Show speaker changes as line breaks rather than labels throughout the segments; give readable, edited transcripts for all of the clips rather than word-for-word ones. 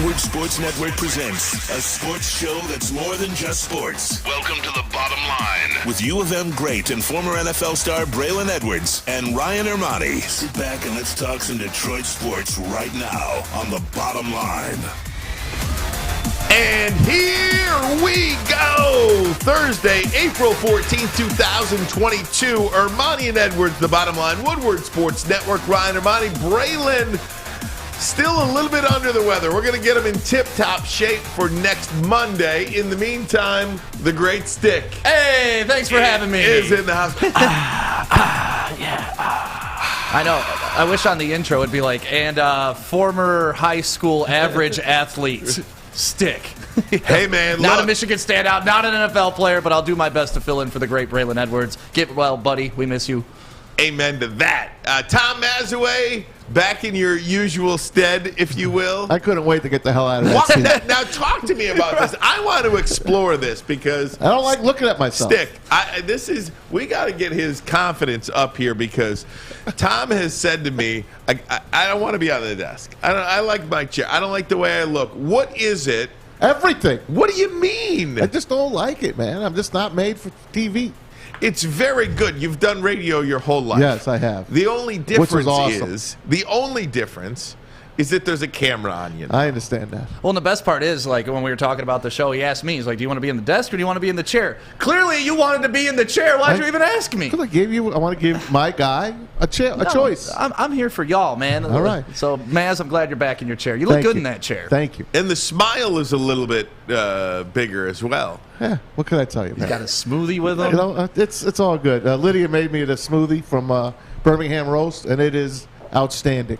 Woodward Sports Network presents a sports show that's more than just sports. Welcome to The Bottom Line with U of M great and former NFL star Braylon Edwards and Ryan Ermanni. Sit back and let's talk some Detroit sports right now on The Bottom Line.
And here we go. Thursday, April 14th, 2022. Ermanni and Edwards, The Bottom Line. Woodward Sports Network. Ryan Ermanni. Braylon, still a little bit under the weather. We're going to get him in tip-top shape for next Monday. In the meantime, the great Stick.
Hey, thanks for having me.
Is in the house.
I know. I wish on the intro it'd be like, and former high school average athlete, Stick.
Hey, man,
Not
look.
a Michigan standout, not an NFL player, but I'll do my best to fill in for the great Braylon Edwards. Get well, buddy. We miss you.
Amen to that. Tom Mazawey, back in your usual stead, if you will.
I couldn't wait to get the hell out of that seat.
Now, talk to me about this. I want to explore this because
I don't like looking at myself.
Stick. We got to get his confidence up here because Tom has said to me, I don't want to be on the desk. I like my chair. I don't like the way I look. What is it?
Everything.
What do you mean?
I just don't like it, man. I'm just not made for TV.
It's very good. You've done radio your whole life.
Yes, I have.
The only difference
awesome.
is that there's a camera on you.
I understand that.
Well, and the best part is, like, when we were talking about the show, he asked me, he's like, do you want to be in the desk or do you want to be in the chair? Clearly, you wanted to be in the chair. Why'd you even ask me?
Because I want to give my guy a choice.
I'm here for y'all, man.
All right.
So, Maz, I'm glad you're back in your chair. You look good in that chair.
Thank you.
And the smile is a little bit bigger as well.
Yeah, what can I tell you, man?
You got a smoothie with him?
You know, it's all good. Lydia made me the smoothie from Birmingham Roast, and it is outstanding.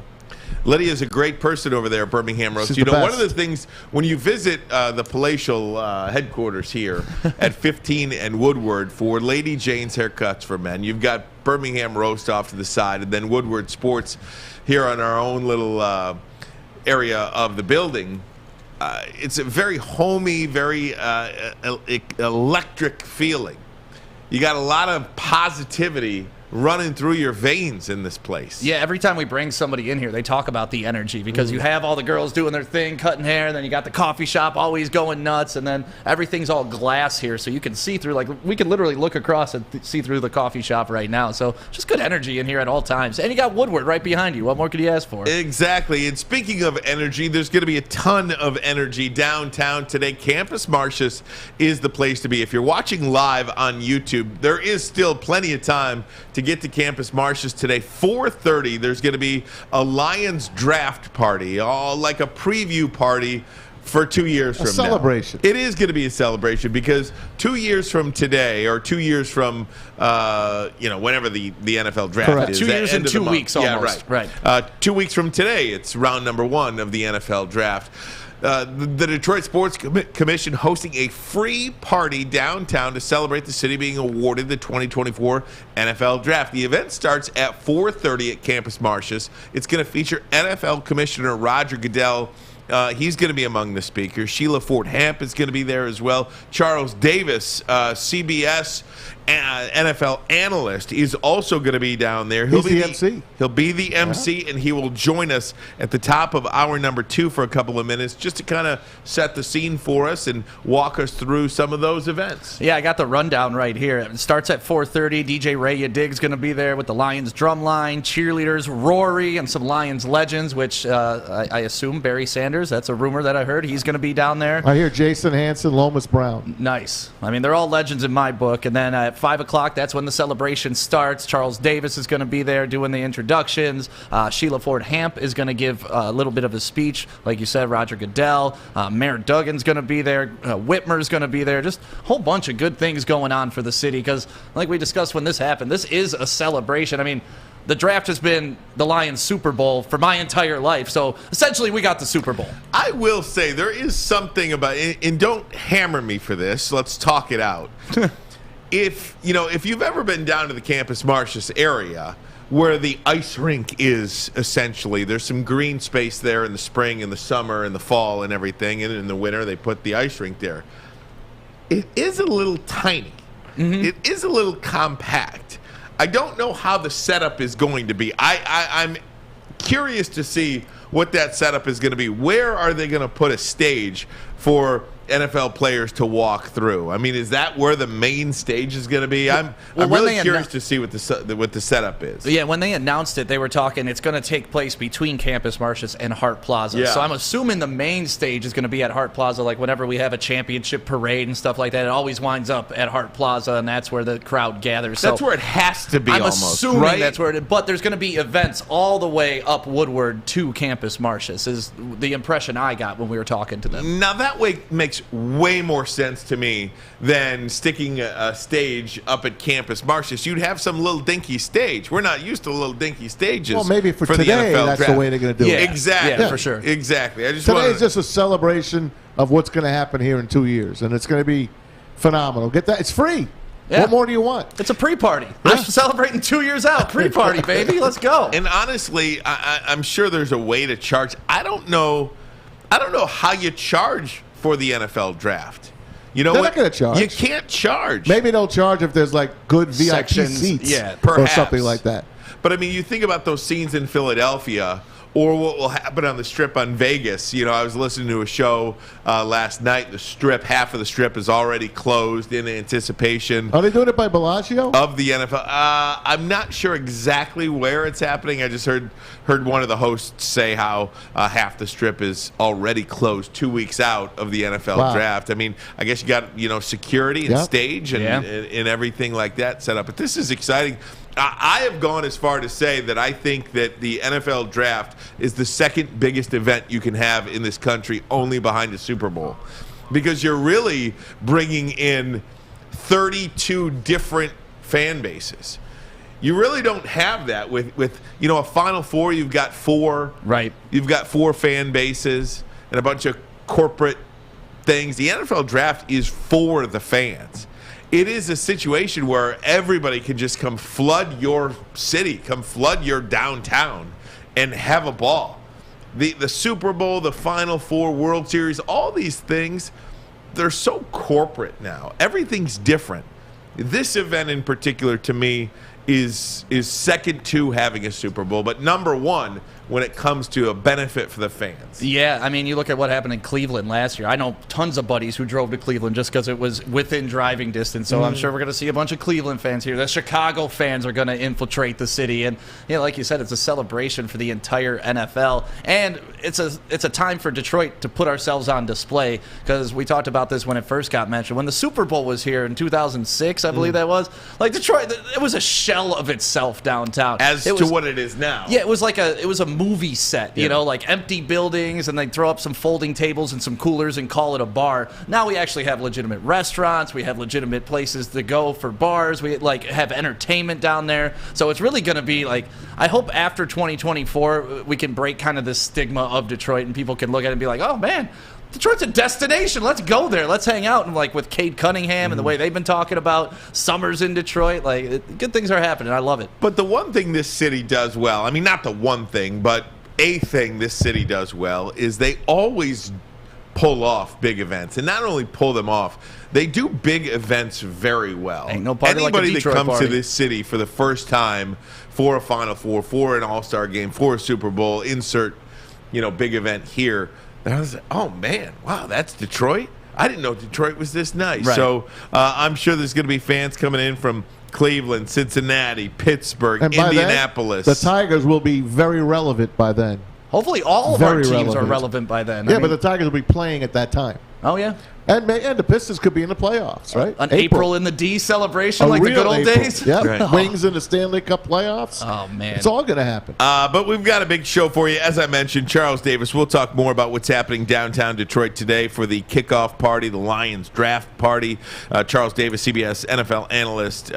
Lydia is a great person over there at Birmingham Roast.
She's
You
the
know,
best.
one of the things, when you visit the palatial headquarters here at 15 and Woodward for Lady Jane's Haircuts for Men, you've got Birmingham Roast off to the side, and then Woodward Sports here on our own little area of the building. It's a very homey, very electric feeling. You got a lot of positivity running through your veins in this place.
Yeah, every time we bring somebody in here, they talk about the energy because you have all the girls doing their thing, cutting hair, and then you got the coffee shop always going nuts, and then everything's all glass here, so you can see through. Like, we can literally look across and see through the coffee shop right now. So just good energy in here at all times. And you got Woodward right behind you. What more could you ask for?
Exactly. And speaking of energy, there's going to be a ton of energy downtown today. Campus Martius is the place to be. If you're watching live on YouTube, there is still plenty of time to get to Campus Martius today. 4:30, there's going to be a Lions draft party, all like a preview party for 2 years from now.
A celebration.
It is going to be a celebration because 2 years from today, or 2 years from whenever the NFL draft
Correct.
is.
2 years and 2 weeks almost.
Yeah, right. 2 weeks from today, it's round number 1 of the NFL draft. The Detroit Sports Commission hosting a free party downtown to celebrate the city being awarded the 2024 NFL Draft. The event starts at 4:30 at Campus Martius. It's going to feature NFL Commissioner Roger Goodell. He's going to be among the speakers. Sheila Ford Hamp is going to be there as well. Charles Davis, CBS NFL analyst, is also going to be down there.
He's the MC.
He'll be the MC, and he will join us at the top of hour number 2 for a couple of minutes just to kind of set the scene for us and walk us through some of those events.
Yeah, I got the rundown right here. It starts at 4:30. DJ Ray Diggs going to be there with the Lions drum line, cheerleaders, Rory, and some Lions legends, which I assume Barry Sanders. That's a rumor that I heard. He's going to be down there.
I hear Jason Hanson, Lomas Brown.
Nice. I mean, they're all legends in my book. And then at 5 o'clock, that's when the celebration starts. Charles Davis is going to be there doing the introductions. Sheila Ford Hamp is going to give a little bit of a speech. Like you said, Roger Goodell. Mayor Duggan's going to be there. Whitmer's going to be there. Just a whole bunch of good things going on for the city because, like we discussed when this happened, this is a celebration. I mean, the draft has been the Lions Super Bowl for my entire life. So essentially, we got the Super Bowl.
I will say there is something about it, and don't hammer me for this. Let's talk it out. If you've ever been down to the Campus Martius area where the ice rink is, essentially, there's some green space there in the spring and the summer and the fall and everything, and in the winter they put the ice rink there. It is a little tiny. Mm-hmm. It is a little compact. I don't know how the setup is going to be. I'm curious to see what that setup is going to be. Where are they going to put a stage for NFL players to walk through? I mean, is that where the main stage is going to be? I'm really curious to see what the setup is.
Yeah, when they announced it, they were talking it's going to take place between Campus Martius and Hart Plaza.
Yeah.
So I'm assuming the main stage is going to be at Hart Plaza. Like whenever we have a championship parade and stuff like that, it always winds up at Hart Plaza, and that's where the crowd gathers.
That's where it has to be.
I'm
almost,
assuming
right?
that's where it. But there's going to be events all the way up Woodward to Campus Martius. Is the impression I got when we were talking to them.
Now that makes way more sense to me than sticking a stage up at Campus Martius. You'd have some little dinky stage. We're not used to little dinky stages.
Well, maybe for
the
today,
NFL
that's
draft.
the way they're going to do it.
Exactly.
Yeah, for sure.
Exactly.
Today's just a celebration of what's going to happen here in 2 years, and it's going to be phenomenal. Get that? It's free.
Yeah.
What more do you want?
It's a pre-party. I'm celebrating 2 years out. Pre-party, baby. Let's go.
And honestly, I'm sure there's a way to charge. I don't know how you charge for the NFL draft. You know
They're
what?
not gonna charge.
You can't charge.
Maybe they'll charge if there's like good VIP
Sections,
seats,
yeah,
or
perhaps.
something like that.
But I mean, you think about those scenes in Philadelphia, or what will happen on the Strip on Vegas. You know, I was listening to a show last night. The Strip, half of the Strip is already closed in anticipation
Are they doing it by Bellagio?
of the NFL. I'm not sure exactly where it's happening. I just heard one of the hosts say how half the Strip is already closed 2 weeks out of the NFL draft. I mean, I guess you got security and stage and everything like that set up. But this is exciting. I have gone as far to say that I think that the NFL draft is the second biggest event you can have in this country, only behind the Super Bowl, because you're really bringing in 32 different fan bases. You really don't have that with a Final Four. You've got four.
Right.
You've got four fan bases and a bunch of corporate things. The NFL draft is for the fans. It is a situation where everybody can just come flood your city, come flood your downtown, and have a ball. The Super Bowl, the Final Four, World Series, all these things, they're so corporate now. Everything's different. This event in particular, to me, is second to having a Super Bowl, but number one when it comes to a benefit for the fans.
Yeah, I mean, you look at what happened in Cleveland last year. I know tons of buddies who drove to Cleveland just because it was within driving distance, so I'm sure we're going to see a bunch of Cleveland fans here. The Chicago fans are going to infiltrate the city, and like you said, it's a celebration for the entire NFL, and it's a time for Detroit to put ourselves on display, because we talked about this when it first got mentioned. When the Super Bowl was here in 2006, I believe that was, like Detroit, it was a shell of itself downtown.
To what it is now.
Yeah, it was a movie set, like empty buildings, and they'd throw up some folding tables and some coolers and call it a bar. Now we actually have legitimate restaurants, we have legitimate places to go for bars, we have entertainment down there. So it's really going to be I hope after 2024 we can break kind of the stigma of Detroit and people can look at it and be like, oh man, Detroit's a destination. Let's go there. Let's hang out. And with Cade Cunningham and the way they've been talking about summers in Detroit, good things are happening. I love it.
But the one thing this city does well, I mean, not the one thing, but a thing this city does well is they always pull off big events. And not only pull them off, they do big events very well.
Ain't no party
Anybody
like a Detroit
that comes
party.
to this city for the first time for a Final Four, for an All-Star game, for a Super Bowl, insert, big event here. And I was like, oh, man, wow, that's Detroit? I didn't know Detroit was this nice.
Right.
So I'm sure there's going to be fans coming in from Cleveland, Cincinnati, Pittsburgh,
And by
Indianapolis.
then, the Tigers will be very relevant by then.
Hopefully all of our
Very
teams are
relevant.
relevant by then.
Yeah, but the Tigers will be playing at that time.
Oh, yeah.
And the Pistons could be in the playoffs, right?
An April in the D celebration like the
real
good old
April.
days?
Yeah,
Right.
Wings in the Stanley Cup playoffs.
Oh, man.
It's all going to happen.
But we've got a big show for you. As I mentioned, Charles Davis. We'll talk more about what's happening downtown Detroit today for the kickoff party, the Lions draft party. Charles Davis, CBS NFL analyst.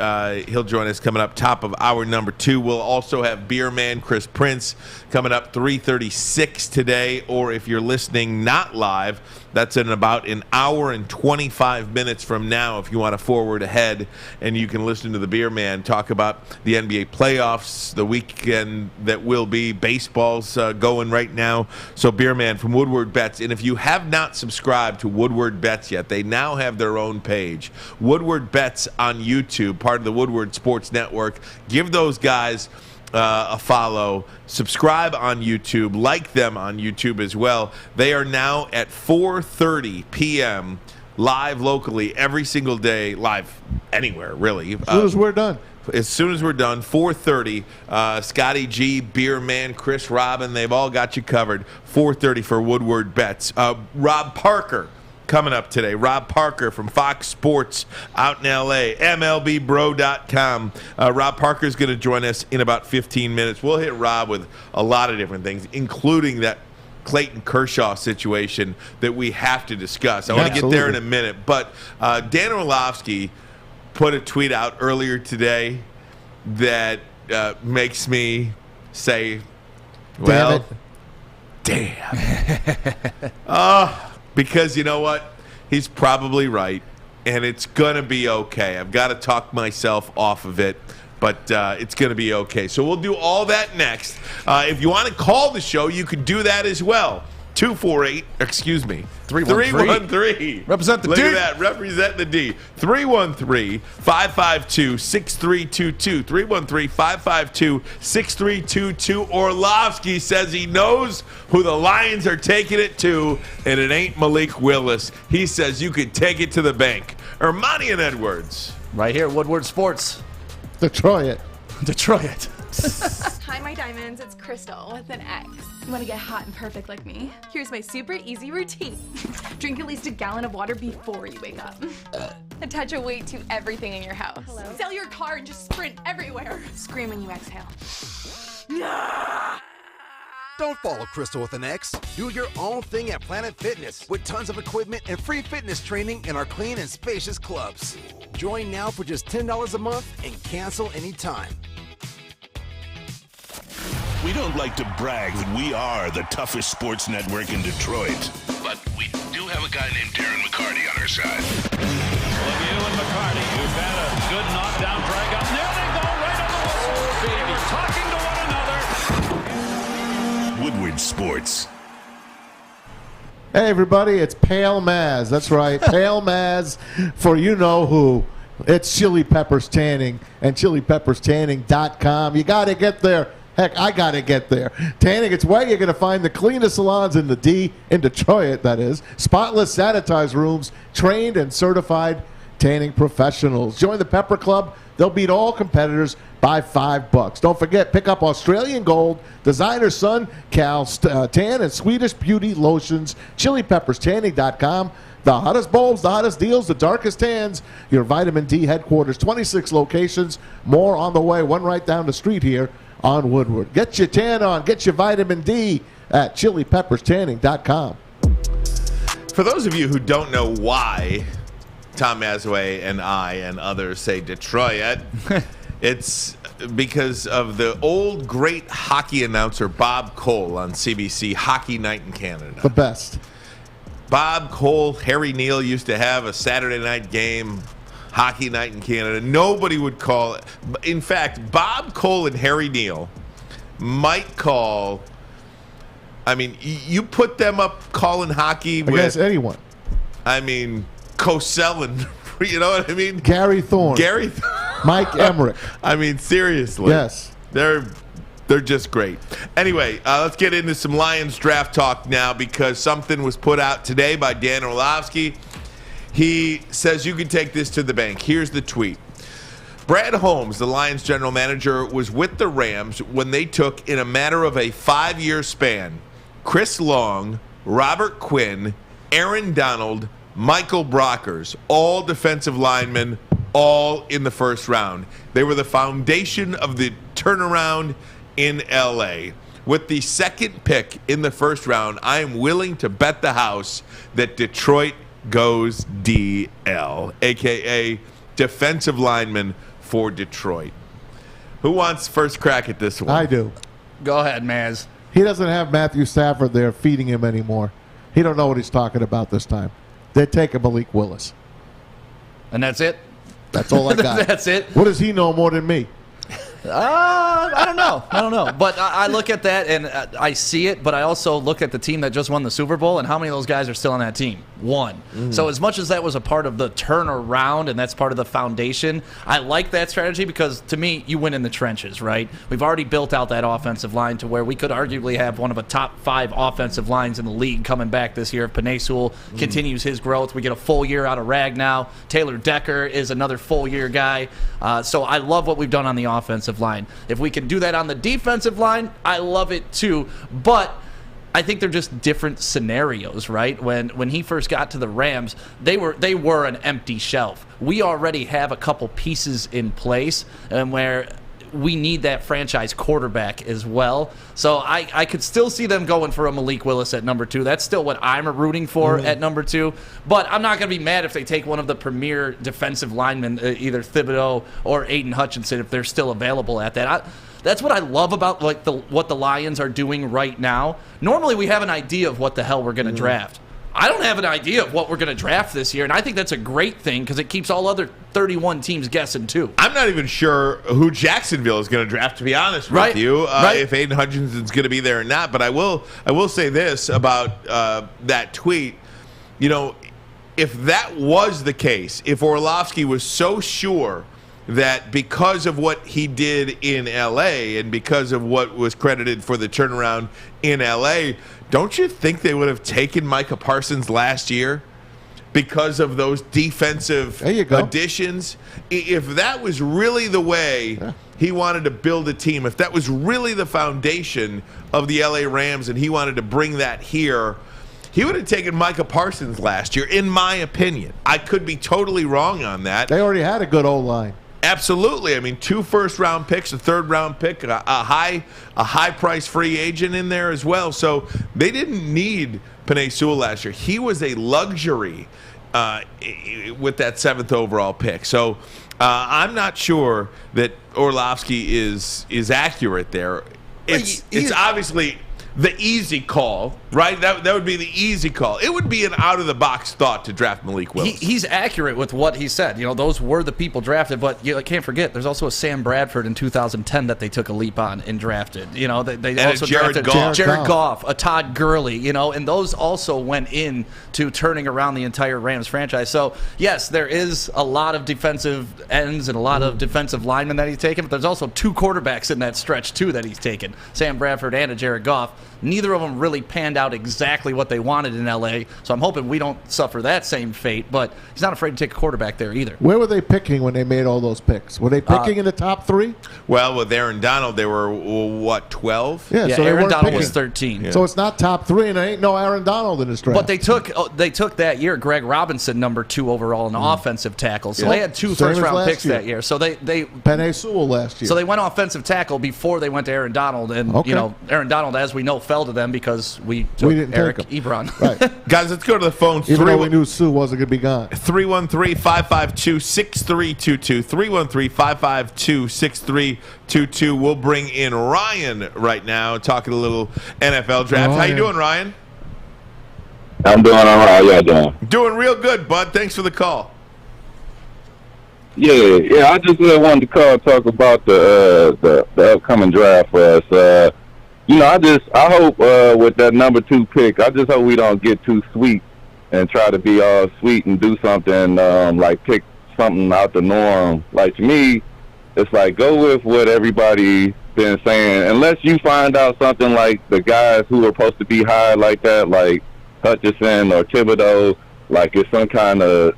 He'll join us coming up top of hour number 2. We'll also have Beerman Chris Prince coming up 3:36 today. Or if you're listening not live, that's in about an hour and 25 minutes from now if you want to forward ahead, and you can listen to the Beer Man talk about the NBA playoffs, the weekend that will be. Baseball's going right now. So Beer Man from Woodward Bets. And if you have not subscribed to Woodward Bets yet, they now have their own page. Woodward Bets on YouTube, part of the Woodward Sports Network. Give those guys a follow, subscribe on YouTube, like them on YouTube as well. They are now at 4:30 p.m. live locally every single day, live anywhere, really.
As soon as we're done.
As soon as we're done, 4:30, Scotty G, Beerman, Chris Robin, they've all got you covered. 4:30 for Woodward Bets. Rob Parker coming up today. Rob Parker from Fox Sports out in L.A., MLBBro.com. Rob Parker's going to join us in about 15 minutes. We'll hit Rob with a lot of different things, including that Clayton Kershaw situation that we have to discuss. I want to get there in a minute. But Dan Orlovsky put a tweet out earlier today that makes me say, well, damn. Because you know what? He's probably right, and it's going to be okay. I've got to talk myself off of it, but it's going to be okay. So we'll do all that next. If you want to call the show, you can do that as well. 313.
Represent the
Look
D.
at that. Represent the D. 313-552-6322. 313-552-6322. Orlovsky says he knows who the Lions are taking it to, and it ain't Malik Willis. He says you could take it to the bank. Ermanni and Edwards.
Right here, Woodward Sports.
Detroit.
Hi, my diamonds. It's Crystal with an X. You want to get hot and perfect like me? Here's my super easy routine. Drink at least a gallon of water before you wake up. Attach a weight to everything in your house. Sell your car and just sprint everywhere. Scream when you exhale.
Don't follow Crystal with an X. Do your own thing at Planet Fitness with tons of equipment and free fitness training in our clean and spacious clubs. Join now for just $10 a month and cancel anytime.
We don't like to brag that we are the toughest sports network in Detroit, but we do have a guy named Darren McCarty on our side.
Lemieux and McCarty, who've had a good knockdown drag up. There they go, right on the whistle. They were talking to one another.
Woodward Sports.
Hey, everybody, it's Pale Maz. That's right, Pale Maz for you-know-who. It's Chili Peppers Tanning and ChiliPeppersTanning.com. You got to get there. Heck, I got to get there. Tanning, it's where you're going to find the cleanest salons in the D, in Detroit, that is. Spotless, sanitized rooms, trained and certified tanning professionals. Join the Pepper Club. They'll beat all competitors by $5. Don't forget, pick up Australian Gold, Designer Sun, Cal Tan, and Swedish Beauty Lotions. ChiliPeppersTanning.com. The hottest bulbs, the hottest deals, the darkest tans. Your Vitamin D headquarters, 26 locations. More on the way, one right down the street here on Woodward. Get your tan on, get your vitamin D at ChiliPeppersTanning.com.
For those of you who don't know why Tom Mazawey and I and others say Detroit, it's because of the old great hockey announcer Bob Cole on CBC, Hockey Night in Canada.
The best.
Bob Cole, Harry Neal used to have a Saturday night game, Hockey Night in Canada. Nobody would call it. In fact, Bob Cole and Harry Neal might call. I mean, you put them up calling hockey
Against
with
anyone.
I mean, Cosell and you know what I mean?
Gary Thorne. Mike Emmerich.
I mean, seriously.
Yes.
They're just great. Anyway, let's get into some Lions draft talk now because something was put out today by Dan Orlovsky. He says you can take this to the bank. Here's the tweet. Brad Holmes, the Lions general manager, was with the Rams when they took, in a matter of a 5-year span, Chris Long, Robert Quinn, Aaron Donald, Michael Brockers, all defensive linemen, all in the first round. They were the foundation of the turnaround in L.A. With the second pick in the first round, I am willing to bet the house that Detroit goes DL, a.k.a. defensive lineman for Detroit. Who wants first crack at this one?
I do.
Go ahead, Maz.
He doesn't have Matthew Stafford there feeding him anymore. He don't know what he's talking about this time. They're taking Malik Willis.
And that's it?
That's all I got.
That's it?
What does he know more than me?
I don't know. But I look at that and I see it, but I also look at the team that just won the Super Bowl and how many of those guys are still on that team? One. So as much as that was a part of the turnaround and that's part of the foundation, I like that strategy because to me, you win in the trenches, right? We've already built out that offensive line to where we could arguably have one of the top 5 offensive lines in the league coming back this year if Penei Sewell continues his growth. We get a full year out of Ragnow. Taylor Decker is another full year guy. So I love what we've done on the offensive line. If we can do that on the defensive line, I love it too. But I think they're just different scenarios, right? When he first got to the Rams, they were an empty shelf. We already have a couple pieces in place, and where we need that franchise quarterback as well. So I could still see them going for a Malik Willis at number 2. That's still what I'm rooting for at number 2. But I'm not going to be mad if they take one of the premier defensive linemen, either Thibodeau or Aiden Hutchinson, if they're still available at that. That's what I love about what the Lions are doing right now. Normally we have an idea of what the hell we're going to draft. I don't have an idea of what we're going to draft this year, and I think that's a great thing because it keeps all other 31 teams guessing too.
I'm not even sure who Jacksonville is going to draft, to be honest with you, if Aiden Hutchinson's going to be there or not. But I will say this about that tweet. You know, if that was the case, if Orlovsky was so sure that because of what he did in L.A. and because of what was credited for the turnaround in L.A., don't you think they would have taken Micah Parsons last year because of those defensive additions? If that was really the way he wanted to build a team, if that was really the foundation of the L.A. Rams and he wanted to bring that here, he would have taken Micah Parsons last year, in my opinion. I could be totally wrong on that.
They already had a good O-line.
Absolutely. I mean, 2 first-round picks, a third-round pick, a high-price free agent in there as well. So they didn't need Penei Sewell last year. He was a luxury with that 7th overall pick. So I'm not sure that Orlovsky is accurate there. It's obviously the easy call, right? That would be the easy call. It would be an out-of-the-box thought to draft Malik Willis.
He's accurate with what he said. You know, those were the people drafted, but you can't forget, there's also a Sam Bradford in 2010 that they took a leap on and drafted. You know, they also drafted Jared Goff, a Todd Gurley, you know, and those also went in to turning around the entire Rams franchise. So, yes, there is a lot of defensive ends and a lot of defensive linemen that he's taken, but there's also 2 quarterbacks in that stretch, too, that he's taken, Sam Bradford and a Jared Goff. Neither of them really panned out exactly what they wanted in L.A., so I'm hoping we don't suffer that same fate, but he's not afraid to take a quarterback there either.
Where were they picking when they made all those picks? Were they picking in the top 3?
Well, with Aaron Donald, they were, 12?
Yeah, so
Aaron Donald was 13.
Yeah. So it's not top 3, and there ain't no Aaron Donald in this draft.
But they took that year Greg Robinson, number 2 overall, an offensive tackle. So they had 2 first-round picks that year. So they
Penei Sewell last year.
So they went offensive tackle before they went to Aaron Donald, and you know, Aaron Donald, as we know, fell to them because we took Eric Ebron.
Right. Guys, let's go to the phones.
Even though we knew Sue wasn't going to be gone.
313-552-6322. 313-552-6322. We'll bring in Ryan right now, talking a little NFL draft. How you doing, Ryan?
I'm doing all right. How y'all doing?
Doing real good, bud. Thanks for the call.
Yeah. I just wanted to call and talk about the upcoming draft for us. You know, I hope with that number 2 pick, I just hope we don't get too sweet and try to be all sweet and do something like pick something out the norm. Like, to me, it's like go with what everybody's been saying. Unless you find out something like the guys who are supposed to be high like that, like Hutchinson or Thibodeau, like it's some kind of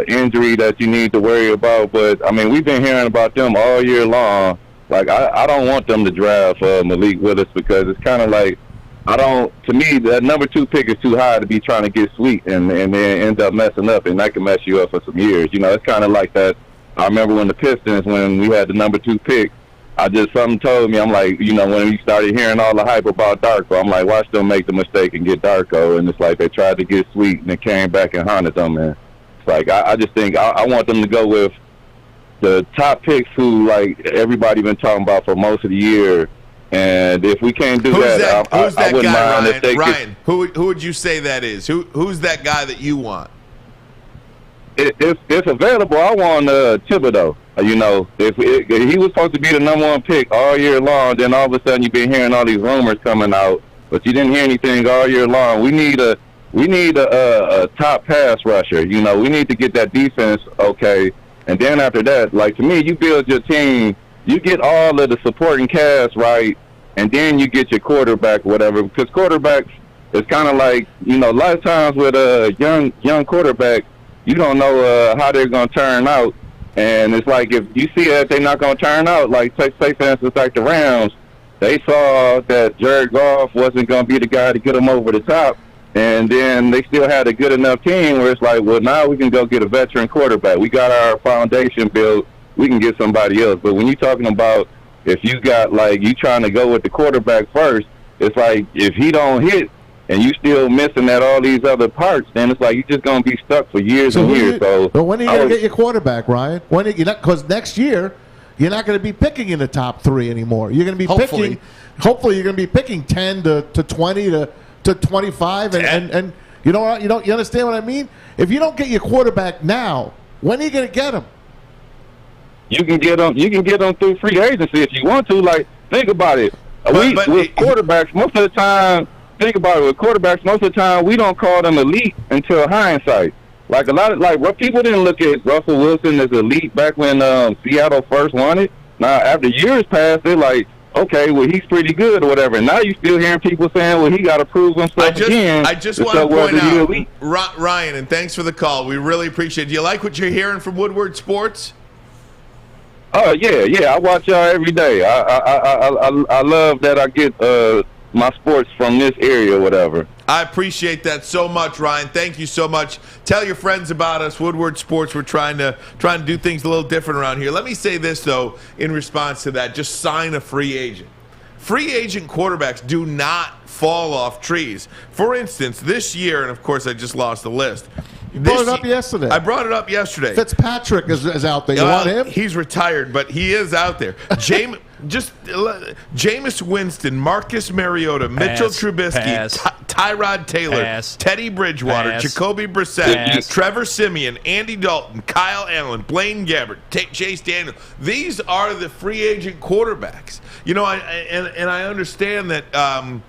injury that you need to worry about. But, I mean, we've been hearing about them all year long. Like, I don't want them to draft Malik Willis because it's kind of like, to me, that number 2 pick is too high to be trying to get sweet and then end up messing up, and that can mess you up for some years. You know, it's kind of like that. I remember when the Pistons, when we had the number 2 pick, something told me, I'm like, you know, when we started hearing all the hype about Darko, I'm like, watch them make the mistake and get Darko, and it's like they tried to get sweet and it came back and haunted them, man. It's like, I just think I want them to go with the top picks who, like, everybody been talking about for most of the year. And if we can't do that, I wouldn't mind if they
Ryan, who would you say that is? Who's that guy that you want?
it's available. I want Thibodeau. You know, if he was supposed to be the #1 pick all year long, then all of a sudden you've been hearing all these rumors coming out, but you didn't hear anything all year long. We need a top pass rusher. You know, we need to get that defense okay, and then after that, like, to me, you build your team, you get all of the supporting cast right, and then you get your quarterback, whatever. Because quarterbacks, it's kind of like, you know, a lot of times with a young quarterback, you don't know how they're going to turn out. And it's like, if you see that they're not going to turn out, like, say for instance, like the Rams, they saw that Jared Goff wasn't going to be the guy to get them over the top. And then they still had a good enough team where it's like, well, now we can go get a veteran quarterback. We got our foundation built. We can get somebody else. But when you're talking about if you got, like, you trying to go with the quarterback first, it's like if he don't hit and you still missing at all these other parts, then it's like you're just going to be stuck for years and years.
So when are you going to get your quarterback, Ryan? Because next year you're not going to be picking in the top 3 anymore. You're going to be hopefully you're going to be picking 10 to 20 to 25, and you know what? You understand what I mean? If you don't get your quarterback now, when are you going to get him?
You can get them through free agency if you want to. Like, think about it. With quarterbacks, most of the time. Think about it. With quarterbacks, most of the time we don't call them elite until hindsight. Like people didn't look at Russell Wilson as elite back when Seattle first won it. Now after years passed, they're like, okay, well, he's pretty good or whatever. Now you still hearing people saying, well, he got to prove himself again.
I just want to point out, Ryan, and thanks for the call. We really appreciate it. Do you like what you're hearing from Woodward Sports?
Oh yeah. I watch y'all every day. I love that I get my sports from this area or whatever.
I appreciate that so much, Ryan. Thank you so much. Tell your friends about us, Woodward Sports. We're trying to do things a little different around here. Let me say this, though, in response to that. Just sign a free agent. Free agent quarterbacks do not fall off trees. For instance, this year, and of course I just lost the list.
You brought it up yesterday.
I brought it up yesterday.
Fitzpatrick is out there. You want him?
He's retired, but he is out there. Jameis Winston, Marcus Mariota, Mitchell Trubisky, Tyrod Taylor, Teddy Bridgewater, Jacoby Brissett, Trevor Siemian, Andy Dalton, Kyle Allen, Blaine Gabbert, Chase Daniel. These are the free agent quarterbacks. You know, I understand that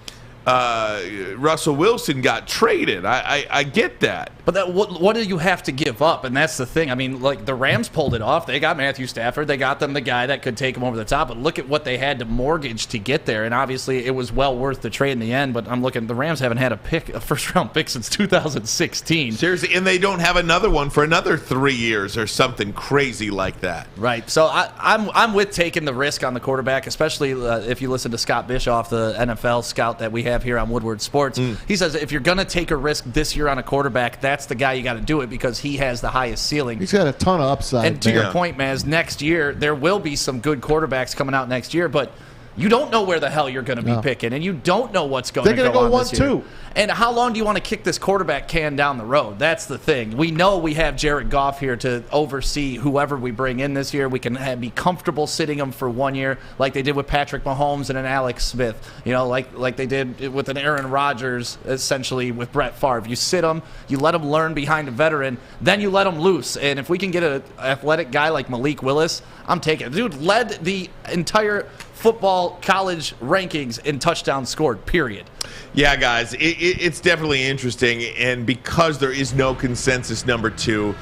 Russell Wilson got traded. I get that.
But what do you have to give up? And that's the thing. I mean, like, the Rams pulled it off. They got Matthew Stafford. They got them the guy that could take them over the top. But look at what they had to mortgage to get there. And obviously, it was well worth the trade in the end. But I'm looking, the Rams haven't had a first-round pick since 2016.
Seriously, and they don't have another one for another 3 years or something crazy like that.
Right. So I'm with taking the risk on the quarterback, especially if you listen to Scott Bischoff, the NFL scout that we have here on Woodward Sports. He says if you're going to take a risk this year on a quarterback, that's the guy you got to do it because he has the highest ceiling.
He's got a ton of upside.
And to your point, Maz, next year there will be some good quarterbacks coming out next year, but you don't know where the hell you're going to be picking, and you don't know what's going to go on. They're going to go 1-2. And how long do you want to kick this quarterback can down the road? That's the thing. We know we have Jared Goff here to oversee whoever we bring in this year. We can be comfortable sitting him for 1 year, like they did with Patrick Mahomes and an Alex Smith. You know, like they did with an Aaron Rodgers, essentially with Brett Favre. You sit him, you let him learn behind a veteran, then you let him loose. And if we can get an athletic guy like Malik Willis, I'm taking it. Dude led the entire football college rankings in touchdowns scored, period.
Yeah, guys, it's definitely interesting, and because there is no consensus number 2,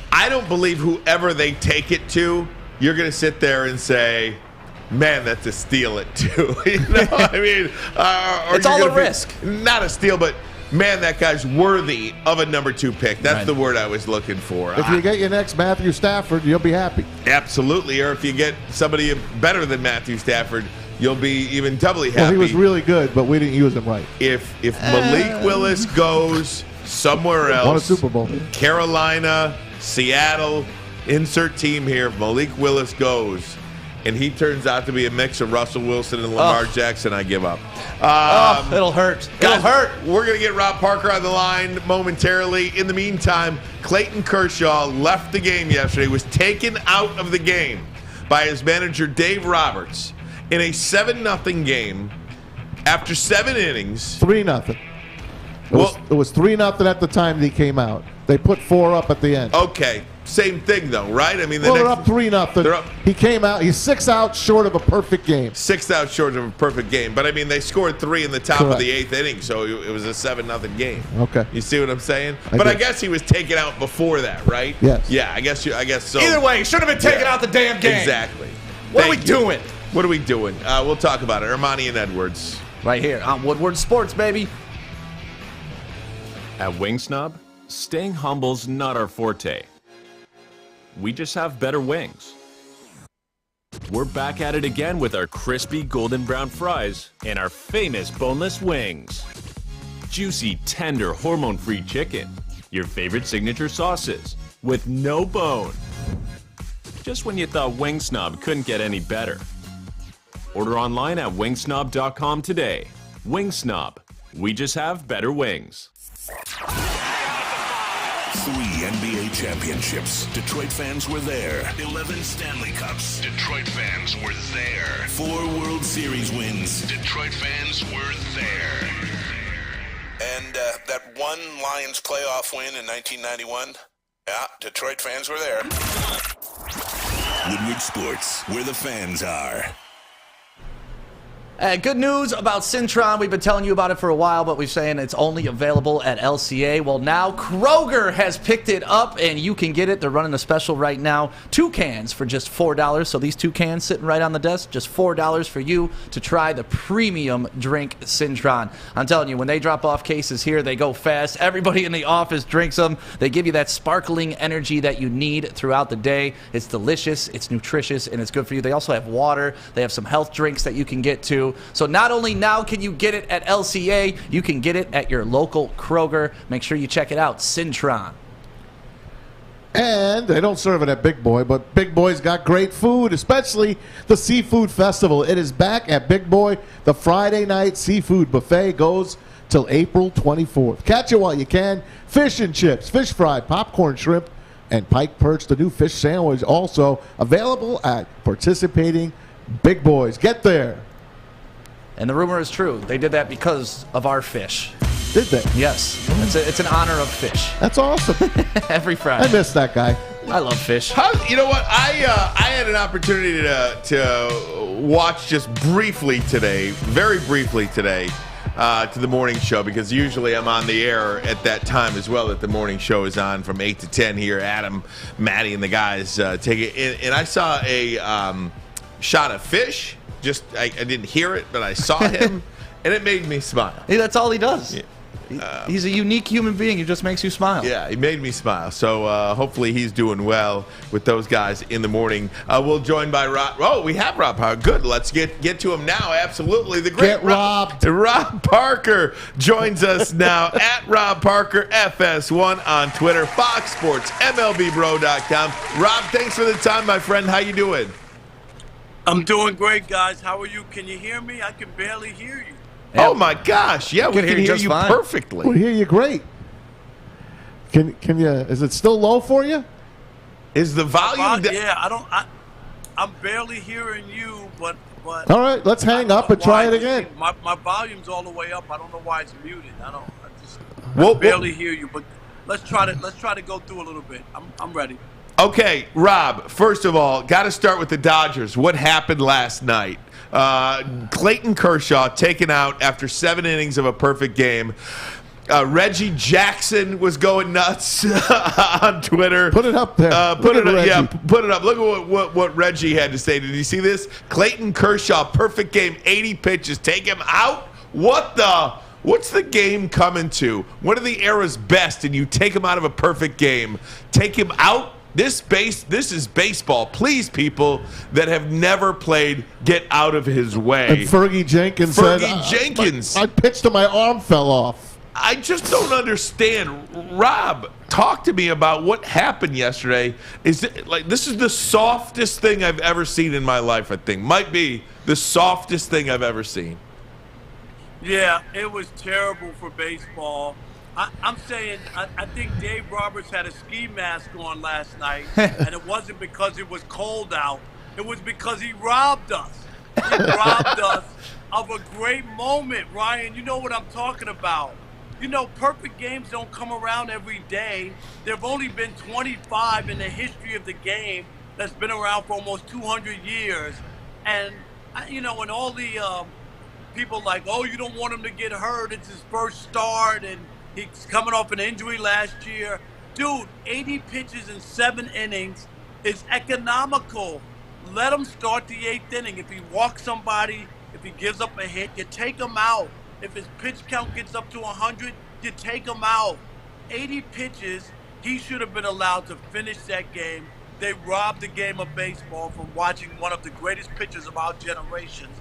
I don't believe whoever they take it to, you're going to sit there and say, man, that's a steal at 2. You know, I mean,
it's all a risk.
Not a steal, but man, that guy's worthy of a number 2 pick. That's the word I was looking for.
If you get your next Matthew Stafford, you'll be happy.
Absolutely. Or if you get somebody better than Matthew Stafford, you'll be even doubly happy.
Well, he was really good, but we didn't use him right.
If Malik Willis goes somewhere else,
won a Super Bowl.
Carolina, Seattle, insert team here. If Malik Willis goes and he turns out to be a mix of Russell Wilson and Lamar Jackson, I give up.
It'll hurt.
Guys, it'll hurt. We're going to get Rob Parker on the line momentarily. In the meantime, Clayton Kershaw left the game yesterday, was taken out of the game by his manager, Dave Roberts, in a 7-0 game after 7 innings.
3-0. It was 3-0 at the time they came out. They put 4 up at the end.
Okay. Same thing, though, right? I mean,
They're up 3-0.
They're up.
He came out. He's 6 out short of a perfect game.
6 out short of a perfect game. But, I mean, they scored 3 in the top
Correct.
of the 8th inning, so it was a 7-0 game.
Okay.
You see what I'm saying?
I
But
do.
I guess he was taken out before that, right?
Yes.
Yeah, I guess so.
Either way, he should have been taken out the damn game.
Exactly.
What are we
Thank you.
doing?
What are we doing? We'll talk about it. Ermanni and Edwards.
Right here on Woodward Sports, baby.
At Wingsnob, staying humble's not our forte. We just have better wings. We're back at it again with our crispy golden brown fries and our famous boneless wings. Juicy, tender, hormone-free chicken. Your favorite signature sauces with no bone. Just when you thought Wingsnob couldn't get any better. Order online at wingsnob.com today. Wingsnob. We just have better wings.
3 NBA championships. Detroit fans were there. 11 Stanley Cups. Detroit fans were there. 4 World Series wins. Detroit fans were there. And that one Lions playoff win in 1991. Yeah, Detroit fans were there. Woodward Sports, where the fans are.
Good news about Cintron. We've been telling you about it for a while, but we're saying it's only available at LCA. Well, now Kroger has picked it up, and you can get it. They're running a special right now. 2 cans for just $4. So these 2 cans sitting right on the desk, just $4 for you to try the premium drink Cintron. I'm telling you, when they drop off cases here, they go fast. Everybody in the office drinks them. They give you that sparkling energy that you need throughout the day. It's delicious, it's nutritious, and it's good for you. They also have water. They have some health drinks that you can get to. So not only now can you get it at LCA, you can get it at your local Kroger. Make sure you check it out, Cintron.
And they don't serve it at Big Boy, but Big Boy's got great food, especially the Seafood Festival. It is back at Big Boy. The Friday night seafood buffet goes till April 24th. Catch it while you can. Fish and chips, fish fry, popcorn shrimp, and pike perch. The new fish sandwich also available at participating Big Boys. Get there.
And the rumor is true. They did that because of our fish.
Did they?
Yes. It's an honor of fish.
That's awesome.
Every Friday.
I miss that guy.
I love fish.
You know what? I had an opportunity to watch just briefly today, very briefly today, to the morning show, because usually I'm on the air at that time as well, that the morning show is on from 8 to 10 here. Adam, Maddie, and the guys take it. And I saw a shot of fish. I didn't hear it, but I saw him, and it made me smile.
Hey, that's all he does.
Yeah.
He's a unique human being. He just makes you smile.
Yeah, he made me smile. So hopefully he's doing well with those guys in the morning. We'll join by Rob. Oh, we have Rob Parker. Good. Let's get to him now. Absolutely. The great
Get robbed.
Rob Parker joins us now at Rob Parker FS1 on Twitter, Fox Sports, MLBBro.com. Rob, thanks for the time, my friend. How you doing?
I'm doing great, guys. How are you? Can you hear me? I can barely hear you.
Yeah.
Oh, my gosh. Yeah, we can hear
just
you
fine.
perfectly.
We hear you great. Can you? Is it still low for you?
Is the volume...
I'm barely hearing you, but
All right, let's hang up and try it again.
My volume's all the way up. I don't know why it's muted. I barely hear you, but let's try to go through a little bit. I'm ready.
Okay, Rob, first of all, got to start with the Dodgers. What happened last night? Clayton Kershaw taken out after 7 innings of a perfect game. Reggie Jackson was going nuts on Twitter.
Put it up there.
Put it up.
Reggie.
Yeah, put it up. Look at what Reggie had to say. Did you see this? Clayton Kershaw, perfect game, 80 pitches. Take him out? What's the game coming to? One of the era's best, and you take him out of a perfect game. Take him out? This is baseball. Please, people that have never played, get out of his way.
And Fergie Jenkins said, I pitched and my arm fell off.
I just don't understand. Rob, talk to me about what happened yesterday. This is the softest thing I've ever seen in my life, I think. Might be the softest thing I've ever seen.
Yeah, it was terrible for baseball. I'm saying I think Dave Roberts had a ski mask on last night, and it wasn't because it was cold out. It was because he robbed us. He robbed us of a great moment, Ryan. You know what I'm talking about. perfect games don't come around every day. There have only been 25 in the history of the game that's been around for almost 200 years. And, and all the people like, oh, you don't want him to get hurt. It's his first start, and he's coming off an injury last year. Dude, 80 pitches in 7 innings is economical. Let him start the 8th inning. If he walks somebody, if he gives up a hit, you take him out. If his pitch count gets up to 100, you take him out. 80 pitches, he should have been allowed to finish that game. They robbed the game of baseball from watching one of the greatest pitchers of our generations,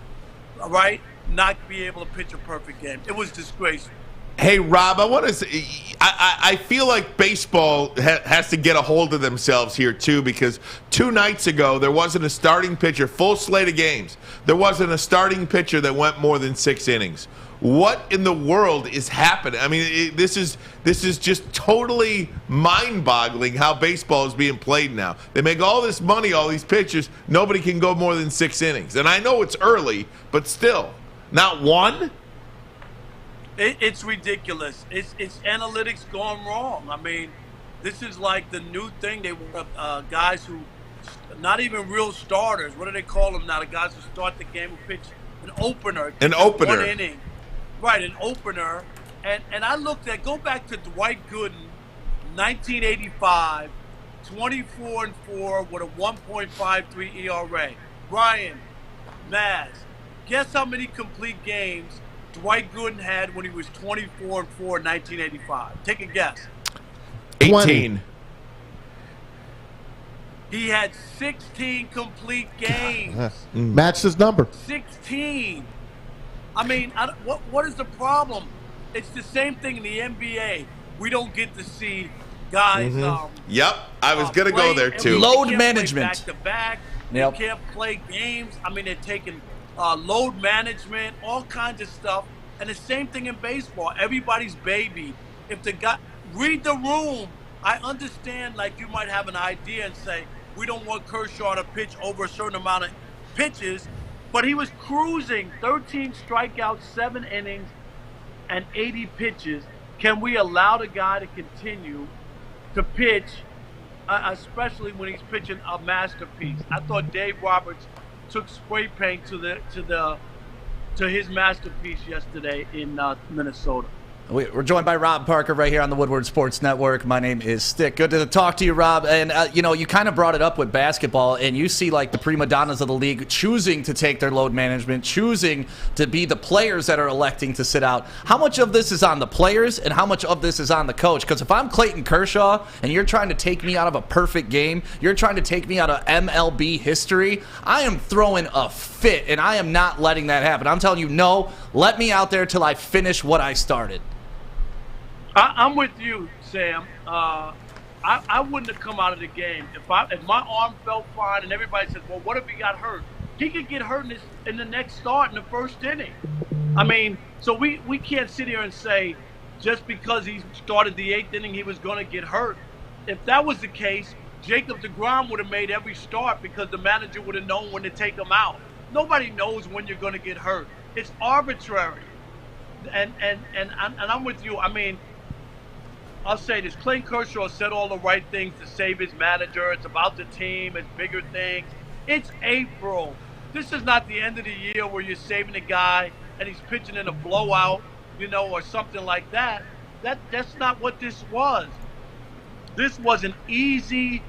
right? Not be able to pitch a perfect game. It was disgraceful.
Hey, Rob, I want to say, I feel like baseball has to get a hold of themselves here, too, because 2 nights ago, there wasn't a starting pitcher, full slate of games. There wasn't a starting pitcher that went more than 6 innings. What in the world is happening? I mean, this is just totally mind-boggling how baseball is being played now. They make all this money, all these pitchers. Nobody can go more than 6 innings. And I know it's early, but still, not one?
It's ridiculous. It's analytics gone wrong. I mean, this is like the new thing. They want guys who, not even real starters. What do they call them now? The guys who start the game who pitch an opener.
An opener.
1 inning. Right, an opener. And I looked at, go back to Dwight Gooden, 1985, 24-4 with a 1.53 ERA. Brian, Maz, guess how many complete games Dwight Gooden had when he was 24-4 in 1985? Take a guess.
18.
He had 16 complete games.
Match his number.
16. I mean, what is the problem? It's the same thing in the NBA. We don't get to see guys.
Yep, I was going to go there too.
Load management.
Back to back.
Yep.
They can't play games. I mean, they're taking load management, all kinds of stuff. And the same thing in baseball. Everybody's baby. If the guy, read the room. I understand, like, you might have an idea and say, we don't want Kershaw to pitch over a certain amount of pitches, but he was cruising 13 strikeouts, 7 innings, and 80 pitches. Can we allow the guy to continue to pitch, especially when he's pitching a masterpiece? I thought Dave Roberts took spray paint to his masterpiece yesterday in Minnesota.
We're joined by Rob Parker right here on the Woodward Sports Network. My name is Stick. Good to talk to you, Rob. And, you kind of brought it up with basketball, and you see, like, the prima donnas of the league choosing to take their load management, choosing to be the players that are electing to sit out. How much of this is on the players, and how much of this is on the coach? Because if I'm Clayton Kershaw, and you're trying to take me out of a perfect game, you're trying to take me out of MLB history, I am throwing a fit, and I am not letting that happen. I'm telling you, no, let me out there till I finish what I started.
I'm with you, Sam. I wouldn't have come out of the game if my arm felt fine and everybody said, well, what if he got hurt? He could get hurt in the next start in the first inning. I mean, so we can't sit here and say just because he started the 8th inning he was going to get hurt. If that was the case, Jacob deGrom would have made every start because the manager would have known when to take him out. Nobody knows when you're going to get hurt. It's arbitrary. And I'm with you. I mean, I'll say this. Clayton Kershaw said all the right things to save his manager. It's about the team. It's bigger things. It's April. This is not the end of the year where you're saving a guy and he's pitching in a blowout, or something like that. That's not what this was. This was an easy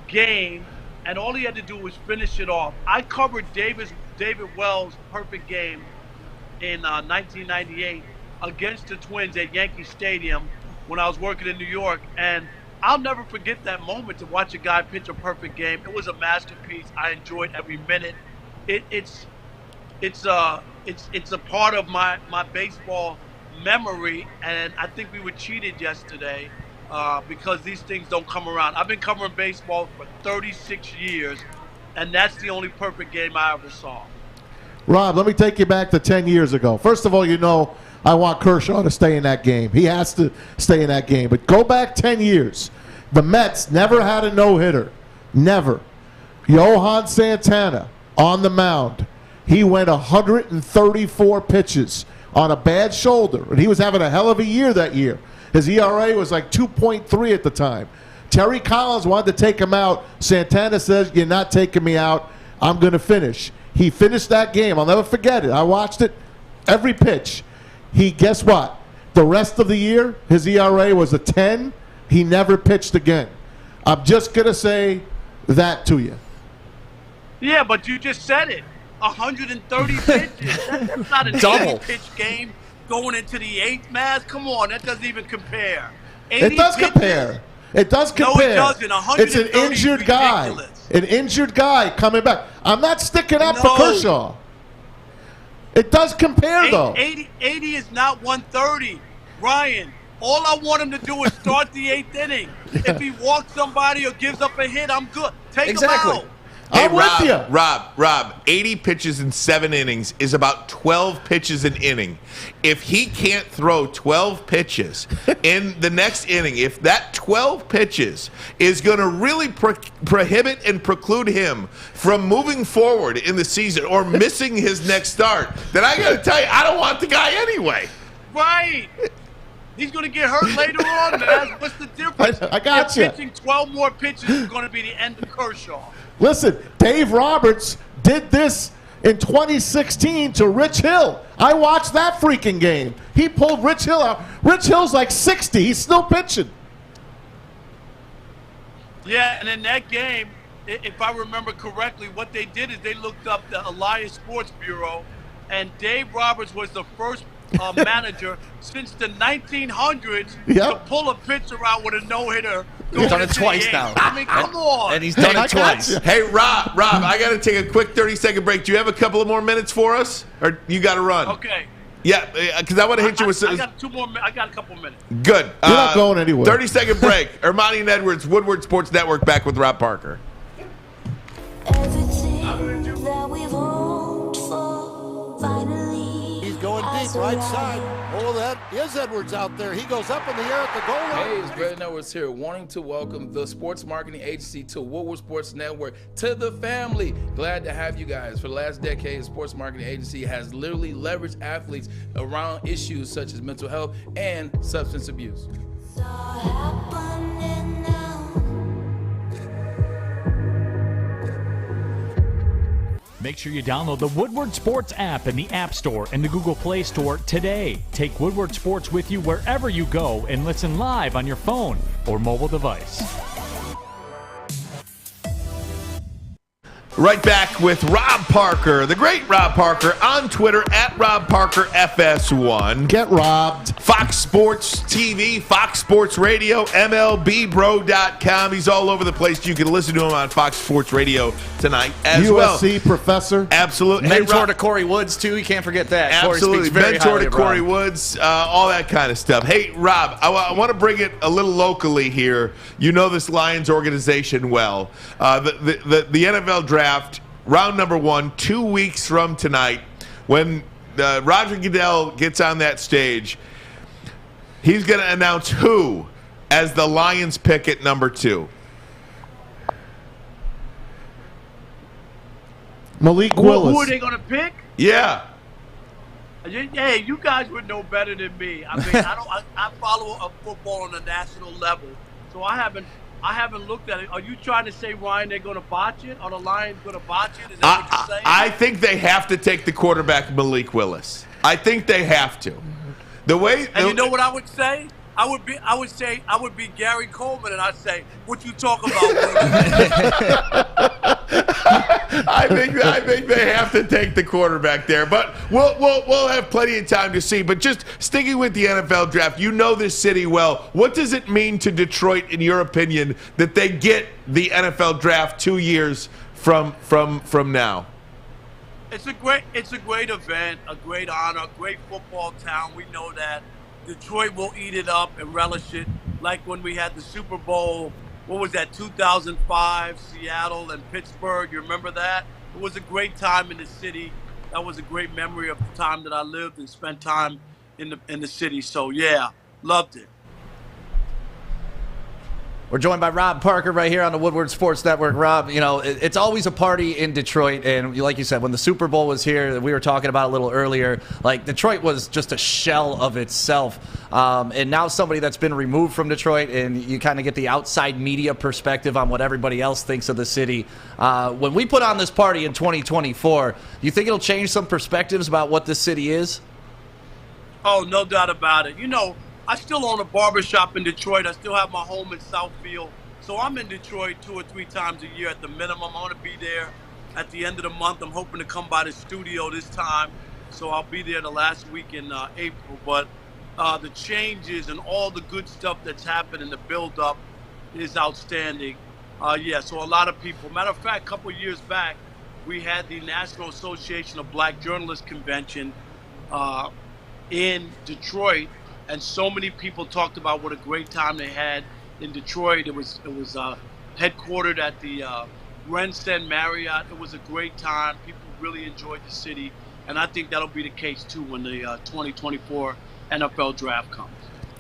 game, and all he had to do was finish it off. I covered David Wells' perfect game in 1998 against the Twins at Yankee Stadium when I was working in New York, and I'll never forget that moment to watch a guy pitch a perfect game. It was a masterpiece. I enjoyed every minute. It's a part of my baseball memory, and I think we were cheated yesterday because these things don't come around. I've been covering baseball for 36 years, and that's the only perfect game I ever saw.
Rob, let me take you back to 10 years ago. First of all, I want Kershaw to stay in that game. He has to stay in that game. But go back 10 years. The Mets never had a no-hitter. Never. Johan Santana on the mound. He went 134 pitches on a bad shoulder, and he was having a hell of a year that year. His ERA was like 2.3 at the time. Terry Collins wanted to take him out. Santana says, "You're not taking me out. I'm going to finish." He finished that game. I'll never forget it. I watched it every pitch. Guess what? The rest of the year, his ERA was a 10. He never pitched again. I'm just going to say that to you.
Yeah, but you just said it. 130 pitches. That's not a
Double
pitch game going into the eighth, Maz. Come on, that doesn't even compare.
It does compare. It does compare.
No, it doesn't.
It's an injured guy. An injured guy coming back. I'm not sticking up for Kershaw. It does compare, though.
80 is not 130. Ryan, all I want him to do is start the eighth inning. If he walks somebody or gives up a hit, I'm good. Take him out.
I'm with you.
Rob, 80 pitches in 7 innings is about 12 pitches an inning. If he can't throw 12 pitches in the next inning, if that 12 pitches is going to really prohibit and preclude him from moving forward in the season or missing his next start, then I got to tell you, I don't want the guy anyway.
Right. He's going to get hurt later on, man. What's the difference?
I got you.
Pitching 12 more pitches is going to be the end of Kershaw.
Listen, Dave Roberts did this in 2016 to Rich Hill. I watched that freaking game. He pulled Rich Hill out. Rich Hill's like 60. He's still pitching.
Yeah, and in that game, if I remember correctly, what they did is they looked up the Elias Sports Bureau, and Dave Roberts was the first manager since the 1900s to pull a pitcher out with a no-hitter.
He's done it twice now.
I mean, come on.
And he's done it twice.
Hey, Rob, I got to take a quick 30-second break. Do you have a couple of more minutes for us? Or you got to run?
Okay.
Yeah, because I want to hit you with some.
I got 2 more. I got a couple minutes.
Good.
You're not going anywhere.
30-second break. Ermanni and Edwards, Woodward Sports Network, back with Rob Parker.
Going deep, right side. Oh, that is Edwards out there. He goes up in the air at the goal line.
Hey, it's Brandon Edwards here, wanting to welcome the sports marketing agency to Woodward Sports Network, to the family. Glad to have you guys. For the last decade, the sports marketing agency has literally leveraged athletes around issues such as mental health and substance abuse.
Make sure you download the Woodward Sports app in the App Store and the Google Play Store today. Take Woodward Sports with you wherever you go and listen live on your phone or mobile device.
Right back with Rob Parker, the great Rob Parker, on Twitter at RobParkerFS1.
Get robbed.
Fox Sports TV, Fox Sports Radio, MLBBro.com. He's all over the place. You can listen to him on Fox Sports Radio tonight as well.
USC professor.
Absolutely.
Mentor to Corey Woods, too. You can't forget that.
Absolutely. Mentor to Corey Woods, all that kind of stuff. Hey, Rob, I want to bring it a little locally here. You know this Lions organization well. The NFL draft, round number 1, 2 weeks from tonight, when Roger Goodell gets on that stage, he's going to announce who as the Lions pick at number 2.
Malik Willis.
Who are they going to pick?
Yeah.
Hey, you guys would know better than me. I mean, I follow football on a national level, so I haven't looked at it. Are you trying to say, Ryan, they're going to botch it? Are the Lions going to botch it? Is that what you're saying?
I think they have to take the quarterback, Malik Willis. I think they have to.
You know what I would say? I would be Gary Coleman, and I'd say, "What you talk about?"
I think they have to take the quarterback there, but we'll have plenty of time to see. But just sticking with the NFL draft, you know this city well. What does it mean to Detroit, in your opinion, that they get the NFL draft 2 years from now?
It's a great event, a great honor, a great football town. We know that. Detroit will eat it up and relish it, like when we had the Super Bowl. What was that, 2005, Seattle and Pittsburgh? You remember that? It was a great time in the city. That was a great memory of the time that I lived and spent time in the city. So, yeah, loved it.
We're joined by Rob Parker right here on the Woodward Sports Network. Rob, it's always a party in Detroit, and like you said, when the Super Bowl was here, we were talking about it a little earlier, like Detroit was just a shell of itself, and now somebody that's been removed from Detroit, and you kind of get the outside media perspective on what everybody else thinks of the city. When we put on this party in 2024, do you think it'll change some perspectives about what this city is?
Oh, no doubt about it. I still own a barbershop in Detroit. I still have my home in Southfield. So I'm in Detroit 2 or 3 times a year at the minimum. I want to be there at the end of the month. I'm hoping to come by the studio this time. So I'll be there the last week in April. But the changes and all the good stuff that's happened in the build-up is outstanding. So a lot of people. Matter of fact, a couple of years back, we had the National Association of Black Journalists Convention in Detroit. And so many people talked about what a great time they had in Detroit. It was headquartered at the Rensen Marriott. It was a great time. People really enjoyed the city. And I think that'll be the case, too, when the 2024 NFL Draft comes.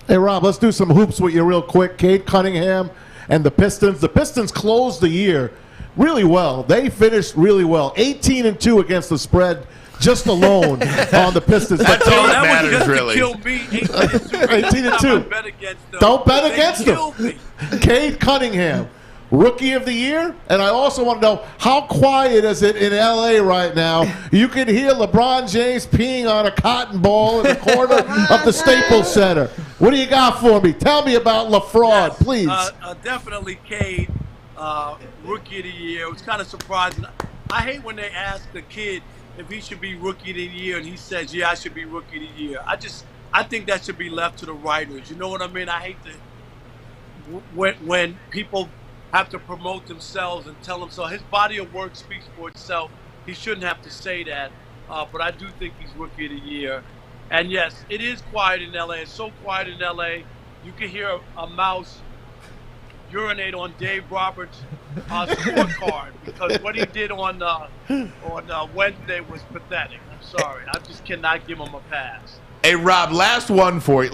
Hey, Rob, let's do some hoops with you real quick. Cade Cunningham and the Pistons. The Pistons closed the year really well. They finished really well. 18-2 against the spread. Just alone on the Pistons.
That's all that matters,
just
really.
To kill me.
18-2. Don't bet against them. Cade Cunningham, Rookie of the Year. And I also want to know, how quiet is it in L.A. right now? You can hear LeBron James peeing on a cotton ball in the corner of the Staples Center. What do you got for me? Tell me about LaFraud, please.
Definitely Cade, Rookie of the Year. It was kind of surprising. I hate when they ask the kid if he should be Rookie of the Year, and he says, yeah, I should be Rookie of the Year. I think that should be left to the writers. You know what I mean? I hate when people have to promote themselves and tell them so. His body of work speaks for itself. He shouldn't have to say that, but I do think he's Rookie of the Year. And yes, it is quiet in L.A. It's so quiet in L.A. You can hear a mouse urinate on Dave Roberts' scorecard because what he did on Wednesday was pathetic. I'm sorry. I just cannot give him a pass.
Hey, Rob, last one for you,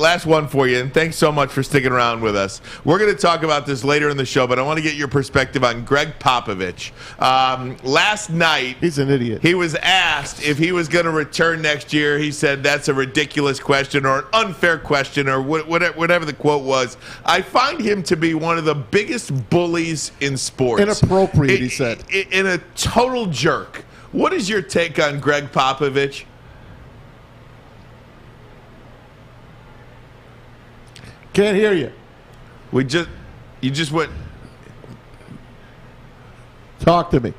and thanks so much for sticking around with us. We're going to talk about this later in the show, but I want to get your perspective on Greg Popovich. Last night,
he's an idiot.
He was asked if he was going to return next year. He said that's a ridiculous question or an unfair question or whatever the quote was. I find him to be one of the biggest bullies in sports.
Inappropriate, he said.
In a total jerk. What is your take on Greg Popovich?
Can't hear you.
You just went.
Talk to me.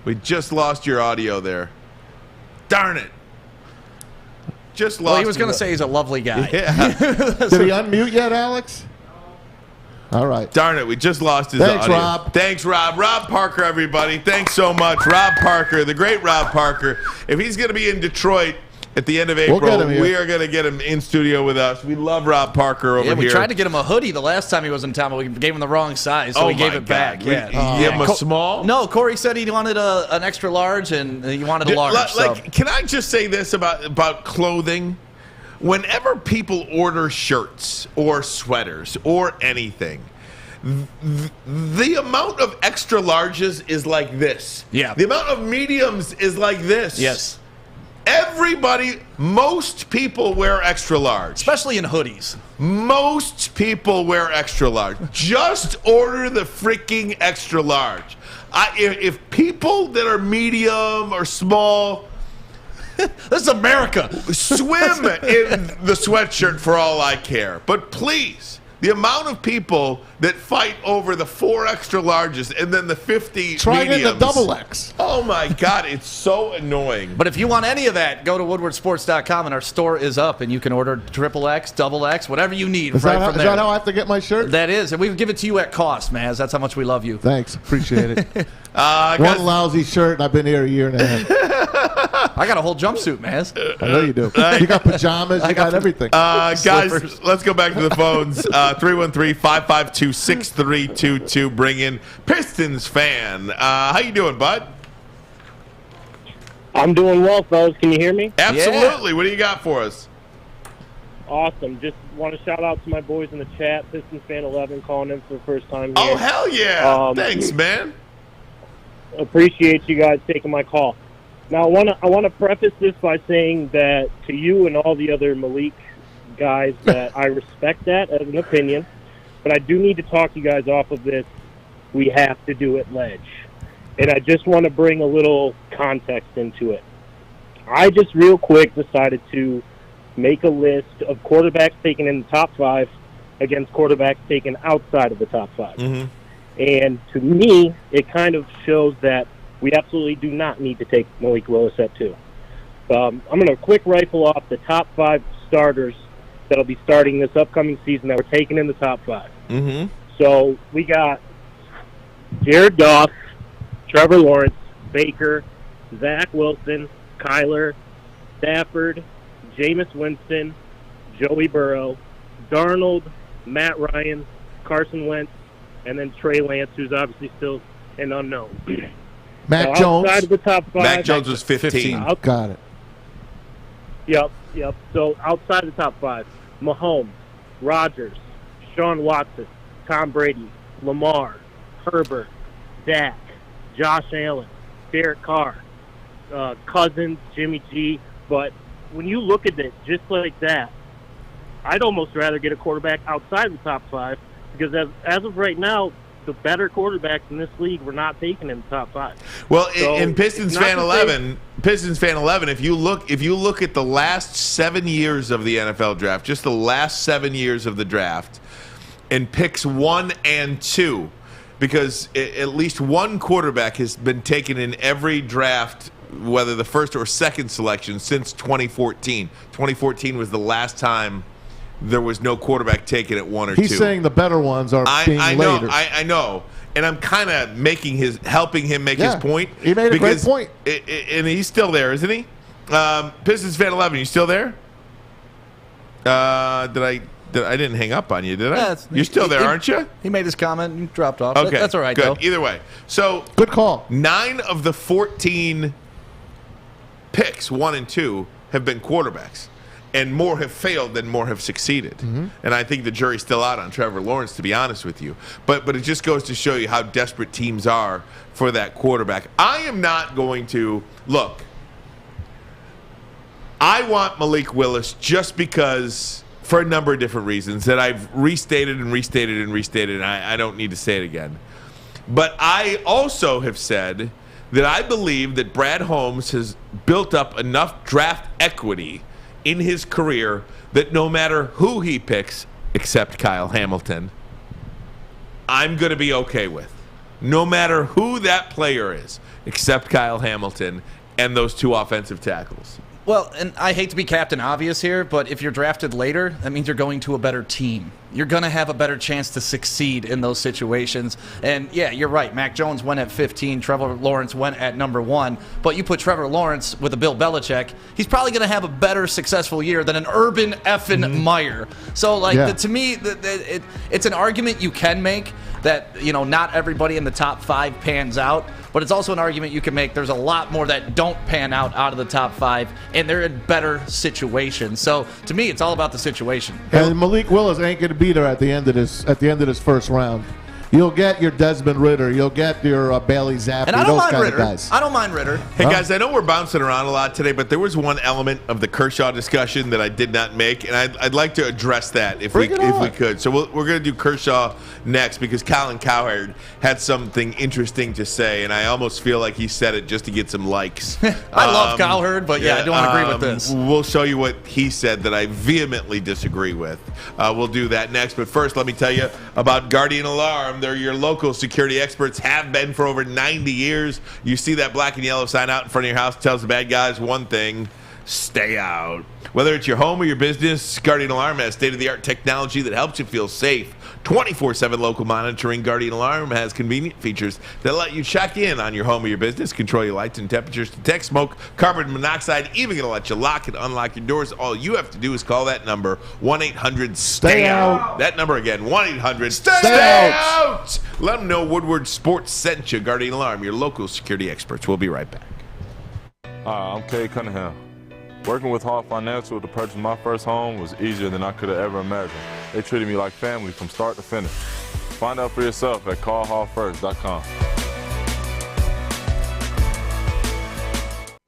We just lost your audio there. Darn it. Just lost.
Well, he was going to say he's a lovely guy.
Yeah.
Did he unmute yet, Alex? All right.
Darn it, we just lost his audio.
Rob.
Thanks, Rob. Rob Parker, everybody. Thanks so much. Rob Parker, the great Rob Parker. If he's going to be in Detroit at the end of April, we are going to get him in studio with us. We love Rob Parker over here.
Yeah, we tried to get him a hoodie the last time he was in town, but we gave him the wrong size, so we gave it back.
You gave him a small?
No, Corey said he wanted an extra large, and he wanted a large.
Can I just say this about clothing? Whenever people order shirts or sweaters or anything, the amount of extra larges is like this.
Yeah.
The amount of mediums is like this.
Yes.
Most people wear extra large.
Especially in hoodies.
Most people wear extra large. Just order the freaking extra large. If people that are medium or small,
this is America.
Swim in the sweatshirt for all I care. But please, the amount of people that fight over the 4 extra larges and then the 50
Try
mediums.
getting the double X.
Oh my God, it's so annoying.
But if you want any of that, go to woodwardsports.com and our store is up and you can order XXX, XX, whatever you need
Is
right
that
from there.
Is that how I have to get my shirt?
That is, and we give it to you at cost, Maz. That's how much we love you.
Thanks, appreciate it. One lousy shirt, and I've been here a year and a half.
I got a whole jumpsuit, Maz.
I know you do. You got pajamas, you got everything.
Guys, let's go back to the phones. 313-552-6322. Bring in Pistons fan. How you doing, bud?
I'm doing well, fellas. Can you hear me?
Absolutely. Yeah. What do you got for us?
Awesome. Just want to shout out to my boys in the chat. Pistons fan 11 calling in for the first time here.
Oh, hell yeah. Thanks, man.
Appreciate you guys taking my call. Now, I want to preface this by saying that to you and all the other Malik guys that I respect that as an opinion, but I do need to talk you guys off of this. We have to do it ledge. And I just want to bring a little context into it. I just real quick decided to make a list of quarterbacks taken in the top 5 against quarterbacks taken outside of the top 5.
Mm-hmm.
And to me, it kind of shows that we absolutely do not need to take Malik Willis at 2. I'm going to quick rifle off the top 5 starters that'll be starting this upcoming season that were taken in the top 5.
Mm-hmm.
So we got Jared Goff, Trevor Lawrence, Baker, Zach Wilson, Kyler, Stafford, Jameis Winston, Joey Burrow, Darnold, Matt Ryan, Carson Wentz, and then Trey Lance, who's obviously still an unknown.
Mac Jones.
Outside of the top 5.
Mac Jones was 15.
Got it.
Yep. So outside of the top 5, Mahomes, Rodgers, Sean Watson, Tom Brady, Lamar, Herbert, Dak, Josh Allen, Derek Carr, Cousins, Jimmy G. But when you look at it just like that, I'd almost rather get a quarterback outside of the top 5 because as of right now, the better quarterbacks in this league were not taken in the top 5.
Well,
So
in Pistons fan
say-
11, if you look at the last 7 years of the NFL draft, just the last 7 years of the draft, and picks 1 and 2, because at least one quarterback has been taken in every draft, whether the first or second selection, since 2014. 2014 was the last time there was no quarterback taken at 1 or 2.
He's saying the better ones are being later.
I know. And I'm kind of helping him make his point.
He made a great point.
And he's still there, isn't he? Pistons fan 11, you still there? I didn't hang up on you, did I? You're still there, aren't you?
He made his comment and dropped off.
Okay,
That's all right,
good.
though.
Either way. So
good call.
9 of the 14 picks, 1 and 2, have been quarterbacks. And more have failed than more have succeeded.
Mm-hmm.
And I think the jury's still out on Trevor Lawrence, to be honest with you. But it just goes to show you how desperate teams are for that quarterback. I am not going to – look, I want Malik Willis just because – for a number of different reasons that I've restated and I don't need to say it again. But I also have said that I believe that Brad Holmes has built up enough draft equity in his career that no matter who he picks, except Kyle Hamilton, I'm going to be okay with. No matter who that player is, except Kyle Hamilton and those 2 offensive tackles.
Well, and I hate to be Captain Obvious here, but if you're drafted later, that means you're going to a better team. You're going to have a better chance to succeed in those situations. And, yeah, you're right. Mac Jones went at 15. Trevor Lawrence went at number 1. But you put Trevor Lawrence with a Bill Belichick, he's probably going to have a better successful year than an Urban effing Meyer. So, to me, it's an argument you can make that, not everybody in the top 5 pans out. But it's also an argument you can make. There's a lot more that don't pan out of the top 5, and they're in better situations. So to me, it's all about the situation.
And Malik Willis ain't going to be there at the end of this first round. You'll get your Desmond Ridder. You'll get your Bailey Zappi.
And I don't
those
mind
kind
Ridder.
of guys.
I don't mind Ridder.
Hey, guys, I know we're bouncing around a lot today, but there was one element of the Kershaw discussion that I did not make, and I'd like to address that if we could. So we're going to do Kershaw next because Colin Cowherd had something interesting to say, and I almost feel like he said it just to get some likes.
I love Cowherd, but I don't agree with this.
We'll show you what he said that I vehemently disagree with. We'll do that next, but first let me tell you about Guardian Alarm. They're your local security experts, have been for over 90 years. You see that black and yellow sign out in front of your house, tells the bad guys one thing: stay out. Whether it's your home or your business, Guardian Alarm has state-of-the-art technology that helps you feel safe. 24/7 local monitoring. Guardian Alarm has convenient features that let you check in on your home or your business, control your lights and temperatures, detect smoke, carbon monoxide, even going to let you lock and unlock your doors. All you have to do is call that number, 1-800-STAY-OUT. That number again, 1-800-STAY-OUT. Let them know Woodward Sports sent you. Guardian Alarm, your local security experts. We'll be right back.
I'm Kay Cunningham. Working with Hall Financial to purchase my first home was easier than I could have ever imagined. They treated me like family from start to finish. Find out for yourself at callhallfirst.com.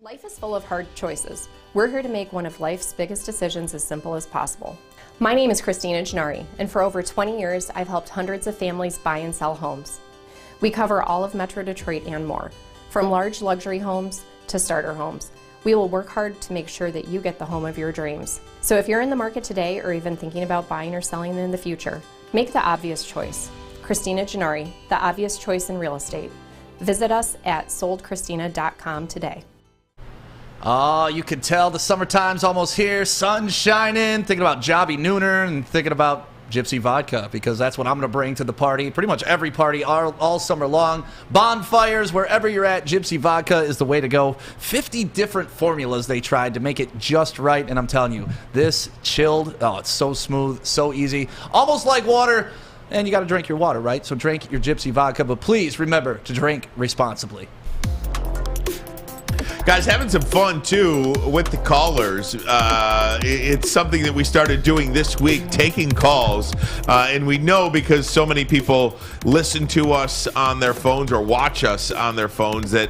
Life is full of hard choices. We're here to make one of life's biggest decisions as simple as possible. My name is Christina Gennari, and for over 20 years, I've helped hundreds of families buy and sell homes. We cover all of Metro Detroit and more, from large luxury homes to starter homes. We will work hard to make sure that you get the home of your dreams. So if you're in the market today or even thinking about buying or selling in the future, make the obvious choice. Christina Gennari, the obvious choice in real estate. Visit us at soldchristina.com today.
Oh, you can tell the summertime's almost here. Sun's shining. Thinking about Jobby Nooner and thinking about Gypsy Vodka, because that's what I'm going to bring to the party. Pretty much every party all summer long. Bonfires, wherever you're at, Gypsy Vodka is the way to go. 50 different formulas they tried to make it just right, and I'm telling you, this chilled, it's so smooth, so easy. Almost like water, and you got to drink your water, right? So drink your Gypsy Vodka, but please remember to drink responsibly.
Guys, having some fun, too, with the callers. It's something that we started doing this week, taking calls. And we know because so many people listen to us on their phones or watch us on their phones that,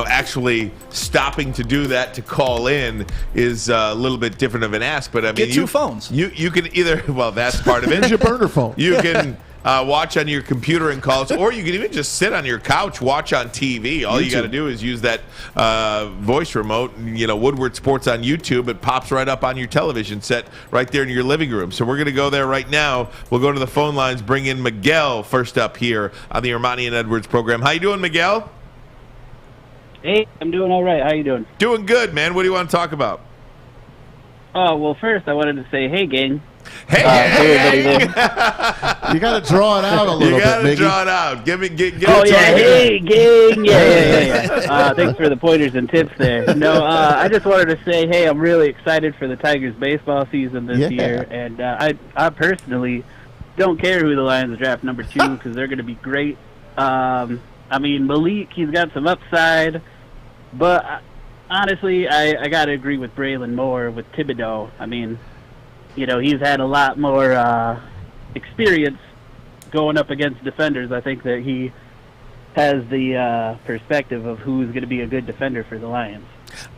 actually stopping to do that to call in is a little bit different of an ask. But, I mean,
Get two phones.
You can either, well, that's part of it.
Use your burner phone.
You can... watch on your computer and calls, or you can even just sit on your couch, watch on TV. All you got to do is use that voice remote. Woodward Sports on YouTube. It pops right up on your television set right there in your living room. So we're going to go there right now. We'll go to the phone lines, bring in Miguel first up here on the Ermanni and Edwards program. How you doing, Miguel?
Hey, I'm doing all right. How you doing?
Doing good, man. What do you want to talk about?
Oh, well, first I wanted to say, hey, gang.
Hey,
you got to draw it out a little bit.
You got to
Miggy.
draw it out. Give it.
Hey, gang. Yeah. Thanks for the pointers and tips there. No, I just wanted to say, hey, I'm really excited for the Tigers baseball season this year, and I personally don't care who the Lions draft number 2 because they're going to be great. I mean, Malik, he's got some upside, but honestly, I got to agree with Braylon more with Thibodeau. I mean, he's had a lot more experience going up against defenders. I think that he has the perspective of who's going to be a good defender for the Lions.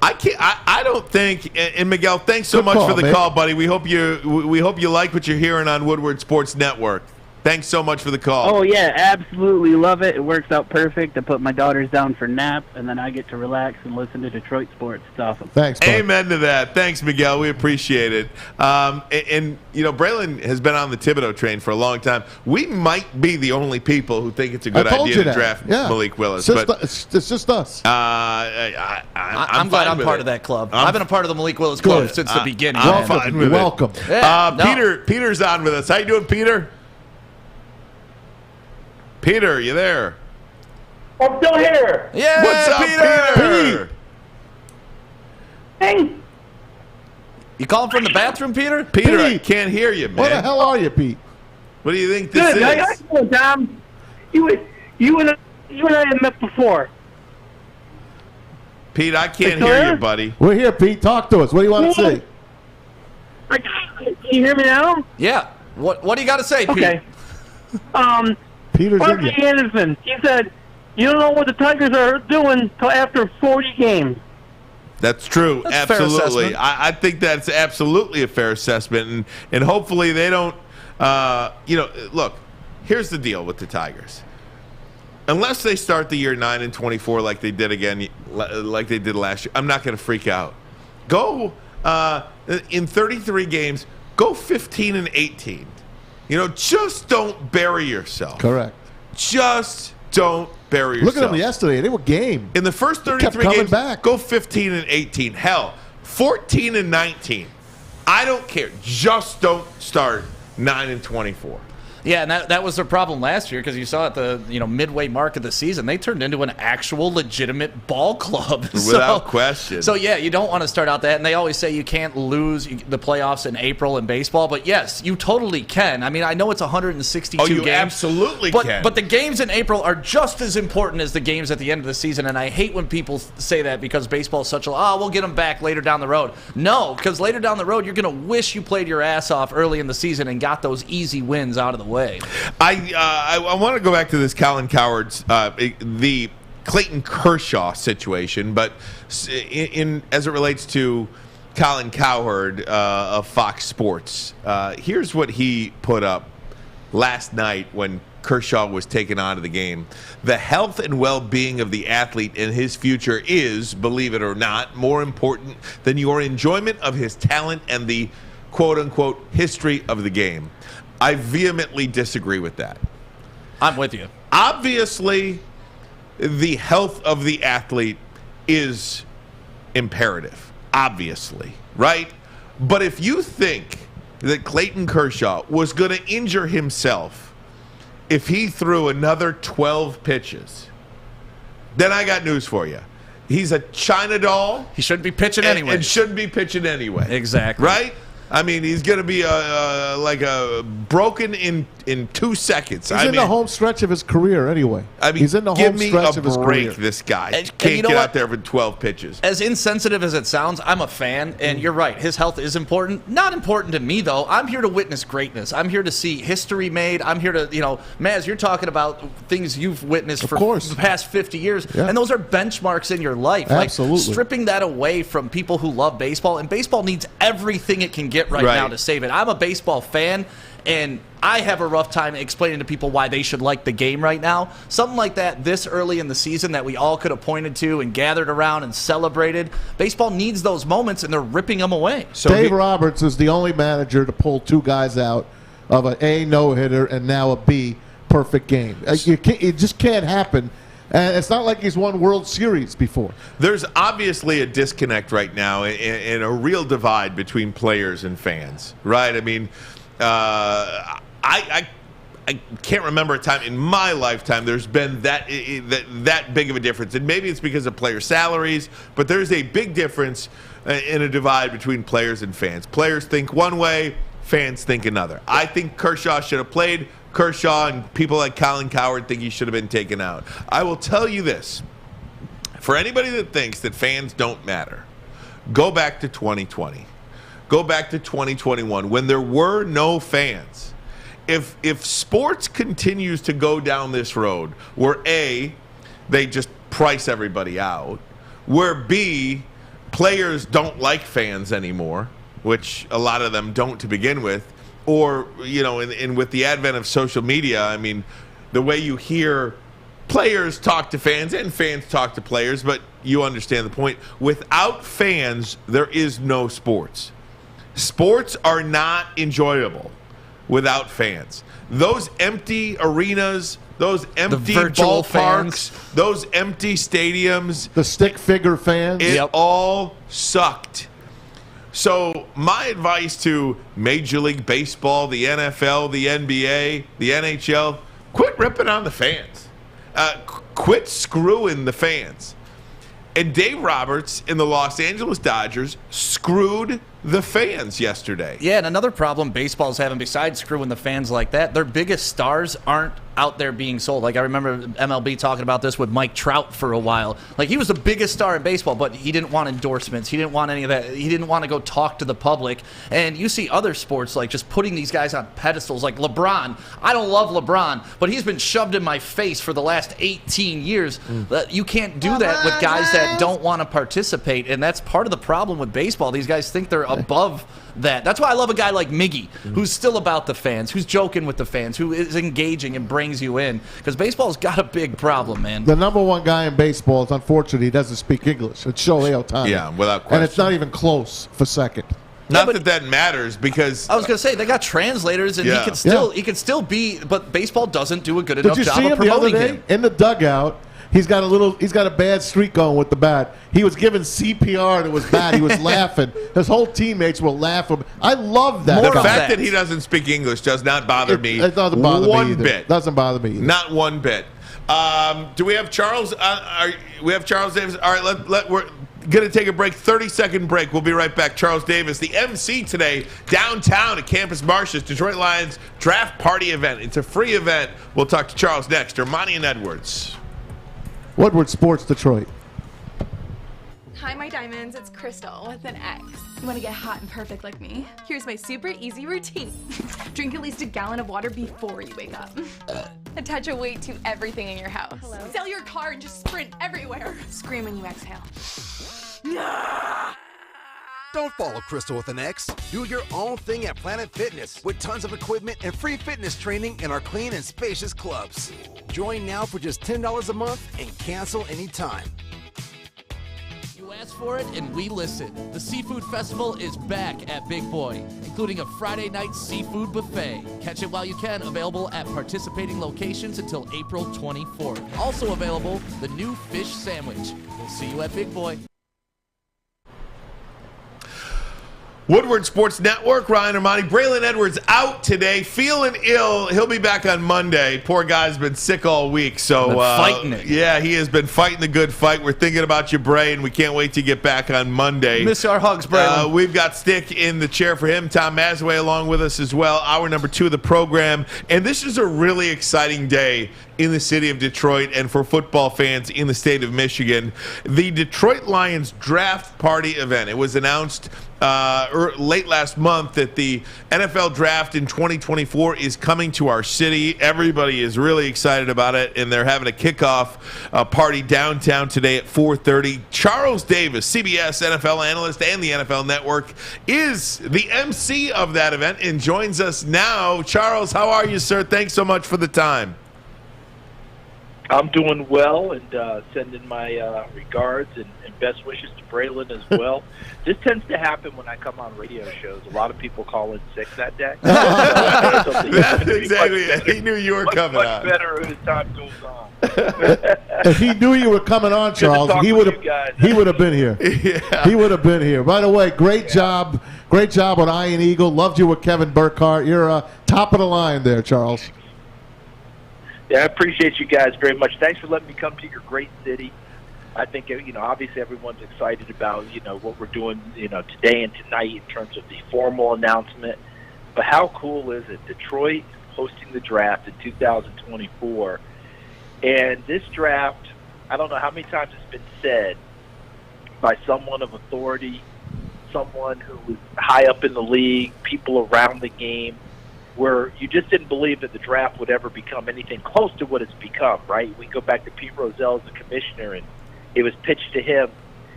I don't think. And Miguel, thanks so much for the call, buddy. We hope you like what you're hearing on Woodward Sports Network. Thanks so much for the call.
Oh, yeah, absolutely love it. It works out perfect. I put my daughters down for nap, and then I get to relax and listen to Detroit sports. It's awesome.
Thanks, bud.
Amen to that. Thanks, Miguel. We appreciate it. And Braylon has been on the Thibodeau train for a long time. We might be the only people who think it's a good idea to draft Malik Willis.
It's just us.
I'm glad I'm part of that club. I've been a part of the Malik Willis club since the beginning.
I'm fine with
welcome.
it. Peter's on with us. How you doing, Peter? Peter, you there?
I'm still here.
Yeah,
what's up, Peter?
Hey.
You calling from the bathroom, Peter?
Peter, I can't hear you, man.
Where the hell are you, Pete?
What do you think this
Good.
is?
How you doing, Tom? You and I have met before.
Pete, I can't hear you, buddy.
We're here, Pete. Talk to us. What do you want to say?
Can you hear me now?
Yeah. What do you got to say, Pete?
Okay.
Peter's
Marky Anderson, he said, you don't know what the Tigers are doing till after 40 games.
That's true.
That's a fair
absolutely.
assessment.
I think that's absolutely a fair assessment. And hopefully they don't, look, here's the deal with the Tigers. Unless they start the year 9-24 like they did last year, I'm not going to freak out. Go, in 33 games, go 15-18. Just don't bury yourself.
Correct.
Just don't bury yourself.
Look at them yesterday. They were game.
In the first 33 games, go 15-18. Hell, 14-19. I don't care. Just don't start 9-24.
Yeah, and that was their problem last year because you saw at the midway mark of the season, they turned into an actual legitimate ball club.
Without question.
So, yeah, you don't want to start out that. And they always say you can't lose the playoffs in April in baseball. But, yes, you totally can. I mean, I know it's 162 games.
You absolutely can.
But the games in April are just as important as the games at the end of the season. And I hate when people say that because baseball is such we'll get them back later down the road. No, because later down the road, you're going to wish you played your ass off early in the season and got those easy wins out of the way.
I want to go back to this Colin Cowherd's, the Clayton Kershaw situation, but as it relates to Colin Cowherd of Fox Sports, here's what he put up last night when Kershaw was taken out of the game. The health and well-being of the athlete and his future is, believe it or not, more important than your enjoyment of his talent and the quote-unquote history of the game. I vehemently disagree with that.
I'm with you.
Obviously, the health of the athlete is imperative, obviously, right? But if you think that Clayton Kershaw was going to injure himself if he threw another 12 pitches, then I got news for you. He's a China doll.
He shouldn't be pitching anyway.
And shouldn't be pitching anyway.
Exactly.
Right? I mean, he's going to be like a broken in 2 seconds.
He's in the home stretch of his career anyway.
I mean,
he's in the home stretch of his career.
Give me a break, this guy. Can't get out there for 12 pitches.
As insensitive as it sounds, I'm a fan, and you're right. His health is important. Not important to me, though. I'm here to witness greatness. I'm here to see history made. I'm here to, Maz, you're talking about things you've witnessed for the past 50 years, and those are benchmarks in your life.
Absolutely.
Like, stripping that away from people who love baseball, and baseball needs everything it can get right now to save it. I'm a baseball fan, and I have a rough time explaining to people why they should like the game right now. Something like that this early in the season that we all could have pointed to and gathered around and celebrated. Baseball needs those moments, and they're ripping them away.
So Dave Roberts is the only manager to pull 2 guys out of an A no-hitter and now a B perfect game. It just can't happen. And it's not like he's won World Series before.
There's obviously a disconnect right now and a real divide between players and fans, right? I mean, I can't remember a time in my lifetime there's been that big of a difference. And maybe it's because of player salaries, but there's a big difference in a divide between players and fans. Players think one way, fans think another. I think Kershaw should have played. Kershaw and people like Colin Cowherd think he should have been taken out. I will tell you this. For anybody that thinks that fans don't matter, go back to 2020. Go back to 2021 when there were no fans. If sports continues to go down this road where A, they just price everybody out, where B, players don't like fans anymore, which a lot of them don't to begin with, or, and with the advent of social media, I mean, the way you hear players talk to fans and fans talk to players, but you understand the point. Without fans, there is no sports. Sports are not enjoyable without fans. Those empty arenas, those empty ballparks, those empty stadiums.
The stick figure fans.
It all sucked. So my advice to Major League Baseball, the NFL, the NBA, the NHL, quit ripping on the fans. Quit screwing the fans. And Dave Roberts in the Los Angeles Dodgers screwed the fans yesterday.
Yeah, and another problem baseball's having besides screwing the fans like that, their biggest stars aren't out there being sold. Like, I remember MLB talking about this with Mike Trout for a while. Like, he was the biggest star in baseball, but he didn't want endorsements. He didn't want any of that. He didn't want to go talk to the public. And you see other sports, like, just putting these guys on pedestals. Like LeBron. I don't love LeBron, but he's been shoved in my face for the last 18 years. You can't do that with guys that don't want to participate, and that's part of the problem with baseball. These guys think they're above that. That's why I love a guy like Miggy, who's still about the fans, who's joking with the fans, who is engaging and brings you in. Because baseball's got a big problem, man.
The number one guy in baseball is, unfortunately, he doesn't speak English. It's Shohei Ohtani.
Yeah, without question.
And it's not even close for second.
Not that matters, because
I was going to say they got translators, and he could still be. But baseball doesn't do a good enough job of promoting him.
In the dugout, He's got a bad streak going with the bat. He was giving CPR to his bat. He was laughing. His whole teammates were laughing. I love that.
The fact that he doesn't speak English does not bother me.
It doesn't bother me
one
either.
bit.
Doesn't bother me either.
Not one bit. Do we have Charles? We have Charles Davis. All right, we're going to take a break. 30-second break. We'll be right back. Charles Davis, the MC today, downtown at Campus Martius, Detroit Lions draft party event. It's a free event. We'll talk to Charles next. Ermanni and Edwards.
Woodward Sports Detroit.
Hi, my diamonds. It's Crystal with an X. You want to get hot and perfect like me? Here's my super easy routine. Drink at least a gallon of water before you wake up. Attach a weight to everything in your house. Sell your car and just sprint everywhere. Scream when you exhale.
Don't follow Crystal with an X. Do your own thing at Planet Fitness with tons of equipment and free fitness training in our clean and spacious clubs. Join now for just $10 a month and cancel anytime.
You asked for it and we listened. The Seafood Festival is back at Big Boy, including a Friday night seafood buffet. Catch it while you can, available at participating locations until April 24th. Also available, the new fish sandwich. We'll see you at Big Boy.
Woodward Sports Network, Ryan Ermanni. Braylon Edwards out today, feeling ill. He'll be back on Monday. Poor guy's been sick all week. So
fighting it.
Yeah, he has been fighting the good fight. We're thinking about you, Bray, and we can't wait to get back on Monday.
Miss our hugs, Braylon.
We've got Stick in the chair for him. Tom Mazawey along with us as well. Hour number 2 of the program. And this is a really exciting day in the city of Detroit and for football fans in the state of Michigan. The Detroit Lions draft party event. It was announced late last month that the NFL draft in 2024 is coming to our city. Everybody is really excited about it, and they're having a kickoff party downtown today at 4:30. Charles Davis, CBS NFL analyst and the NFL Network, is the MC of that event and joins us now. Charles, how are you, sir? Thanks so much for the time.
I'm doing well, and sending my regards and best wishes to Braylon as well. This tends to happen when I come on radio shows. A lot of people call in sick that day.
That's exactly it. He knew you were coming on.
Much better as time goes on.
If he knew you were coming on, Charles, he would have been here.
Yeah.
He would have been here. By the way, great job with Iron Eagle. Loved you with Kevin Burkhardt. You're top of the line there, Charles.
Yeah, I appreciate you guys very much. Thanks for letting me come to your great city. I think, obviously everyone's excited about, what we're doing, today and tonight in terms of the formal announcement. But how cool is it? Detroit hosting the draft in 2024. And this draft, I don't know how many times it's been said by someone of authority, someone who was high up in the league, people around the game, where you just didn't believe that the draft would ever become anything close to what it's become, right? We go back to Pete Rozelle as the commissioner, and it was pitched to him,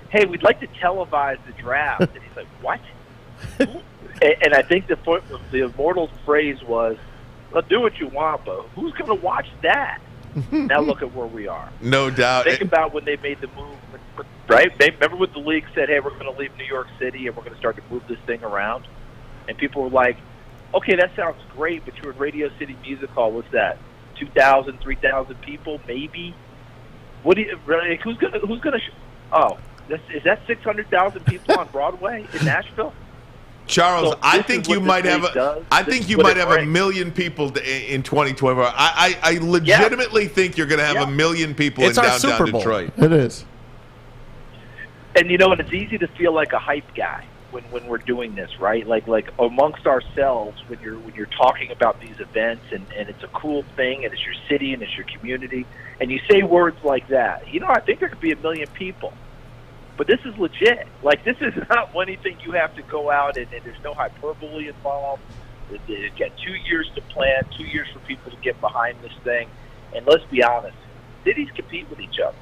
hey, we'd like to televise the draft. And he's like, what? And I think the immortal phrase was, well, do what you want, but who's going to watch that? Now look at where we are.
No doubt.
Think about when they made the move, right? Remember when the league said, hey, we're going to leave New York City and we're going to start to move this thing around? And people were like, okay, that sounds great, but you're in Radio City Music Hall. What's that? 2,000, 3,000 people, maybe? What do you? Who's gonna? Is that 600,000 people on Broadway in Nashville?
Charles,
So
I
this
think
is
you
what
might
this
have.
league does.
I
This
think
is
you
what
might
it
have a
brings.
million people in 2024. I legitimately think you're going to have a million people
It's
in
our
downtown
Super Bowl.
Detroit.
It is.
And and it's easy to feel like a hype guy when we're doing this, right? Like amongst ourselves, when you're talking about these events, and it's a cool thing, and it's your city and it's your community, and you say words like that. I think there could be 1 million people, but this is legit. Like, this is not anything you have to go out and there's no hyperbole involved. It's got 2 years to plan, 2 years for people to get behind this thing, and let's be honest, cities compete with each other.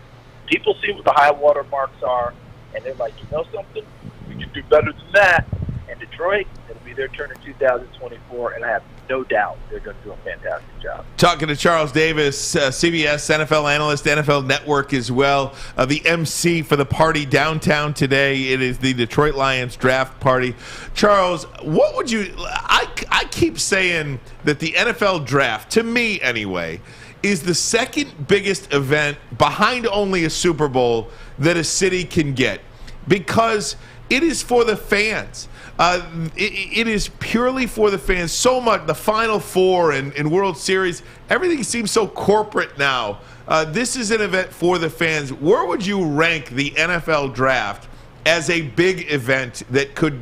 People see what the high water marks are, and they're like, you know something? We can do better than that. And Detroit, it'll be their turn in 2024, and I have no doubt they're going to do a fantastic job.
Talking to Charles Davis, CBS NFL analyst, NFL Network as well, the MC for the party downtown today. It is the Detroit Lions draft party. Charles, what would you – I keep saying that the NFL draft, to me anyway, is the second biggest event behind only a Super Bowl that a city can get, because it is for the fans. It is purely for the fans. So much, the Final Four and World Series, everything seems so corporate now. This is an event for the fans. Where would you rank the NFL draft as a big event that could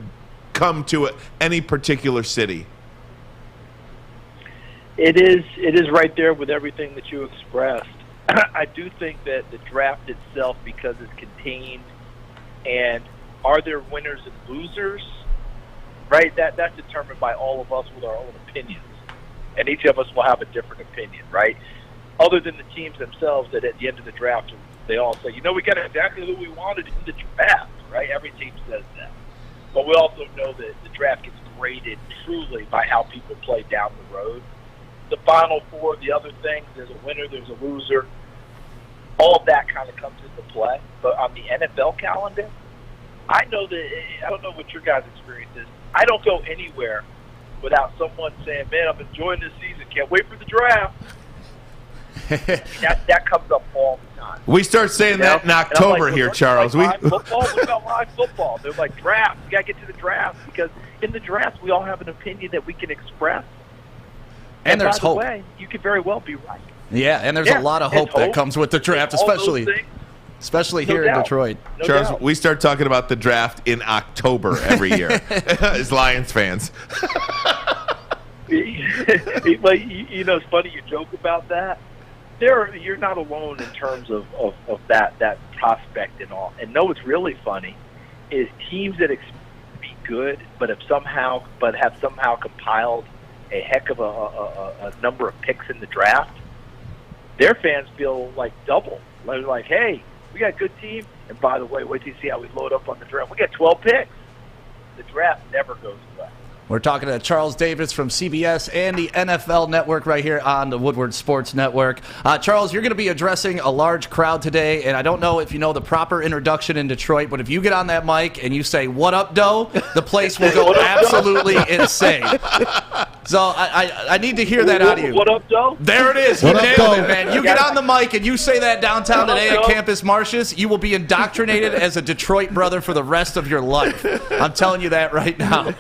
come to any particular city?
It is right there with everything that you expressed. I do think that the draft itself, because it's contained, and are there winners and losers, right? That's determined by all of us with our own opinions, and each of us will have a different opinion, right? Other than the teams themselves, that at the end of the draft, they all say, we got exactly who we wanted in the draft, right? Every team says that. But we also know that the draft gets graded truly by how people play down the road. The Final Four, the other things, there's a winner, there's a loser. All of that kind of comes into play. But on the NFL calendar, I don't know what your guys' experience is. I don't go anywhere without someone saying, man, I'm enjoying this season. Can't wait for the draft. that comes up all the time.
We start saying that in October here, Charles.
What about live football? They're like, draft. You got to get to the draft, because in the draft we all have an opinion that we can express.
And there's hope.
By the way, you could very well be right.
Yeah, and there's a lot of hope that comes with the draft, especially here in Detroit.
Charles, we start talking about the draft in October every year as Lions fans.
It's funny you joke about that. You're not alone in terms of that prospect and all. And know what's really funny is teams that be good, but have somehow compiled a heck of a number of picks in the draft. Their fans feel like double. They're like, hey, we got a good team, and by the way, wait till you see how we load up on the draft. We got 12 picks. The draft never goes away.
We're talking to Charles Davis from CBS and the NFL Network right here on the Woodward Sports Network. Charles, you're going to be addressing a large crowd today, and I don't know if you know the proper introduction in Detroit, but if you get on that mic and you say, "What up, Doe?" the place will go absolutely insane. So I need to hear that out of you.
What up, Doe?
There it is. You nailed it, man. You get on the mic and you say that downtown today at Campus Martius, you will be indoctrinated as a Detroit brother for the rest of your life. I'm telling you that right now.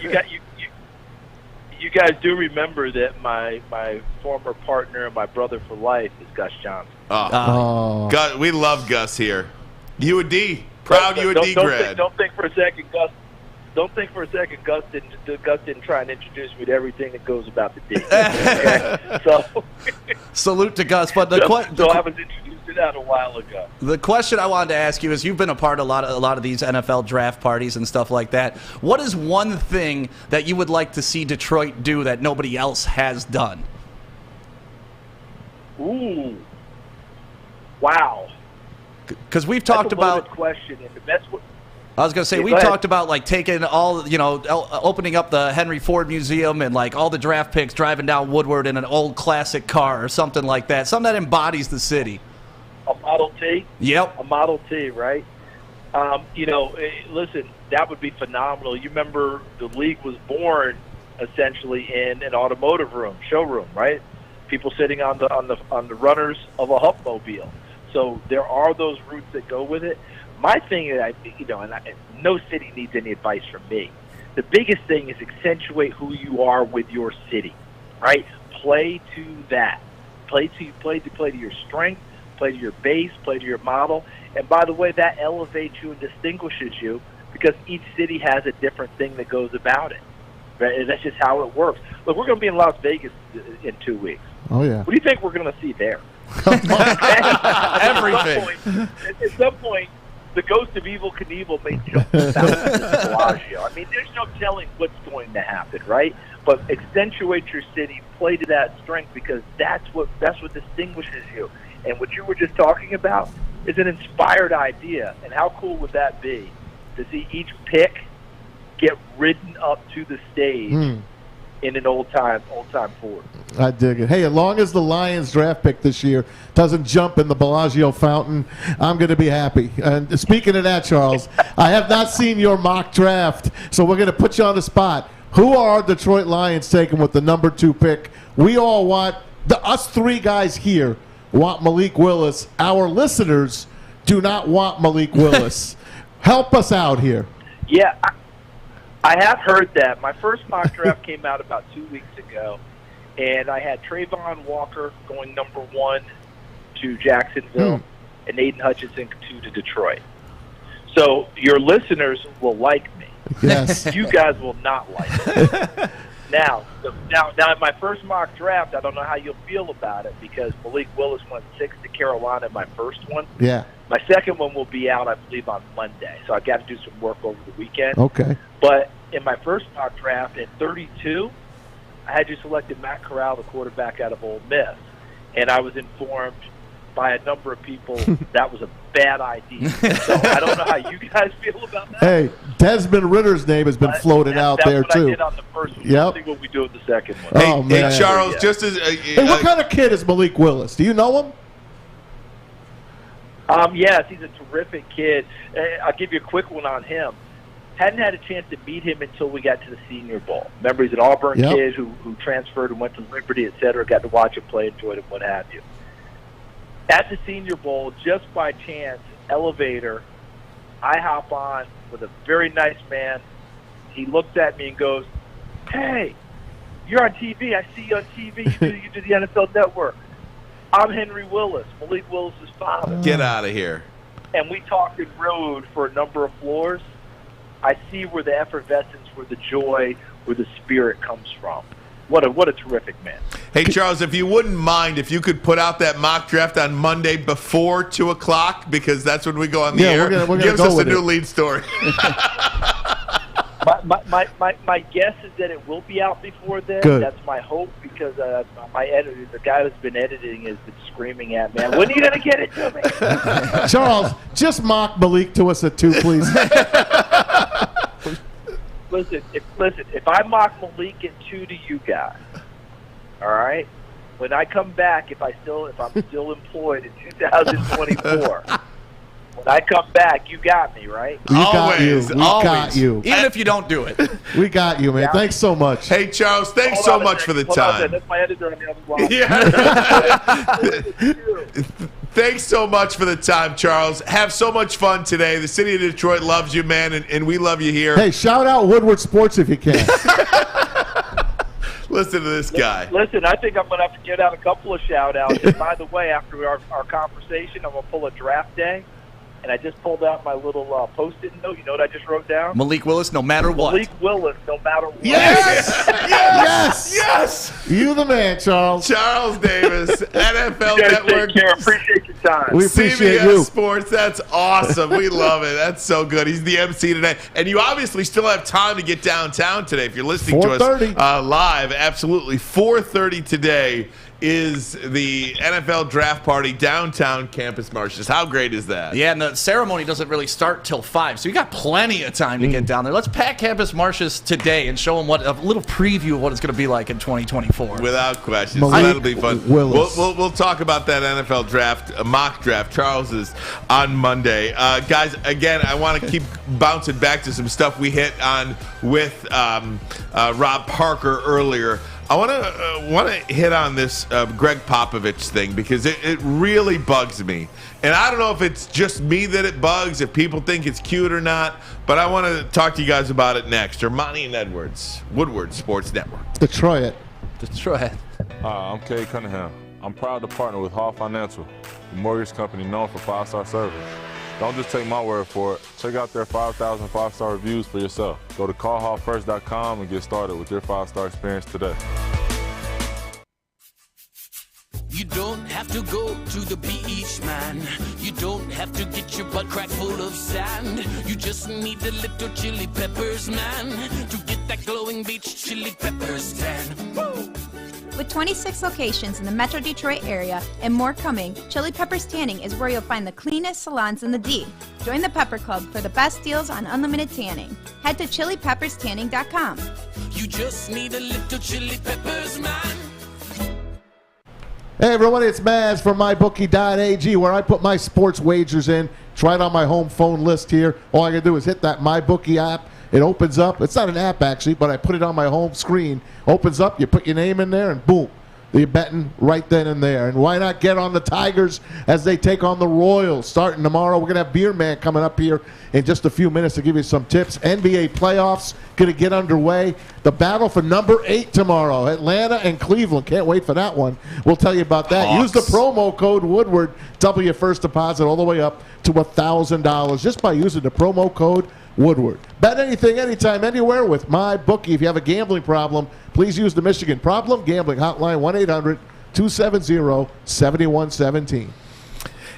You guys do remember that my former partner and my brother for life is Gus Johnson.
Gus, we love Gus here. UAD, proud UAD grad.
Don't think for a second, Gus. Don't think for a second, Gus didn't try and introduce me to everything that goes about the D. Okay? So
salute to Gus, but
I was introduced to that a while ago.
The question I wanted to ask you is, you've been a part of a lot of these NFL draft parties and stuff like that. What is one thing that you would like to see Detroit do that nobody else has done?
Ooh, wow.
Because we've talked about
question, and the best.
I was going to say, we talked about like taking opening up the Henry Ford Museum and like all the draft picks driving down Woodward in an old classic car or something like that. Something that embodies the city.
A Model T?
Yep.
A Model T, right? Listen, that would be phenomenal. You remember the league was born essentially in an automotive showroom, right? People sitting on the runners of a Huffmobile. So there are those routes that go with it. My thing is, no city needs any advice from me. The biggest thing is accentuate who you are with your city, right? Play to that. Play to your strength. Play to your base. Play to your model. And by the way, that elevates you and distinguishes you, because each city has a different thing that goes about it. Right? And that's just how it works. Look, we're going to be in Las Vegas in 2 weeks.
Oh yeah.
What do you think we're going to see there?
Everything.
At some point, the ghost of Evel Knievel may jump out of the Bellagio. I mean, there's no telling what's going to happen, right? But accentuate your city, play to that strength, because that's what distinguishes you. And what you were just talking about is an inspired idea. And how cool would that be to see each pick get ridden up to the stage in an old time Ford?
I dig it. Hey, as long as the Lions draft pick this year doesn't jump in the Bellagio fountain, I'm going to be happy. And speaking of that, Charles, I have not seen your mock draft, so we're going to put you on the spot. Who are our Detroit Lions taking with the number 2 pick? We all want us 3 guys here want Malik Willis. Our listeners do not want Malik Willis. Help us out here.
Yeah, I have heard that. My first mock draft came out about 2 weeks ago, and I had Trayvon Walker going number 1 to Jacksonville and Aiden Hutchinson to Detroit. So your listeners will like me.
Yes.
You guys will not like me. Now, in my first mock draft, I don't know how you'll feel about it because Malik Willis went 6 to Carolina in my first one.
Yeah.
My second one will be out, I believe, on Monday. So I've got to do some work over the weekend.
Okay.
But in my first mock draft at 32, I had you selected Matt Corral, the quarterback out of Ole Miss. And I was informed by a number of people that was a bad idea. So I don't know how you guys feel about that.
Hey, Desmond Ritter's name has been floated out there,
that's
too.
what I did on the first one.
Yep.
Let's see what we do with the second one.
Oh, man.
Hey, Charles, just as...
Hey, what kind of kid is Malik Willis? Do you know him?
Yes, he's a terrific kid. I'll give you a quick one on him. Hadn't had a chance to meet him until we got to the Senior Bowl. Remember, he's an Auburn kid who transferred and went to Liberty, et cetera, got to watch him play, enjoyed him, what have you. At the Senior Bowl, just by chance, elevator, I hop on with a very nice man. He looks at me and goes, "Hey, you're on TV. I see you on TV. You do the NFL Network. I'm Henry Willis, Malik Willis's father."
Get out of here.
And we talked and rode for a number of floors. I see where the effervescence, where the joy, where the spirit comes from. What a terrific man.
Hey, Charles, if you wouldn't mind, if you could put out that mock draft on Monday before 2 o'clock, because that's when we go on the air.
We're gonna
Gives
go
us a
with
new
it.
lead story.
My guess is that it will be out before then.
Good.
That's my hope because my editor, the guy who's been editing, has been screaming at me, "When are you going to get it to me?"
Charles, just mock Malik to us at 2, please.
Listen, if I mock Malik at 2 to you guys, all right, when I come back, if I'm still employed in 2024, when I come back, you got me, right?
We got you.
Even if you don't do it.
We got you, man. Thanks so much.
Hey, Charles, thanks so much for the time.
That's my editor on the other line.
Thanks so much for the time, Charles. Have so much fun today. The city of Detroit loves you, man, and we love you here.
Hey, shout out Woodward Sports if you can.
Listen to this guy.
Listen, I think I'm going to have to get out a couple of shout-outs. And by the way, after our conversation, I'm going to pull a draft day. And I just pulled out my little Post-it note. You know what I just wrote down?
Malik Willis, no matter what.
Malik Willis, no matter what.
Yes!
Yes!
Yes!
You the man, Charles.
Charles Davis, NFL
You guys
Network.
take care. Appreciate your time.
We appreciate
CBS
you.
Sports, that's awesome. We love it. That's so good. He's the MC today. And you obviously still have time to get downtown today if you're listening to us
4:30.
live. Absolutely. 4:30 today is the NFL draft party downtown Campus Martius. How great is that?
Yeah, and the ceremony doesn't really start till 5, so you got plenty of time to get down there. Let's pack Campus Martius today and show them what a little preview of what it's going to be like in 2024.
Without question.
Malik
So that'll be fun.
Willis.
We'll talk about that NFL draft, mock draft. Charles is on Monday. Guys, again, I want to keep bouncing back to some stuff we hit on with Rob Parker earlier. I want to hit on this Greg Popovich thing because it really bugs me. And I don't know if it's just me that it bugs, if people think it's cute or not, but I want to talk to you guys about it next. Ermanni and Edwards, Woodward Sports Network.
Detroit.
I'm Kay Cunningham. I'm proud to partner with Hall Financial, the mortgage company known for 5-star service. Don't just take my word for it. Check out their 5,000 5-star reviews for yourself. Go to callhallfirst.com and get started with your 5-star experience today.
You don't have to go to the beach, man. You don't have to get your butt crack full of sand. You just need a little chili peppers, man, to get that glowing beach chili peppers tan. Woo!
With 26 locations in the Metro Detroit area and more coming, Chili Peppers Tanning is where you'll find the cleanest salons in the D. Join the Pepper Club for the best deals on unlimited tanning. Head to chilipepperstanning.com.
You just need a little chili peppers, man.
Hey everyone, it's Maz from MyBookie.ag where I put my sports wagers in. It's right on my home phone list here. All I gotta do is hit that MyBookie app. It opens up. It's not an app actually, but I put it on my home screen. Opens up, you put your name in there, and boom. You're betting right then and there. And why not get on the Tigers as they take on the Royals starting tomorrow? We're going to have Beerman coming up here in just a few minutes to give you some tips. NBA playoffs going to get underway. The battle for number 8 tomorrow. Atlanta and Cleveland. Can't wait for that one. We'll tell you about that.
Hawks.
Use the promo code Woodward. Double your first deposit all the way up to $1,000 just by using the promo code Woodward. Bet anything, anytime, anywhere with MyBookie. If you have a gambling problem, please use the Michigan Problem Gambling Hotline, 1-800-270-7117.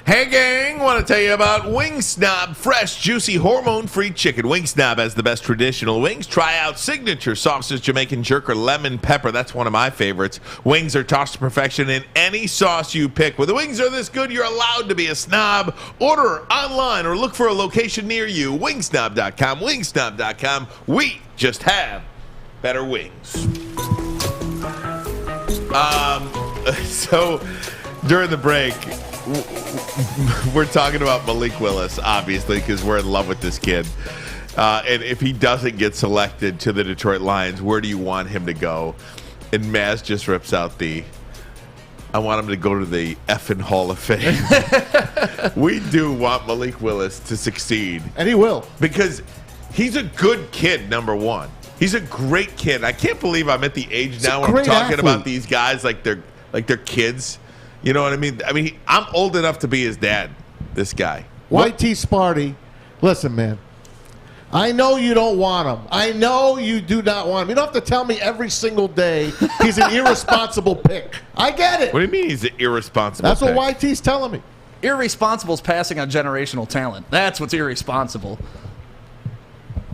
Hey, gang, want to tell you about Wing Snob, fresh, juicy, hormone-free chicken. Wing Snob has the best traditional wings. Try out signature sauces, Jamaican jerk, or lemon pepper. That's one of my favorites. Wings are tossed to perfection in any sauce you pick. When the wings are this good, you're allowed to be a snob. Order online or look for a location near you. Wingsnob.com, wingsnob.com. We just have better wings. So, during the break, we're talking about Malik Willis, obviously, because we're in love with this kid. And if he doesn't get selected to the Detroit Lions, where do you want him to go? And Maz just rips out I want him to go to the effing Hall of Fame. We do want Malik Willis to succeed.
And he will.
Because he's a good kid, number one. He's a great kid. I can't believe I'm at the age now where I'm talking about these guys like they're kids. You know what I mean? I'm old enough to be his dad, this guy.
YT Sparty, listen, man. I know you don't want him. I know you do not want him. You don't have to tell me every single day he's an irresponsible pick. I get it.
What do you mean he's an irresponsible
That's
pick?
what YT's telling me.
Irresponsible is passing on generational talent. That's what's irresponsible.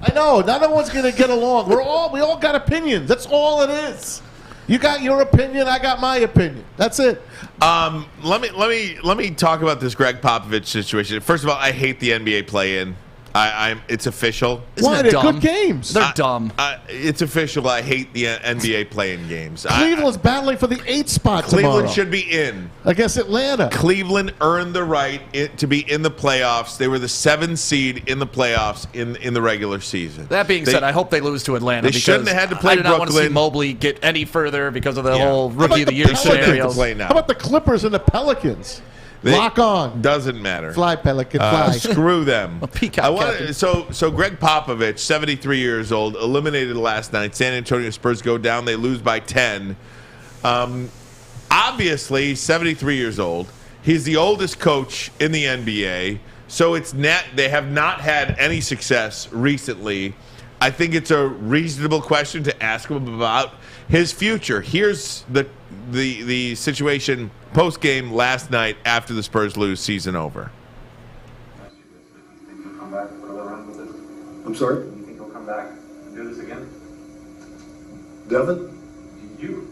I know. Not everyone's going to get along. We all got opinions. That's all it is. You got your opinion. I got my opinion. That's it.
Let me talk about this Greg Popovich situation. First of all, I hate the NBA play-in. It's official.
Why? They're good games.
They're dumb.
It's official. I hate the NBA play-in games.
Cleveland's battling for the 8th spot
Cleveland
tomorrow
should be in.
against Atlanta.
Cleveland earned the right to be in the playoffs. They were the 7th seed in the playoffs in the regular season.
That being said, I hope they lose to Atlanta.
They shouldn't have had to play
I do not want to see
Brooklyn.
Mobley get any further because of the whole Rookie of the Year
They shouldn't have to
scenarios.
play now.
How about the Clippers and the Pelicans? Lock on.
Doesn't matter.
Fly, Pelican, fly.
Screw them.
Captain.
So Greg Popovich, 73 years old, eliminated last night. San Antonio Spurs go down. They lose by 10. Obviously, 73 years old. He's the oldest coach in the NBA. So they have not had any success recently. I think it's a reasonable question to ask him about his future. Here's the situation post-game last night after the Spurs lose, season over.
I'm sorry? Do you think he'll come back and do this again? Devin? You.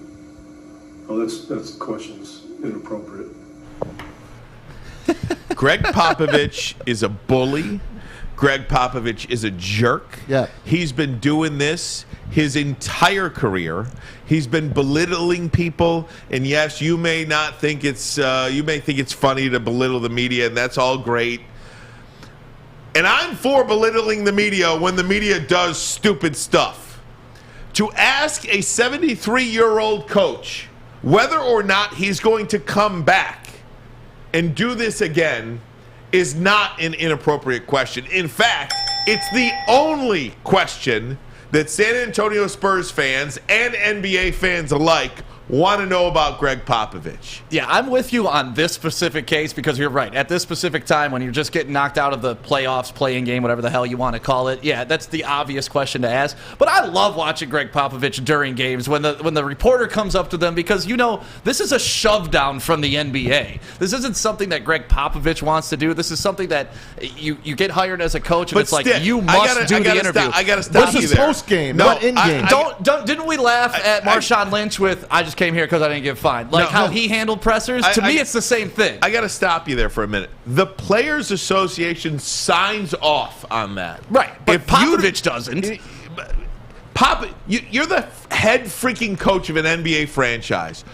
Oh, that's questions inappropriate.
Greg Popovich is a bully. Greg Popovich is a jerk.
Yeah.
He's been doing this his entire career. He's been belittling people, and yes, you may think it's funny to belittle the media, and that's all great. And I'm for belittling the media when the media does stupid stuff. To ask a 73-year-old coach whether or not he's going to come back and do this again is not an inappropriate question. In fact, it's the only question that San Antonio Spurs fans and NBA fans alike want to know about Greg Popovich.
Yeah, I'm with you on this specific case because you're right. At this specific time when you're just getting knocked out of the playoffs, playing game, whatever the hell you want to call it, yeah, that's the obvious question to ask. But I love watching Greg Popovich during games when the reporter comes up to them because, this is a shove down from the NBA. This isn't something that Greg Popovich wants to do. This is something that you get hired as a coach and
But
it's like,
still,
you must do the interview.
I got to stop you
This is
there.
post-game,
No,
not in-game.
Didn't we laugh at Marshawn Lynch with, I just came here because I didn't get fined? How he handled pressers? To me, it's the same thing.
I got to stop you there for a minute. The Players Association signs off on that.
Right, but Popovich doesn't.
You're the head freaking coach of an NBA franchise.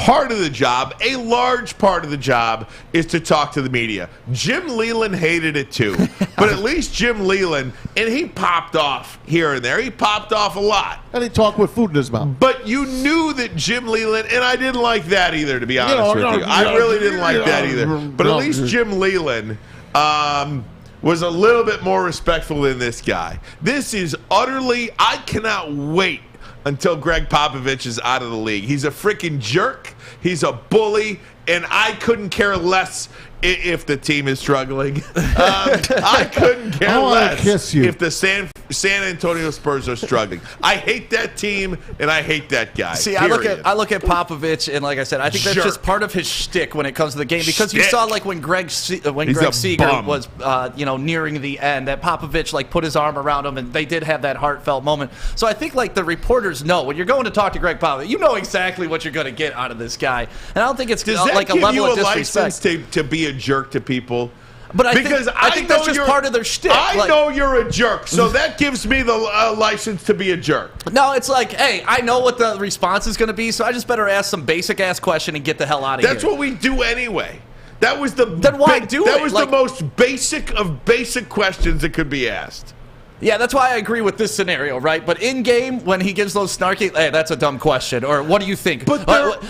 part of the job, a large part of the job, is to talk to the media. Jim Leland hated it too, but at least Jim Leland, and he popped off here and there. He popped off a lot.
And he talked with food in his mouth.
But you knew that Jim Leland, and I didn't like that either, to be honest with you. I really didn't like that either. But at least Jim Leland was a little bit more respectful than this guy. This is utterly, I cannot wait until Greg Popovich is out of the league. He's a freaking jerk. He's a bully, and I couldn't care less if the team is struggling. I couldn't care less if the San Antonio Spurs are struggling. I hate that team, and I hate that guy.
See, I look at Popovich, and like I said, I think that's just part of his shtick when it comes to the game. Because you saw, like, when Greg Seeger was, nearing the end, that Popovich, like, put his arm around him, and they did have that heartfelt moment. So I think, like, the reporters know when you're going to talk to Greg Popovich, you know exactly what you're going to get out of this guy. And I don't think it's like a level of disrespect.
Does that give you a license to be a jerk to people?
But I think that's just part of their shtick.
I know you're a jerk, so that gives me the license to be a jerk.
No, it's like, hey, I know what the response is going to be, so I just better ask some basic-ass question and get the hell out of here.
That's what we do anyway. That was the the most basic of basic questions that could be asked.
Yeah, that's why I agree with this scenario, right? But in game, when he gives those snarky, hey, that's a dumb question, or what do you think?
But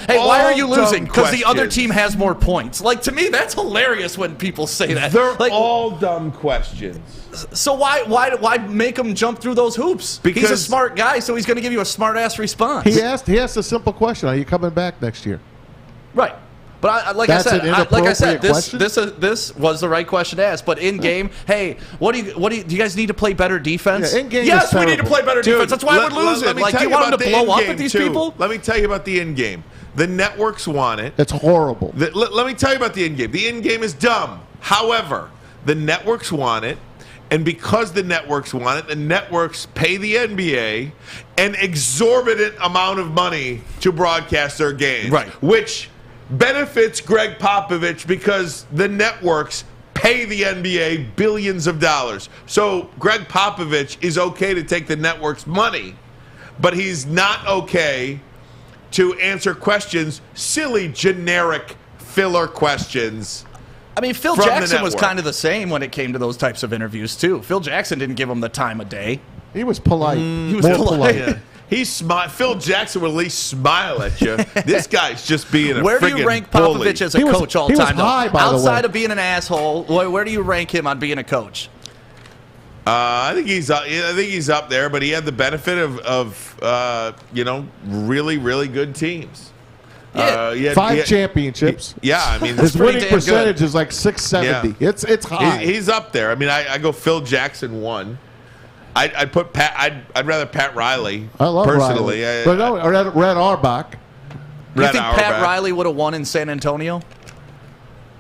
hey, why are you losing? Because the other team has more points. Like, to me, that's hilarious when people say that.
They're all dumb questions.
So why make him jump through those hoops? Because he's a smart guy, so he's going to give you a smart-ass response.
He asked a simple question: are you coming back next year?
Right. But like I said, this was the right question to ask. But in game, hey, do you guys need to play better defense?
Yeah, in game,
yes, we need to play better defense. That's why we're losing. Like, do you want them to blow up at these people?
Let me tell you about the in game. The networks want it.
It's horrible.
Let me tell you about the in game. The in game is dumb. However, the networks want it. And because the networks want it, the networks pay the NBA an exorbitant amount of money to broadcast their games.
Right.
Which benefits Greg Popovich because the networks pay the NBA billions of dollars. So Greg Popovich is okay to take the network's money, but he's not okay to answer questions, silly, generic, filler questions.
I mean, Phil Jackson was kind of the same when it came to those types of interviews, too. Phil Jackson didn't give him the time of day.
He was polite.
He was polite.
Yeah. Phil Jackson would at least smile at you. This guy's just being a
Where do you rank
bully.
Popovich as a coach all time?
High,
outside of being an asshole, where do you rank him on being a coach?
I think he's up there, but he had the benefit of really, really good teams.
Yeah. 5 championships.
I mean,
his winning percentage is like 670. Yeah. It's high.
He's up there. I mean, I go Phil Jackson 1. I'd put Pat. I'd rather Pat Riley.
I love
personally.
Riley. But no, Red Auerbach.
Do you think Pat Riley would have won in San Antonio?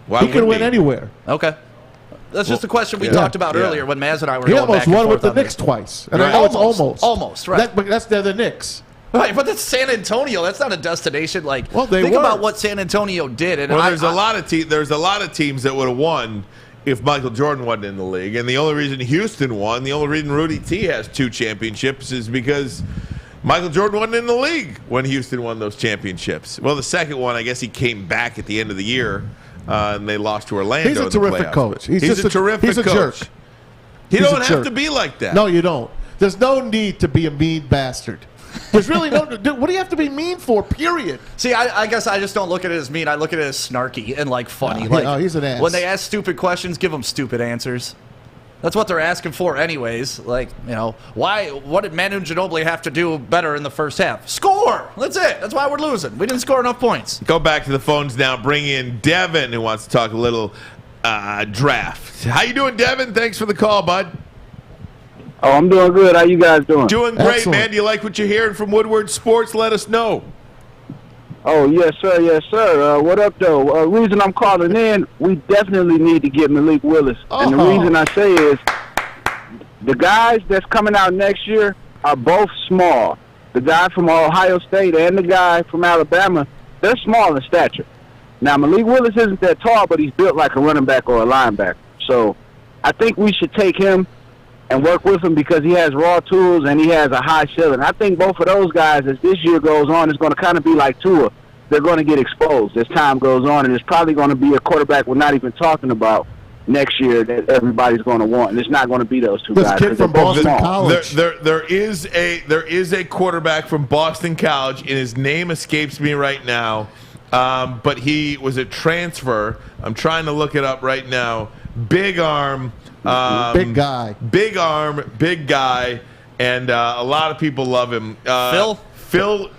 Why
he could win anywhere.
Okay. That's just a question we talked about earlier when Maz and I were
going
back and forth.
He almost won with the Knicks twice. And I know it's almost.
Almost, right.
That's the Knicks.
Right, but that's San Antonio. That's not a destination. Like, think about what San Antonio did. And
there's a lot of teams that would have won if Michael Jordan wasn't in the league. And the only reason Houston won, the only reason Rudy T has 2 championships is because Michael Jordan wasn't in the league when Houston won those championships. Well, the second one, I guess he came back at the end of the year, and they lost to Orlando.
He's a terrific coach.
He's a terrific coach.
Jerk.
You don't have to be like that.
No, you don't. There's no need to be a mean bastard. There's really no. What do you have to be mean for? Period.
See, I guess I just don't look at it as mean. I look at it as snarky and like funny.
He's an ass.
When they ask stupid questions, give them stupid answers. That's what they're asking for, anyways. Like, what did Manu Ginobili have to do better in the first half? Score. That's it. That's why we're losing. We didn't score enough points.
Go back to the phones now. Bring in Devin, who wants to talk a little draft. How you doing, Devin? Thanks for the call, bud.
Oh, I'm doing good. How you guys doing?
Doing great, man. Do you like what you're hearing from Woodward Sports? Let us know.
Oh, yes, sir. Yes, sir. What up, though? Reason I'm calling in, we definitely need to get Malik Willis. And the reason I say is the guys that's coming out next year are both small. The guy from Ohio State and the guy from Alabama, they're small in stature. Now, Malik Willis isn't that tall, but he's built like a running back or a linebacker. So I think we should take him and work with him because he has raw tools and he has a high ceiling. I think both of those guys, as this year goes on, is going to kind of be like Tua. they're going to get exposed as time goes on, and there's probably going to be a quarterback we're not even talking about next year that everybody's going to want, and it's not going to be those two guys.
Kid from Boston College.
There is a quarterback from Boston College, and his name escapes me right now. But he was a transfer. I'm trying to look it up right now. Big arm,
big guy,
and a lot of people love him. Phil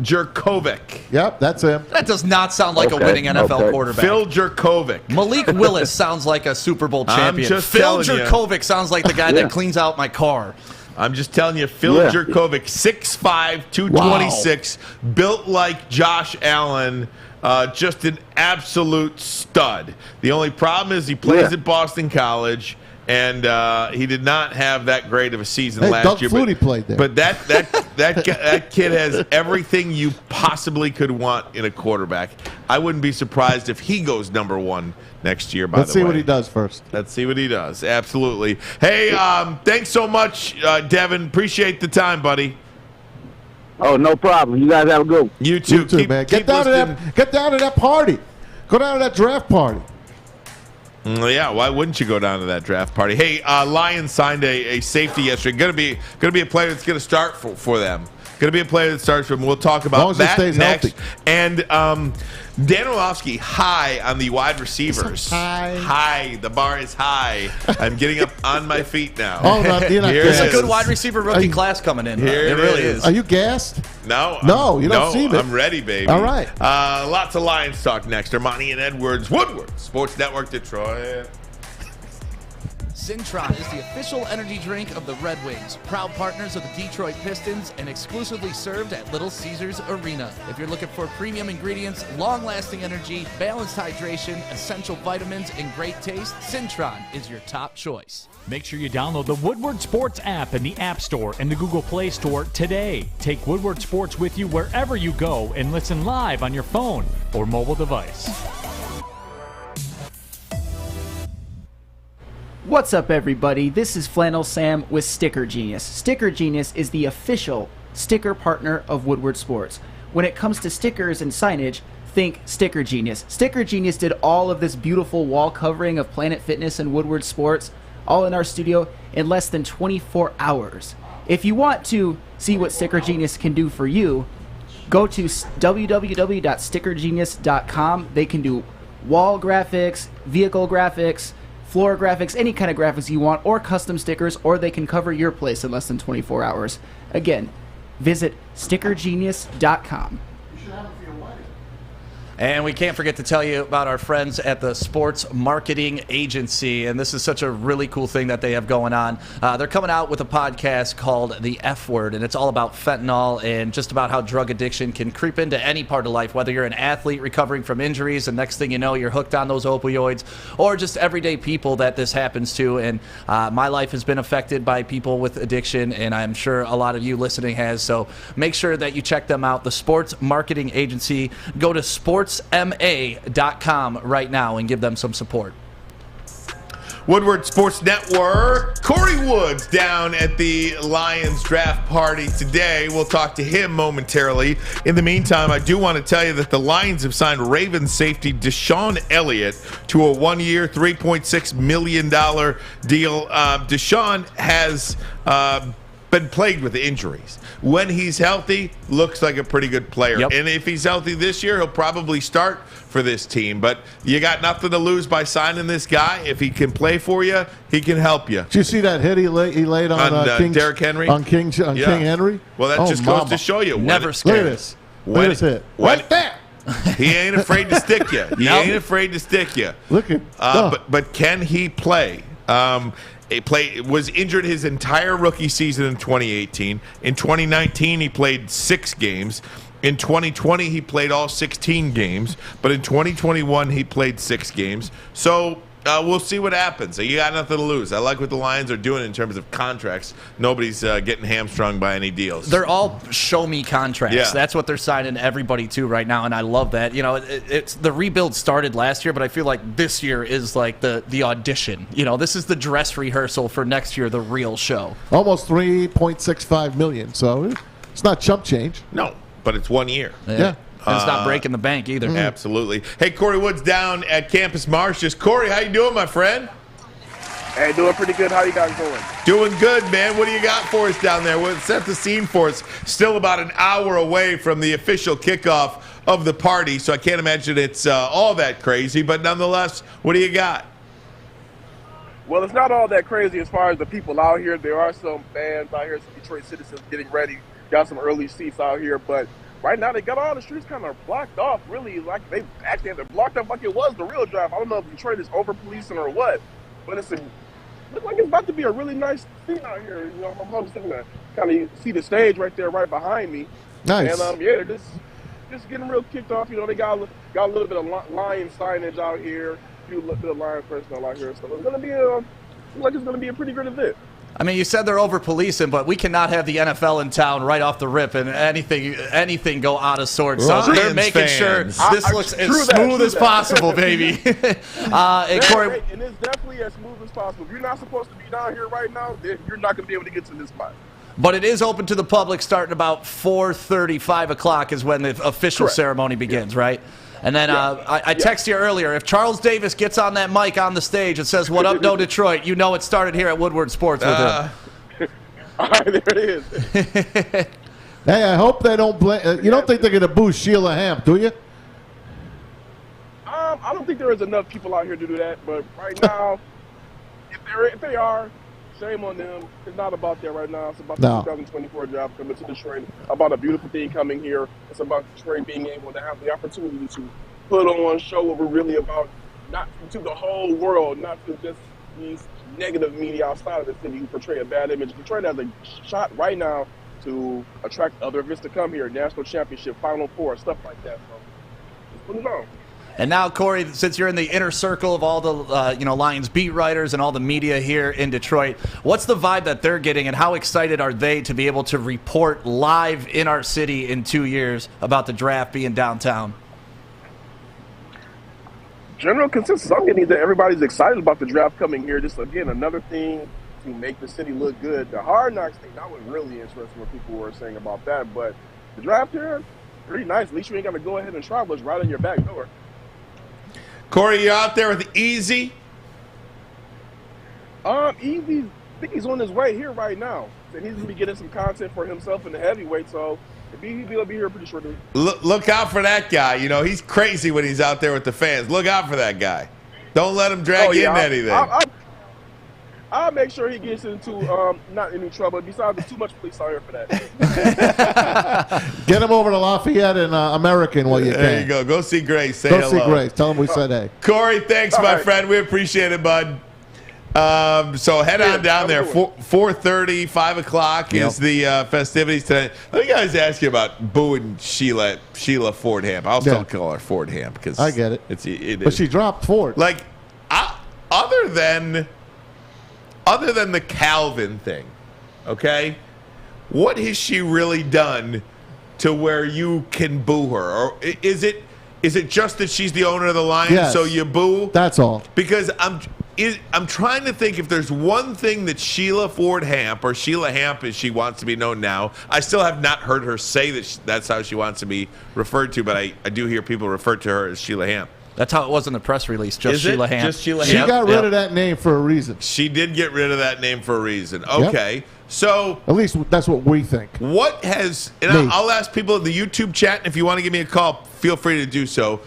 Jurkovec.
Yep, that's him.
That does not sound like a winning NFL quarterback.
Phil Jurkovec.
Malik Willis sounds like a Super Bowl champion. Phil Jurkovec sounds like the guy that cleans out my car.
I'm just telling you, Phil Jurkovec, 6'5", 226, built like Josh Allen, just an absolute stud. The only problem is he plays at Boston College, and he did not have that great of a season last year.
Doug Flutie played there.
But that kid has everything you possibly could want in a quarterback. I wouldn't be surprised if he goes number one next year, by the way.
Let's see what he does first.
Let's see what he does. Absolutely. Hey, thanks so much, Devin. Appreciate the time, buddy.
Oh, no problem. You guys have a good one.
You too.
You too, man. Get down to that party. Go down to that draft party.
Yeah, why wouldn't you go down to that draft party? Hey, Lions signed a safety yesterday. Going to be a player that's going to start for them. Going to be a player that starts for them. We'll talk about that next.
Healthy.
And Dan Orlovsky, high on the wide receivers. High. The bar is high. I'm getting up on my feet now.
Oh, no,
there's a good wide receiver rookie class coming in.
Here
it really is.
Are you gassed?
No,
you don't seem it.
I'm ready, baby.
All right.
Lots of Lions talk next. Ermanni and Edwards, Woodward Sports Network, Detroit.
Cintron is the official energy drink of the Red Wings, proud partners of the Detroit Pistons, and exclusively served at Little Caesars Arena. If you're looking for premium ingredients, long-lasting energy, balanced hydration, essential vitamins, and great taste, Cintron is your top choice.
Make sure you download the Woodward Sports app in the App Store and the Google Play Store today. Take Woodward Sports with you wherever you go and listen live on your phone or mobile device.
What's up, everybody? This is Flannel Sam with Sticker Genius. Sticker Genius is the official sticker partner of Woodward Sports. When it comes to stickers and signage, think Sticker Genius. Sticker Genius did all of this beautiful wall covering of Planet Fitness and Woodward Sports, all in our studio, in less than 24 hours. If you want to see what Sticker Genius can do for you, go to www.stickergenius.com. They can do wall graphics, vehicle graphics, floor graphics, any kind of graphics you want, or custom stickers, or they can cover your place in less than 24 hours. Again, visit stickergenius.com.
And we can't forget to tell you about our friends at the Sports Marketing Agency. And this is such a really cool thing that they have going on. They're coming out with a podcast called The F Word, and it's all about fentanyl and just about how drug addiction can creep into any part of life, whether you're an athlete recovering from injuries and next thing you know, you're hooked on those opioids, or just everyday people that this happens to. And my life has been affected by people with addiction, and I'm sure a lot of you listening has. So make sure that you check them out, the Sports Marketing Agency. Go to sportsma.com right now and give them some support.
Woodward Sports Network. Corey Woods down at the Lions draft party today. We'll talk to him momentarily. In the meantime, I do want to tell you that the Lions have signed Ravens safety Deshaun Elliott to a 1-year, $3.6 million deal. Deshaun has been plagued with injuries. When he's healthy, looks like a pretty good player.
Yep.
And if he's healthy this year, he'll probably start for this team. But you got nothing to lose by signing this guy. If he can play for you, he can help you.
Did you see that hit he laid on
Derrick Henry?
On King Henry?
Well, that just goes to show you.
Never scared.
Look at this. Look at this hit. Right there.
He ain't afraid to stick you. He ain't afraid to stick you.
Look at
but can he play? Was injured his entire rookie season in 2018. In 2019, he played 6 games. In 2020, he played all 16 games. But in 2021, he played 6 games. So we'll see what happens. You got nothing to lose. I like what the Lions are doing in terms of contracts. Nobody's getting hamstrung by any deals.
They're all show-me contracts.
Yeah.
That's what they're signing everybody to right now, and I love that. You know, it's the rebuild started last year, but I feel like this year is like the audition. You know, this is the dress rehearsal for next year, the real show.
Almost $3.65 million, so it's not chump change.
No, but it's 1 year.
Yeah.
And it's not breaking the bank either.
Absolutely. Hey, Corey Woods down at Campus Martius. Corey, how you doing, my friend?
Hey, doing pretty good. How you guys doing?
Doing good, man. What do you got for us down there? Well, set the scene for us. Still about an hour away from the official kickoff of the party, so I can't imagine it's all that crazy. But nonetheless, what do you got?
Well, it's not all that crazy as far as the people out here. There are some fans out here, some Detroit citizens getting ready. Got some early seats out here, but right now they got all the streets kind of blocked off. Really, like they actually have it blocked up like it was the real draft. I don't know if Detroit is over policing or what, but it's looks like it's about to be a really nice scene out here. You know, I'm hoping to kind of see the stage right there, right behind me.
Nice.
And they're just getting real kicked off. You know, they got a little bit of lion signage out here, a little bit of lion personnel out here. So it's gonna be it's gonna be a pretty good event.
I mean, you said they're over policing, but we cannot have the NFL in town right off the rip and anything go out of sorts. So they're making sure this looks as smooth as possible, baby.
And Corey, and it's definitely as smooth as possible. If you're not supposed to be down here right now, then you're not going to be able to get to this spot.
But it is open to the public starting about 4:30, 5 o'clock is when the official ceremony begins, right? And then I texted you earlier, if Charles Davis gets on that mic on the stage and says, "What up, no Detroit," you know it started here at Woodward Sports with him.
All right, there it is.
Hey, I hope they don't you don't think they're going to boo Sheila Hamp, do you?
I don't think there is enough people out here to do that, but right now, if they are, shame on them. It's not about that right now. It's about the 2024 draft coming to Detroit, about a beautiful thing coming here. It's about Detroit being able to have the opportunity to put on a show what we're really about, not to the whole world, not to just these negative media outside of the city who portray a bad image. Detroit has a shot right now to attract other events to come here, national championship, Final Four, stuff like that. So just put it on.
And now, Corey, since you're in the inner circle of all the Lions beat writers and all the media here in Detroit, what's the vibe that they're getting, and how excited are they to be able to report live in our city in 2 years about the draft being downtown?
General consensus I'm getting is that everybody's excited about the draft coming here. Just, again, another thing to make the city look good. The Hard Knocks thing, that was really interesting what people were saying about that. But the draft here, pretty nice. At least you ain't got to go ahead and travel. It's right on your back door.
Corey, you out there with Easy?
Easy, I think he's on his way here right now. And he's going to be getting some content for himself in the heavyweight, so he'll be here pretty shortly.
Look out for that guy. You know, he's crazy when he's out there with the fans. Look out for that guy. Don't let him drag you into anything.
I'll make sure he gets into not any trouble. Besides, there's too much police out here for that.
Get him over to Lafayette and American while you can.
There you go. Go see Grace. Say
hello.
Go
see Grace. Tell him we said hey.
Corey, thanks, my friend. We appreciate it, bud. So head on down there. 4:30, 5 o'clock is the festivities tonight. Let me guys ask you about booing Sheila Ford Hamp. I'll still call her Ford Hamp because
I get it.
It
but
is.
she dropped Ford.
Like other than the Calvin thing, okay? What has she really done to where you can boo her? Or is it just that she's the owner of the Lions, so you boo?
That's all.
Because I'm trying to think if there's one thing that Sheila Ford Hamp, or Sheila Hamp as she wants to be known now, I still have not heard her say that that's how she wants to be referred to, but I do hear people refer to her as Sheila Hamp.
That's how it was in the press release, just Sheila Hamp.
Just Sheila
She
Hamp?
got rid of that name for a reason.
She did get rid of that name for a reason. Okay. So
at least that's what we think.
What has, and I'll ask people in the YouTube chat, and if you want to give me a call, feel free to do so.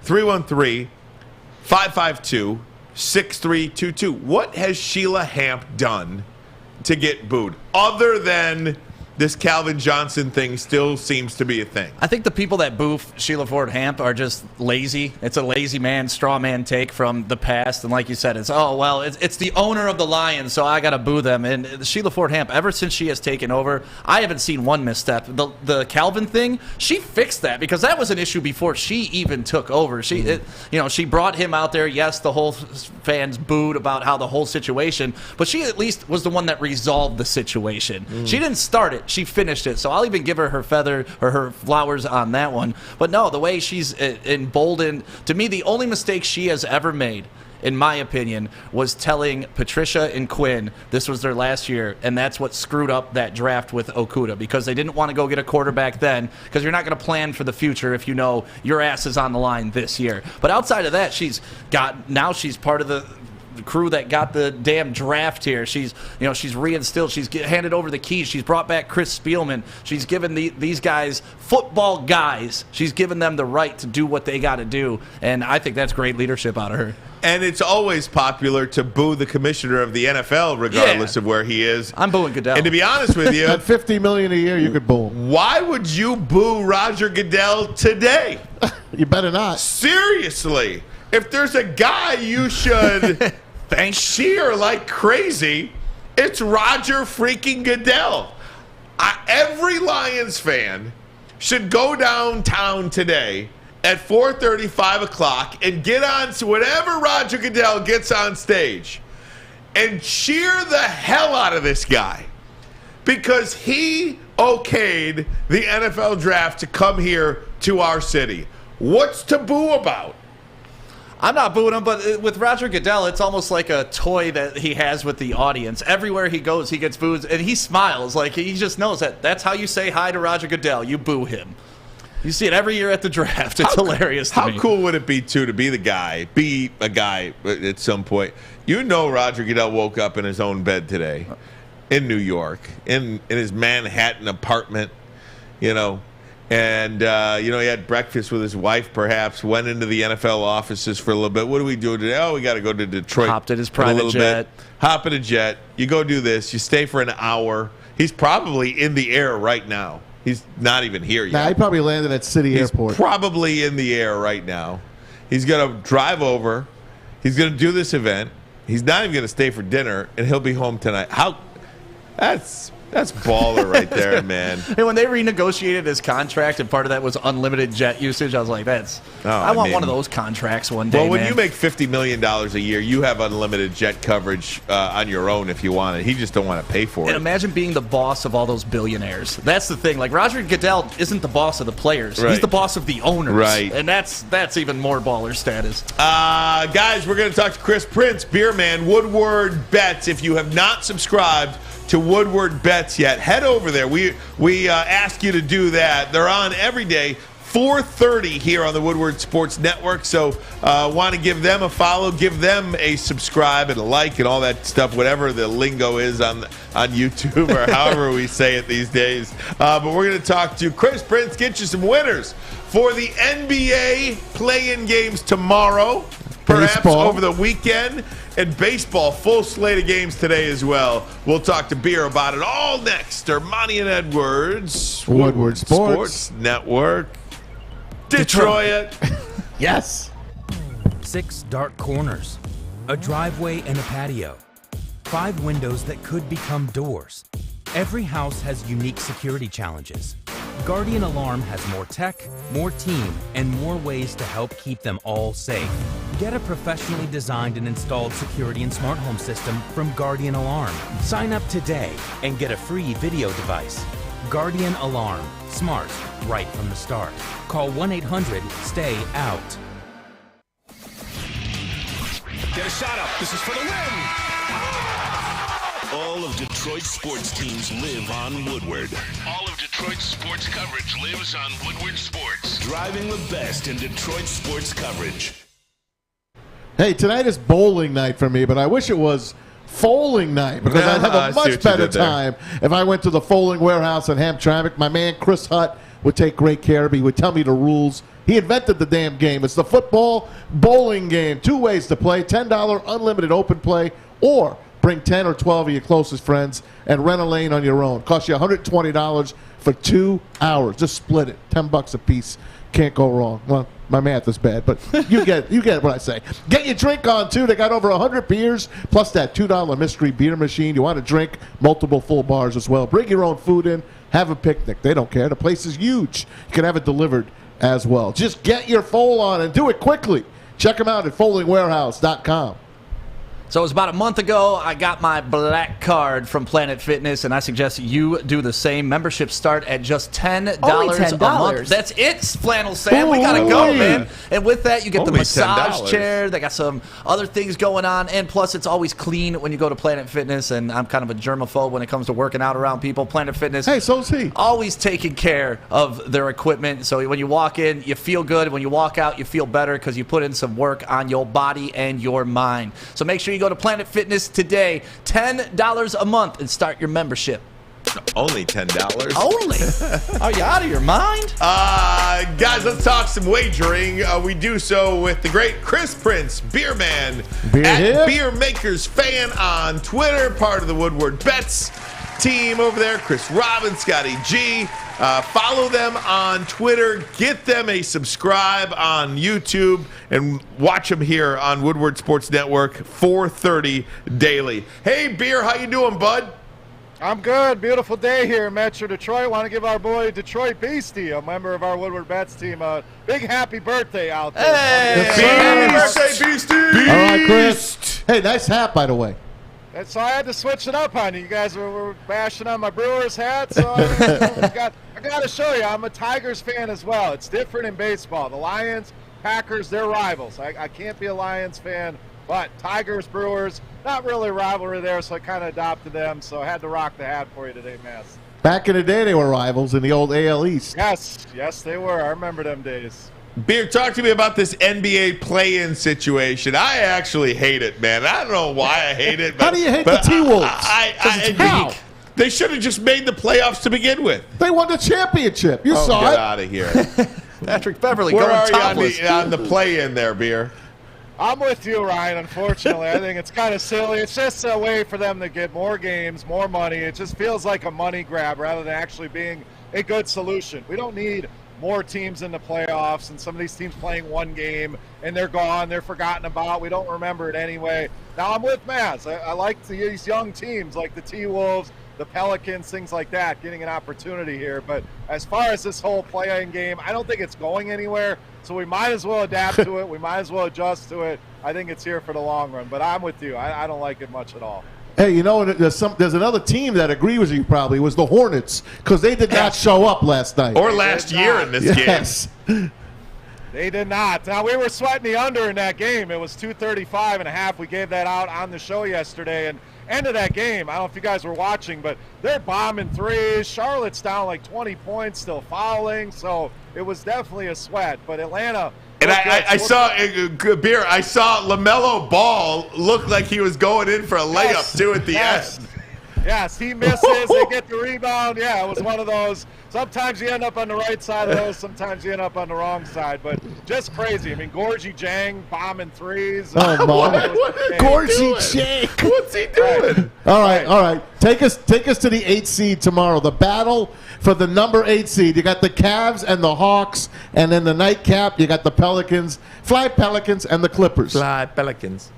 313-552-6322. What has Sheila Hamp done to get booed? Other than this Calvin Johnson thing still seems to be a thing.
I think the people that boo Sheila Ford Hamp are just lazy. It's a lazy man, straw man take from the past. And like you said, it's the owner of the Lions, so I got to boo them. And Sheila Ford Hamp, ever since she has taken over, I haven't seen one misstep. The Calvin thing, she fixed that because that was an issue before she even took over. She brought him out there. Yes, the whole fans booed about how the whole situation, but she at least was the one that resolved the situation. She didn't start it. She finished it. So I'll even give her her feather or her flowers on that one. But no, the way she's emboldened, to me, the only mistake she has ever made in my opinion, was telling Patricia and Quinn this was their last year, and that's what screwed up that draft with Okudah, because they didn't want to go get a quarterback then, because you're not going to plan for the future if you know your ass is on the line this year. But outside of that, she's part of the crew that got the damn draft here. She's reinstilled. She's handed over the keys. She's brought back Chris Beerman. She's given these guys, football guys, she's given them the right to do what they got to do, and I think that's great leadership out of her.
And it's always popular to boo the commissioner of the NFL, regardless of where he is.
I'm booing Goodell.
And to be honest with you,
at $50 million a year, you could boo him.
Why would you boo Roger Goodell today?
You better not.
Seriously, if there's a guy you should cheer like crazy, it's Roger freaking Goodell. Every Lions fan should go downtown today at 4:30, 5 o'clock, and get on to whenever Roger Goodell gets on stage and cheer the hell out of this guy, because he okayed the NFL draft to come here to our city. What's to boo about?
I'm not booing him, but with Roger Goodell, it's almost like a toy that he has with the audience. Everywhere he goes, he gets booed, and he smiles. Like, he just knows that's how you say hi to Roger Goodell. You boo him. You see it every year at the draft. It's hilarious to me.
How cool would it be, too, to be a guy at some point? You know Roger Goodell woke up in his own bed today in New York, in his Manhattan apartment, and, he had breakfast with his wife, perhaps, went into the NFL offices for a little bit. What do we do today? Oh, we got to go to Detroit.
Hopped in his private jet.
Hop in a jet. You go do this. You stay for an hour. He's probably in the air right now. He's not even here yet.
Nah, he probably landed at City Airport.
Probably in the air right now. He's going to drive over. He's going to do this event. He's not even going to stay for dinner, and he'll be home tonight. That's baller right there, man.
And when they renegotiated his contract, and part of that was unlimited jet usage, I was like, I want one of those contracts one day.
Well, when
man.
you make $50 million a year, you have unlimited jet coverage on your own if you want it. He just don't want to pay for it.
And imagine being the boss of all those billionaires. That's the thing. Like, Roger Goodell isn't the boss of the players.
Right.
He's the boss of the owners.
Right.
And that's even more baller status.
Guys, we're going to talk to Chris Prince, Beerman, Woodward Bets. If you have not subscribed to Woodward Bets yet, head over there. We ask you to do that. They're on every day, 4:30 here on the Woodward Sports Network. So want to give them a follow, give them a subscribe and a like and all that stuff, whatever the lingo is on YouTube or however we say it these days. But we're going to talk to Chris Prince, get you some winners for the NBA play-in games tomorrow, perhaps
baseball
over the weekend. And baseball, full slate of games today as well. We'll talk to Beer about it all next. Ermanni and Edwards.
Woodward Sports
Network. Detroit.
Yes.
6 dark corners, a driveway and a patio, 5 windows that could become doors. Every house has unique security challenges. Guardian Alarm has more tech, more team, and more ways to help keep them all safe. Get a professionally designed and installed security and smart home system from Guardian Alarm. Sign up today and get a free video device. Guardian Alarm. Smart, right from the start. Call 1-800-STAY-OUT.
Get a shot up. This is for the win. All of Detroit's sports teams live on Woodward. All of Detroit's sports coverage lives on Woodward Sports. Driving the best in Detroit sports coverage.
Hey, tonight is bowling night for me, but I wish it was Foaling night, because I'd have a much better time if I went to the Foaling Warehouse in Hamtramck. My man Chris Hutt would take great care of me. He would tell me the rules. He invented the damn game. It's the football bowling game. 2 ways to play: $10 unlimited open play, or bring 10 or 12 of your closest friends and rent a lane on your own. Costs you $120 for 2 hours. Just split it, $10 a piece. Can't go wrong. Well, my math is bad, but you get what I say. Get your drink on, too. They got over 100 beers, plus that $2 mystery beer machine. You want to drink multiple full bars as well. Bring your own food in. Have a picnic. They don't care. The place is huge. You can have it delivered as well. Just get your foal on and do it quickly. Check them out at foalingwarehouse.com.
So it was about a month ago. I got my black card from Planet Fitness, and I suggest you do the same. Memberships start at just $10 a month. That's it, Flannel Sam. We got to go, man. And with that, you get the massage chair. They got some other things going on. And plus, it's always clean when you go to Planet Fitness. And I'm kind of a germaphobe when it comes to working out around people. Planet Fitness.
Hey, so's he.
Always taking care of their equipment. So when you walk in, you feel good. When you walk out, you feel better because you put in some work on your body and your mind. So make sure you go to Planet Fitness today. $10 a month and start your membership.
Only $10.
Only? Are you out of your mind?
Guys, let's talk some wagering. We do so with the great Chris Prince, Beerman, at Beer Makers Fan on Twitter, part of the Woodward Bets team over there. Chris Robbins, Scotty G. Follow them on Twitter. Get them a subscribe on YouTube and watch them here on Woodward Sports Network, 4:30 daily. Hey, Beer, how you doing, bud?
I'm good. Beautiful day here in Metro Detroit. Want to give our boy Detroit Beastie, a member of our Woodward Bets team, a big happy birthday out there.
Hey, happy birthday, Beastie!
All right, Chris. Hey, nice hat, by the way.
And so I had to switch it up on you. You guys were bashing on my Brewers hat, so I got to show you. I'm a Tigers fan as well. It's different in baseball. The Lions, Packers, they're rivals. I can't be a Lions fan, but Tigers, Brewers, not really a rivalry there, so I kind of adopted them. So I had to rock the hat for you today, Maz.
Back in the day, they were rivals in the old AL East.
Yes, they were. I remember them days.
Beer, talk to me about this NBA play-in situation. I actually hate it, man. I don't know why I hate it.
How do you hate the T-Wolves?
They should have just made the playoffs to begin with.
They won the championship. You saw it.
Get out of here.
Patrick Beverly,
where
going
are
topless.
you on the play-in there, Beer?
I'm with you, Ryan, unfortunately. I think it's kind of silly. It's just a way for them to get more games, more money. It just feels like a money grab rather than actually being a good solution. We don't need more teams in the playoffs and some of these teams playing one game and they're gone, they're forgotten about. We don't remember it anyway. Now, I'm with Maz. I like these young teams like the T-Wolves, the Pelicans, things like that, getting an opportunity here. But as far as this whole play-in game, I don't think it's going anywhere. So we might as well adapt to it. We might as well adjust to it. I think it's here for the long run. But I'm with you. I don't like it much at all.
Hey, you know, there's another team that agrees with you probably, was the Hornets, because they did not show up last night.
Or last year in this game.
They did not. Now, we were sweating the under in that game. It was 235.5. We gave that out on the show yesterday. And end of that game, I don't know if you guys were watching, but they're bombing threes. Charlotte's down like 20 points, still fouling. So it was definitely a sweat. But Atlanta...
And I saw Beer. I saw LaMelo Ball look like he was going in for a layup too at the end.
Yes, he misses. They get the rebound. Yeah, it was one of those. Sometimes you end up on the right side of those. Sometimes you end up on the wrong side. But just crazy. I mean, Gorgie Jang bombing threes.
Oh, Gorgie Jang.
What's he doing?
All right. Take us to the 8th seed tomorrow. The battle for the number 8 seed. You got the Cavs and the Hawks, and then the nightcap, you got the Pelicans, Fly Pelicans, and the Clippers.
Fly Pelicans.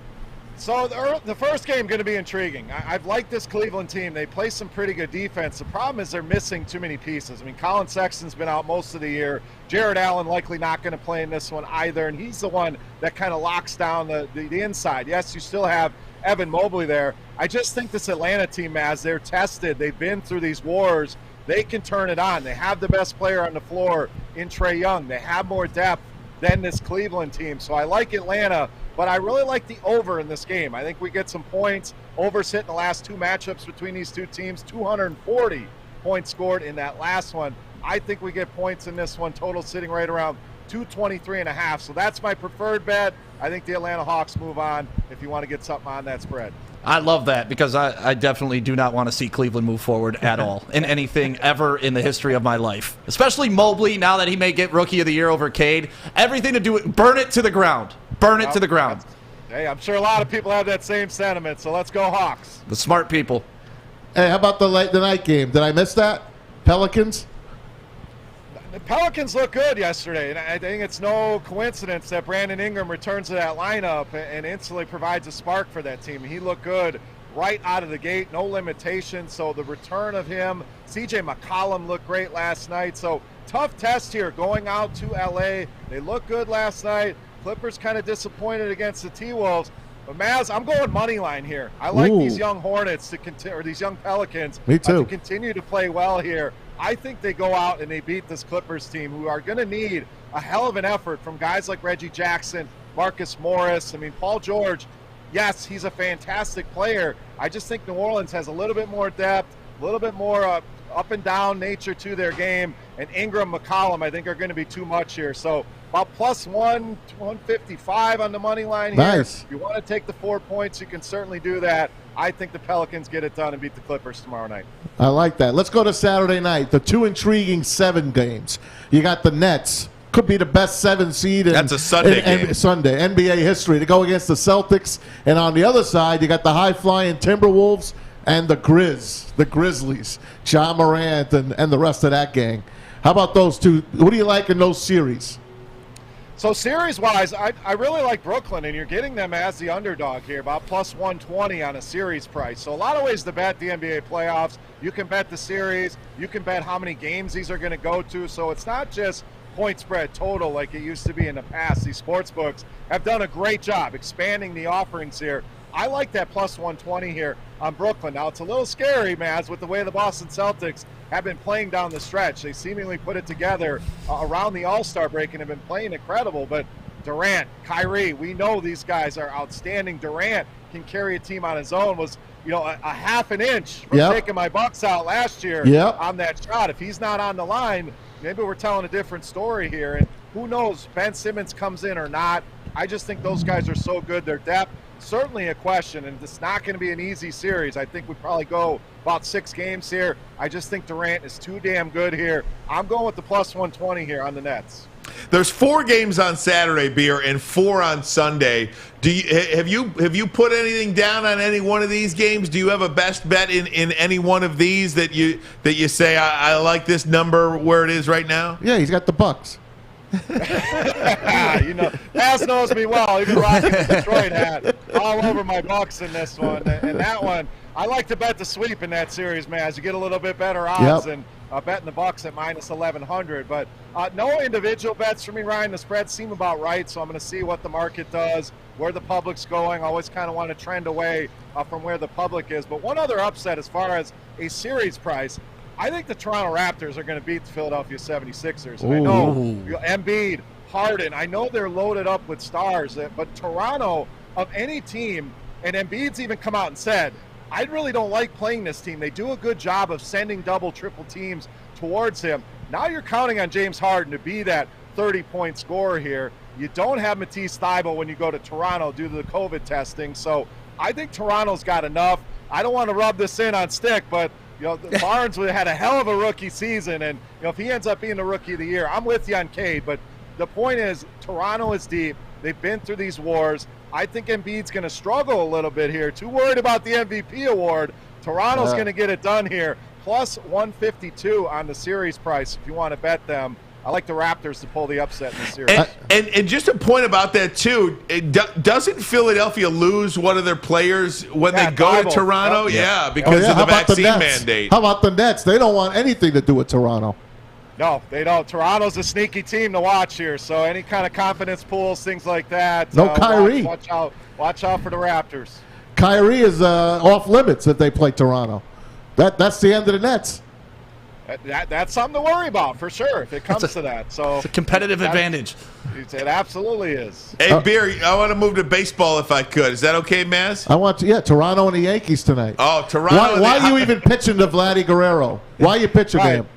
So the first game going to be intriguing. I've liked this Cleveland team. They play some pretty good defense. The problem is they're missing too many pieces. I mean, Colin Sexton's been out most of the year. Jared Allen likely not going to play in this one either, and he's the one that kind of locks down the inside. Yes, you still have Evan Mobley there. I just think this Atlanta team, as they're tested, they've been through these wars, they can turn it on. They have the best player on the floor in Trae Young. They have more depth than this Cleveland team. So I like Atlanta, but I really like the over in this game. I think we get some points. Over's hit in the last two matchups between these two teams. 240 points scored in that last one. I think we get points in this one. Total sitting right around 223.5. So that's my preferred bet. I think the Atlanta Hawks move on if you want to get something on that spread.
I love that because I definitely do not want to see Cleveland move forward at all in anything ever in the history of my life. Especially Mobley, now that he may get Rookie of the Year over Cade. Everything to do with burn it to the ground. Burn it to the ground.
Hey, I'm sure a lot of people have that same sentiment, so let's go Hawks.
The smart people.
Hey, how about the night game? Did I miss that? Pelicans?
The Pelicans look good yesterday, and I think it's no coincidence that Brandon Ingram returns to that lineup and instantly provides a spark for that team. He looked good right out of the gate, no limitations. So the return of him, CJ McCollum looked great last night. So tough test here going out to LA. They looked good last night. Clippers kind of disappointed against the T-Wolves. But Maz, I'm going money line here. I like
Ooh.
these young Hornets to continue, or these young Pelicans
Me too.
to continue to play well here. I think they go out and they beat this Clippers team, who are going to need a hell of an effort from guys like Reggie Jackson, Marcus Morris. I mean, Paul George, yes, he's a fantastic player. I just think New Orleans has a little bit more depth, a little bit more up and down nature to their game, and Ingram, McCollum, I think, are going to be too much here. So about plus 155 on the money line here.
Nice.
If you want to take the 4 points, you can certainly do that. I think the Pelicans get it done and beat the Clippers tomorrow night.
I like that. Let's go to Saturday night. The two intriguing 7 games. You got the Nets. Could be the best 7 seed in,
That's a Sunday game.
Sunday NBA history to go against the Celtics. And on the other side, you got the high-flying Timberwolves and the Grizzlies, Ja Morant and the rest of that gang. How about those two? What do you like in those series?
So series-wise, I really like Brooklyn, and you're getting them as the underdog here, about plus 120 on a series price. So a lot of ways to bet the NBA playoffs. You can bet the series. You can bet how many games these are going to go to. So it's not just point spread total like it used to be in the past. These sports books have done a great job expanding the offerings here. I like that plus 120 here on Brooklyn. Now, it's a little scary, Maz, with the way the Boston Celtics have been playing down the stretch. They seemingly put it together around the All-Star break and have been playing incredible. But Durant, Kyrie, we know these guys are outstanding. Durant can carry a team on his own, was a half an inch from taking my Bucks out last year on that shot. If he's not on the line, maybe we're telling a different story here. And who knows, Ben Simmons comes in or not. I just think those guys are so good. Their depth, certainly a question, and it's not going to be an easy series. I think we probably go about 6 games here. I just think Durant is too damn good here. I'm going with the plus 120 here on the Nets.
There's 4 games on Saturday, Beer, and 4 on Sunday. Have you put anything down on any one of these games? Do you have a best bet in any one of these that you say I like this number where it is right now?
Yeah, he's got the Bucks.
Bass knows me well. Even rocking the Detroit hat all over my Bucks in this one. And that one, I like to bet the sweep in that series, Maz. You get a little bit better odds than betting the Bucks at minus 1,100. But no individual bets for me, Ryan. The spreads seem about right, so I'm going to see what the market does, where the public's going. I always kind of want to trend away from where the public is. But one other upset as far as a series price, I think the Toronto Raptors are going to beat the Philadelphia 76ers. I know Embiid, Harden, I know they're loaded up with stars, but Toronto, of any team, and Embiid's even come out and said, I really don't like playing this team. They do a good job of sending double, triple teams towards him. Now you're counting on James Harden to be that 30-point scorer here. You don't have Matisse Thybulle when you go to Toronto due to the COVID testing. So I think Toronto's got enough. I don't want to rub this in on Stick, but Barnes had a hell of a rookie season, and if he ends up being the rookie of the year, I'm with you on Cade. But the point is, Toronto is deep. They've been through these wars. I think Embiid's going to struggle a little bit here. Too worried about the MVP award. Toronto's going to get it done here. Plus 152 on the series price if you want to bet them. I like the Raptors to pull the upset in the series.
And just a point about that, too. Doesn't Philadelphia lose one of their players when they go to Toronto? Yeah, because of the vaccine mandate.
How about the Nets? They don't want anything to do with Toronto.
No, they don't. Toronto's a sneaky team to watch here, so any kind of confidence pools, things like that.
No Kyrie.
Watch out for the Raptors.
Kyrie is off limits if they play Toronto. That's the end of the Nets.
That's something to worry about for sure if it comes to that. So
it's a competitive advantage.
It absolutely is.
Hey, Beer, I want to move to baseball if I could. Is that okay, Maz?
I want to. Toronto and the Yankees tonight.
Oh, Toronto.
Why are you even pitching to Vladdy Guerrero? Why are you pitching to him?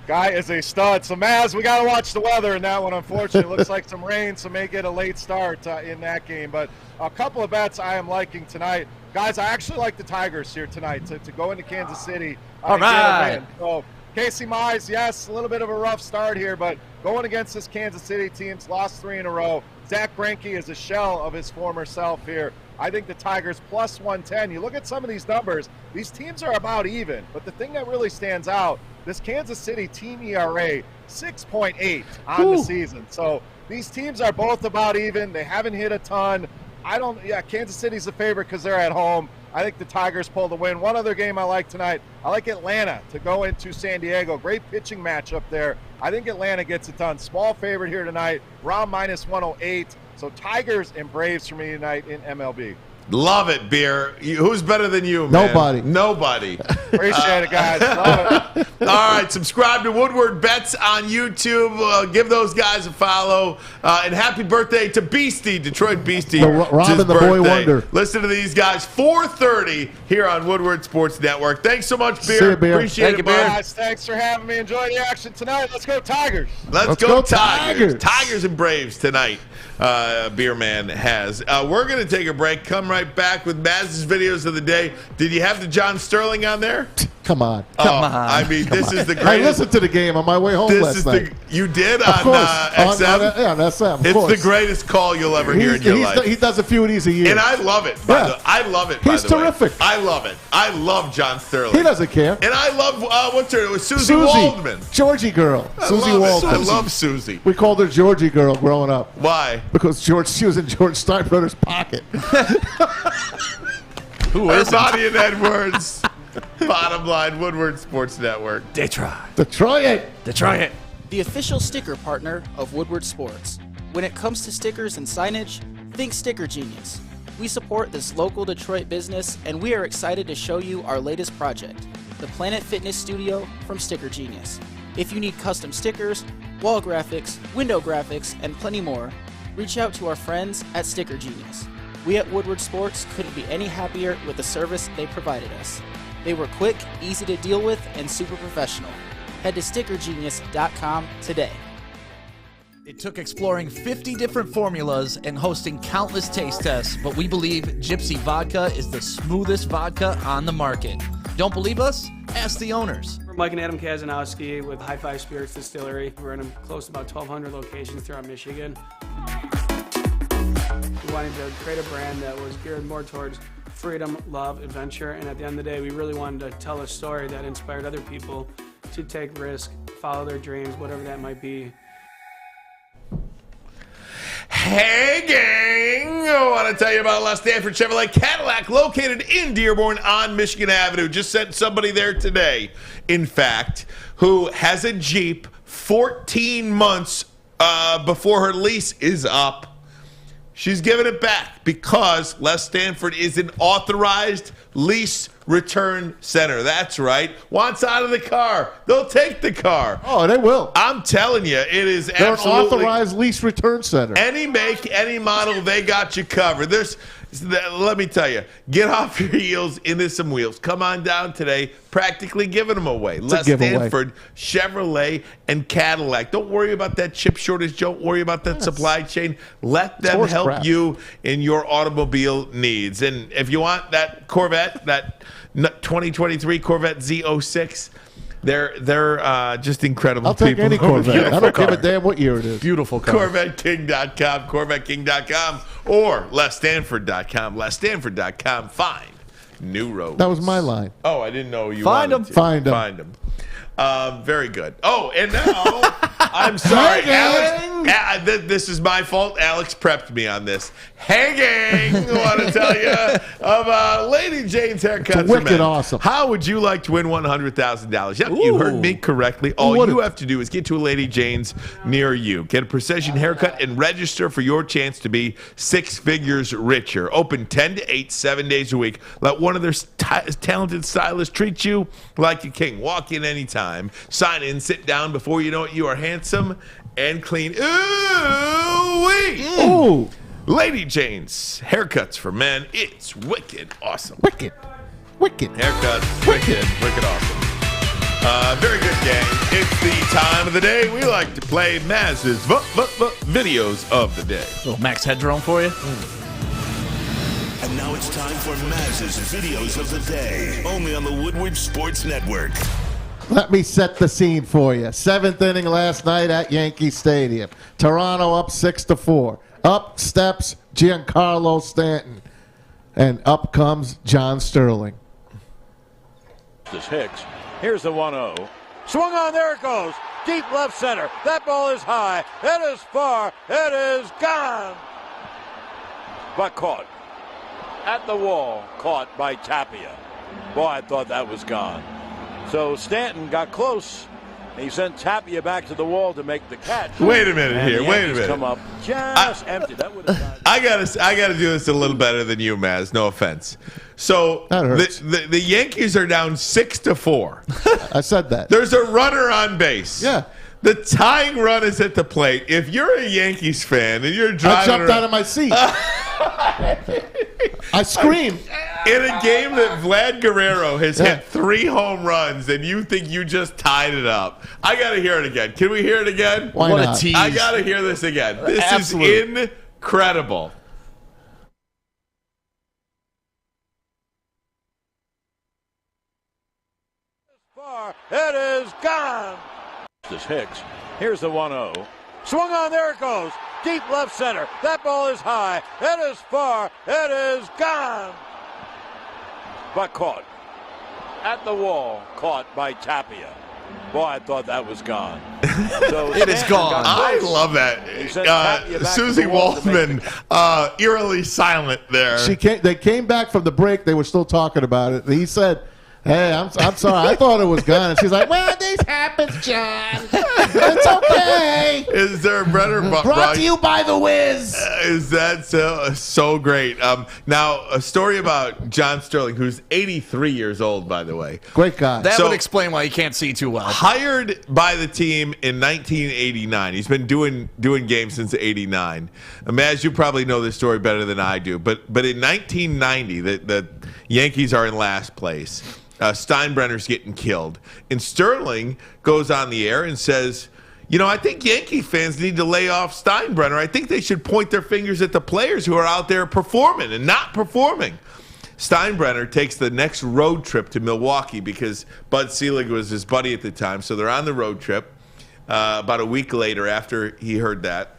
Guy is a stud. So, Maz, we got to watch the weather in that one. Unfortunately, it looks like some rain, so may get a late start in that game. But a couple of bets I am liking tonight. Guys, I actually like the Tigers here tonight to go into Kansas City.
All right.
So, Casey Mize, yes, a little bit of a rough start here, but going against this Kansas City team's lost 3 in a row. Zach Greinke is a shell of his former self here. I think the Tigers plus 110. You look at some of these numbers, these teams are about even. But the thing that really stands out, this Kansas City team ERA, 6.8 on the season. So these teams are both about even. They haven't hit a ton. Kansas City's the favorite because they're at home. I think the Tigers pull the win. One other game I like tonight, I like Atlanta to go into San Diego. Great pitching matchup there. I think Atlanta gets it done. Small favorite here tonight, around minus 108. So Tigers and Braves for me tonight in MLB.
Love it, Beer. Who's better than you, man?
Nobody.
Appreciate it, guys. Love it.
All right, subscribe to Woodward Bets on YouTube. Give those guys a follow. And happy birthday to Beastie, Detroit Beastie.
Robin the Boy Wonder.
Listen to these guys, 4:30 here on Woodward Sports Network. Thanks so much, Beer.
See you, Beer.
Appreciate it, Beer.
Guys, thanks for having me. Enjoy the action tonight. Let's go Tigers.
Let's go Tigers. Tigers and Braves tonight. Beerman has. We're going to take a break. Come right back with Maz's videos of the day. Did you have the John Sterling on there?
Come on.
I mean, this is the greatest.
I listened to the game on my way home last night.
You did on
XM?
On
XM.
It's the greatest call you'll ever hear in your life.
He does a few of these a year.
And I love it. I love it,
He's terrific.
I love it. I love John Sterling.
He doesn't care.
And I love, what's her name? Susie Waldman.
Georgie girl. Susie Waldman.
I love Susie.
We called her Georgie girl growing up.
Why?
Because she was in George Steinbrenner's pocket.
Who is Body and Edwards. Bottom line, Woodward Sports Network.
Detroit.
The official sticker partner of Woodward Sports. When it comes to stickers and signage, think Sticker Genius. We support this local Detroit business, and we are excited to show you our latest project, the Planet Fitness Studio from Sticker Genius. If you need custom stickers, wall graphics, window graphics, and plenty more, reach out to our friends at Sticker Genius. We at Woodward Sports couldn't be any happier with the service they provided us. They were quick, easy to deal with, and super professional. Head to stickergenius.com today.
It took exploring 50 different formulas and hosting countless taste tests, but we believe Gypsy Vodka is the smoothest vodka on the market. Don't believe us? Ask the owners.
We're Mike and Adam Kazanowski with High Five Spirits Distillery. We're in close to about 1,200 locations throughout Michigan. We wanted to create a brand that was geared more towards freedom, love, adventure, and at the end of the day, we really wanted to tell a story that inspired other people to take risks, follow their dreams, whatever that might be.
Hey, gang! I want to tell you about Les Stanford Chevrolet Cadillac, located in Dearborn on Michigan Avenue. Just sent somebody there today, in fact, who has a Jeep 14 months before her lease is up. She's giving it back because Les Stanford is an authorized lease return center. That's right. Wants out of the car. They'll take the car.
Oh, they will.
I'm telling you, it is
They're
absolutely
an authorized lease return center.
Any make, any model, they got you covered. Let me tell you, get off your heels into some wheels. Come on down today, practically giving them away. Les Stanford, Chevrolet, and Cadillac. Don't worry about that chip shortage. Don't worry about that supply chain. Let them help you in your automobile needs. And if you want that Corvette, that 2023 Corvette Z06, they're just incredible.
I'll take
people.
any Corvette. I don't give a
car.
damn what year it is.
Beautiful car.
CorvetteKing.com, CorvetteKing.com, or LesStanford.com, LesStanford.com. Find new roads.
That was my line.
Oh, I didn't know you
Find
wanted
them.
to.
Find them.
Very good. Oh, and now, I'm sorry, Alex. This is my fault. Alex prepped me on this. Hey, gang, I want to tell you of Lady Jane's Haircuts for Men.
Wicked awesome.
How would you like to win $100,000? Yep, you heard me correctly. All you have to do is get to a Lady Jane's near you. Get a precision haircut and register for your chance to be 6 figures richer. Open 10 to 8, 7 days a week. Let one of their talented stylists treat you like a king. Walk in anytime. Sign in, sit down. Before you know it, you are handsome and clean. Ooh-wee!
Ooh.
Lady Jane's Haircuts for Men. It's wicked awesome.
Wicked.
Haircuts, wicked awesome. Very good, gang. It's the time of the day we like to play Maz's videos of the day.
Little Max Headroom for you.
And now it's time for Maz's videos of the day, only on the Woodward Sports Network.
Let me set the scene for you. 7th inning last night at Yankee Stadium. Toronto up 6-4. Up steps Giancarlo Stanton. And up comes John Sterling.
This Hicks. Here's the 1-0. Swung on, there it goes. Deep left center. That ball is high. It is far. It is gone. But caught. At the wall. Caught by Tapia. Boy, I thought that was gone. So Stanton got close He sent Tapia back to the wall to make the catch.
Wait a minute
And
here.
the
Wait a
Yankees
minute.
Come up just empty. That would have
I gotta do this a little better than you, Maz. No offense. So the Yankees are down 6-4.
I said that.
There's a runner on base.
Yeah.
The tying run is at the plate. If you're a Yankees fan and you're driving,
I jumped out of my seat. I screamed.
In a game that Vlad Guerrero has hit 3 home runs and you think you just tied it up. I got to hear it again. Can we hear it again?
Why
what
not?
a tease.
I got to hear this again. This is incredible.
It is gone. This Hicks. Here's the 1-0. Swung on. There it goes. Deep left center. That ball is high. It is far. It is gone. But caught. At the wall. Caught by Tapia. Boy, I thought that was gone. So
It is gone.
I love that. Susie Waldman, eerily silent there.
They came back from the break. They were still talking about it. He said, "Hey, I'm sorry. I thought it was gone." And she's like, "Well, this happens, John. It's okay."
Is there a better
Brought to you by The Wiz.
Is that so great? Now, a story about John Sterling, who's 83 years old, by the way.
Great guy.
That would explain why he can't see too well.
Hired by the team in 1989. He's been doing games since '89. Maz, you probably know this story better than I do. But in 1990, the Yankees are in last place. Steinbrenner's getting killed. And Sterling goes on the air and says, I think Yankee fans need to lay off Steinbrenner. I think they should point their fingers at the players who are out there performing and not performing. Steinbrenner takes the next road trip to Milwaukee because Bud Selig was his buddy at the time. So they're on the road trip about a week later after he heard that.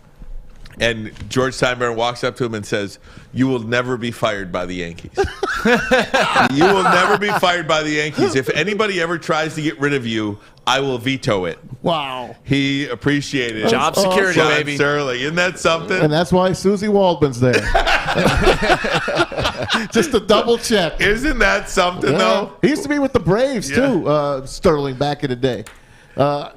And George Steinbrenner walks up to him and says, "You will never be fired by the Yankees. You will never be fired by the Yankees. If anybody ever tries to get rid of you, I will veto it."
Wow.
He appreciated
Job security,
John
baby.
Sterling. Isn't that something?
And that's why Susie Waldman's there. Just to double check.
Isn't that something, though?
He used to be with the Braves, too, Sterling, back in the day.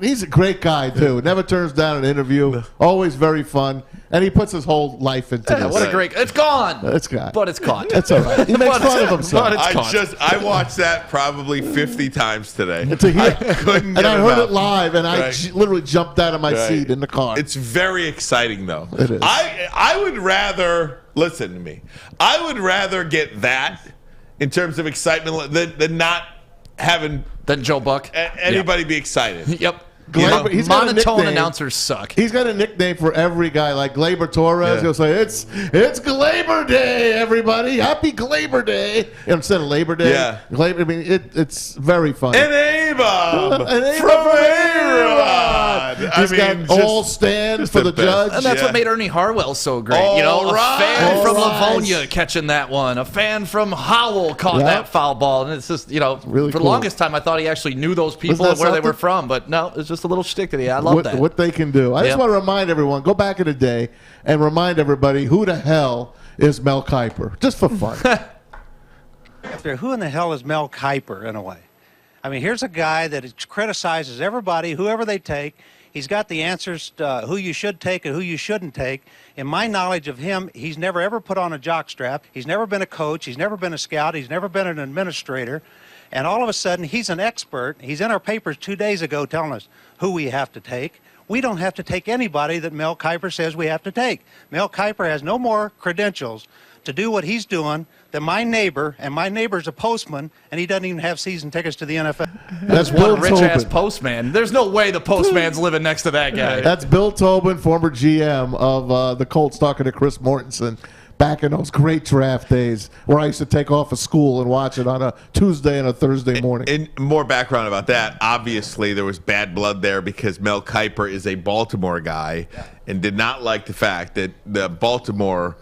He's a great guy, too. Never turns down an interview. Always very fun. And he puts his whole life into this.
What a great... It's gone.
It's gone.
But it's caught.
That's all right. He makes fun of himself.
But it's caught.
I watched that probably 50 times today.
I
couldn't
and
get
I heard
enough.
it live, and I
Right.
literally jumped out of my
Right.
seat in the car.
It's very exciting, though.
It is.
I would rather, listen to me, I would rather get that in terms of excitement than not having
Than Joe Buck.
anybody be excited.
Yep.
Glaber, he's got a
Monotone
nickname.
announcers suck.
He's got a nickname for every guy, like Glaber Torres.
Yeah.
He'll say, it's Glaber Day, everybody. Happy Glaber Day. Instead of Labor Day.
Yeah.
Glaber, I mean, it's very funny.
An A-Bob
An A-Bob
from
A-Rod.
A-Rod.
He's got all stands for the judge.
And that's what made Ernie Harwell so great. A fan from Livonia catching that one. A fan from Howell caught that foul ball. And it's just,
really
for the
cool.
longest time, I thought he actually knew those people
Isn't
and
that
where they were
something?
from. But no, it's just a little shtick that he had. I love that.
What they can do. I just
Yep.
want to remind everyone, go back in the day and remind everybody who the hell is Mel Kiper, just for fun.
Who in the hell is Mel Kiper, in a way? I mean, here's a guy that criticizes everybody, whoever they take. He's got the answers to who you should take and who you shouldn't take. In my knowledge of him, he's never ever put on a jockstrap. He's never been a coach. He's never been a scout. He's never been an administrator. And all of a sudden, he's an expert. He's in our papers 2 days ago telling us who we have to take. We don't have to take anybody that Mel Kiper says we have to take. Mel Kiper has no more credentials to do what he's doing than my neighbor, and my neighbor's a postman, and he doesn't even have season tickets to the NFL.
That's Bill
One rich-ass
Tobin.
postman. There's no way the postman's living next to that guy.
That's Bill Tobin, former GM of the Colts, talking to Chris Mortensen back in those great draft days where I used to take off of school and watch it on a Tuesday and a Thursday morning.
And more background about that. Obviously, there was bad blood there because Mel Kiper is a Baltimore guy and did not like the fact that the Baltimore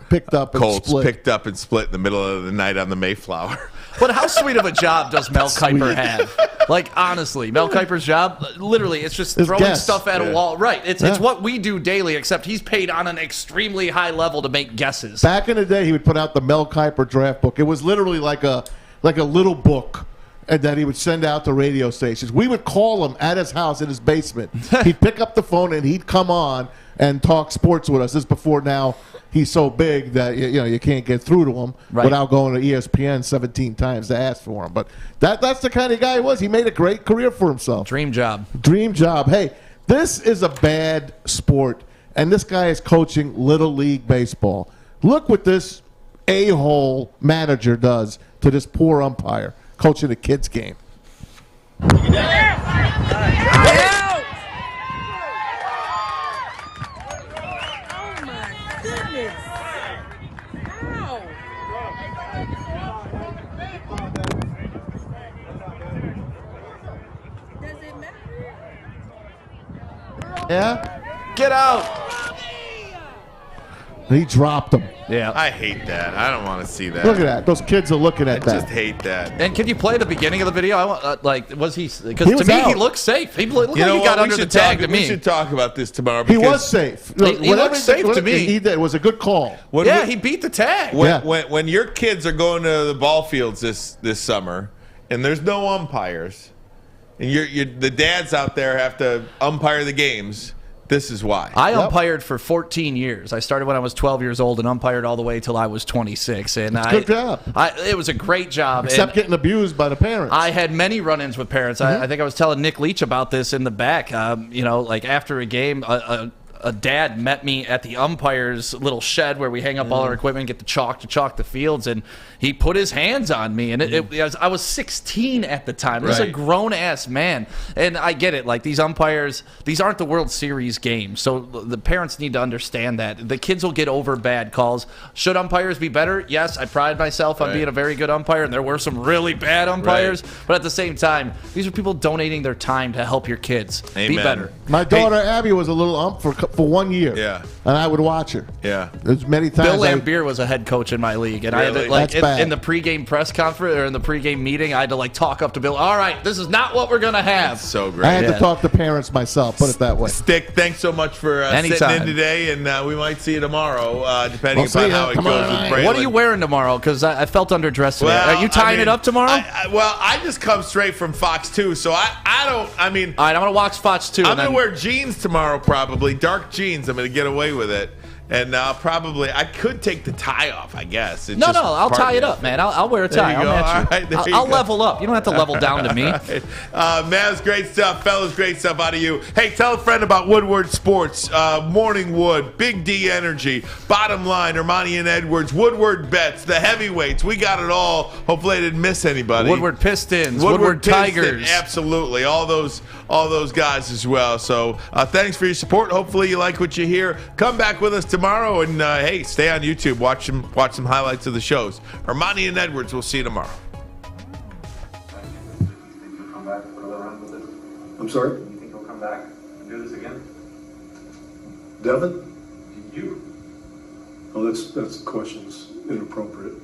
Colts picked up and split in the middle of the night on the Mayflower.
But how sweet of a job does Mel Kiper have? Like, honestly, Mel Kiper's job, literally, it's just
His
throwing
guess.
stuff at a
Yeah.
wall. Right. It's
Yeah.
what we do daily, except he's paid on an extremely high level to make guesses.
Back in the day, he would put out the Mel Kiper draft book. It was literally like a little book. and that he would send out to radio stations. We would call him at his house in his basement. He'd pick up the phone and he'd come on and talk sports with us. This is before now he's so big that you can't get through to him without going to ESPN 17 times to ask for him. But that's the kind of guy he was. He made a great career for himself.
Dream job.
Dream job. Hey, this is a bad sport, and this guy is coaching Little League Baseball. Look what this a-hole manager does to this poor umpire coaching a kid's game. Yeah?
Get out.
He dropped him.
Yeah.
I hate that. I don't want to see that.
Look at that. Those kids are looking at
I
that.
just hate that.
And can you play the beginning of the video? I want, was he? Because
He
to
was
me,
out.
he looked safe. He looked
You
like
know
he got
what?
under the tag to me.
We should talk about this tomorrow.
He
because
was safe.
He looked safe to me.
He did. It was a good call.
He beat the tag.
When your kids are going to the ball fields this summer, and there's no umpires, and the dads out there have to umpire the games. This is why.
I umpired for 14 years. I started when I was 12 years old and umpired all the way till I was 26. And
Good job.
It was a great job.
Except
and
getting abused by the parents.
I had many run-ins with parents. I think I was telling Nick Leach about this in the back. Like after a game, a dad met me at the umpire's little shed where we hang up all our equipment, get the chalk to chalk the fields, and he put his hands on me. And I was 16 at the time. This is a grown-ass man. And I get it. Like, these umpires, these aren't the World Series games. So the parents need to understand that. The kids will get over bad calls. Should umpires be better? Yes, I pride myself on being a very good umpire, and there were some really bad umpires. But at the same time, these are people donating their time to help your kids be better.
My daughter Abby was a little ump for 1 year.
Yeah.
And I would watch her.
Yeah.
There's many times.
Bill Lambier was a head coach in my league, and I had to, like,
That's bad.
in the pregame press conference or in the pregame meeting, I had to like talk up to Bill. All right, this is not what we're gonna have.
So great.
I had to talk to parents myself. Put it that way.
Stick, thanks so much for sitting in today, and we might see you tomorrow, depending upon how it goes with Braylon.
What are you wearing tomorrow? Because I felt underdressed today. Are you tying it up tomorrow?
I just come straight from Fox 2, so I don't. I mean,
all right, I'm gonna watch Fox 2.
I'm gonna wear jeans tomorrow, probably dark jeans. I'm gonna get away with it. And I could take the tie off, I guess. It's
I'll tie it up, man. I'll wear a tie. I'll match you. I'll level up. You don't have to level down to me.
Mavs, great stuff. Fellas, great stuff out of you. Hey, tell a friend about Woodward Sports, Morning Wood, Big D Energy, Bottom Line, Ermanni and Edwards, Woodward Bets, the heavyweights. We got it all. Hopefully I didn't miss anybody.
Woodward Pistons, Woodward Tigers.
Absolutely. All those guys as well. So thanks for your support. Hopefully you like what you hear. Come back with us tomorrow, and hey, stay on YouTube. Watch some highlights of the shows. Ermanni and Edwards, we'll see you tomorrow.
I'm sorry?
You think he'll come back and do this again?
Devin?
You.
Oh, that's question's inappropriate.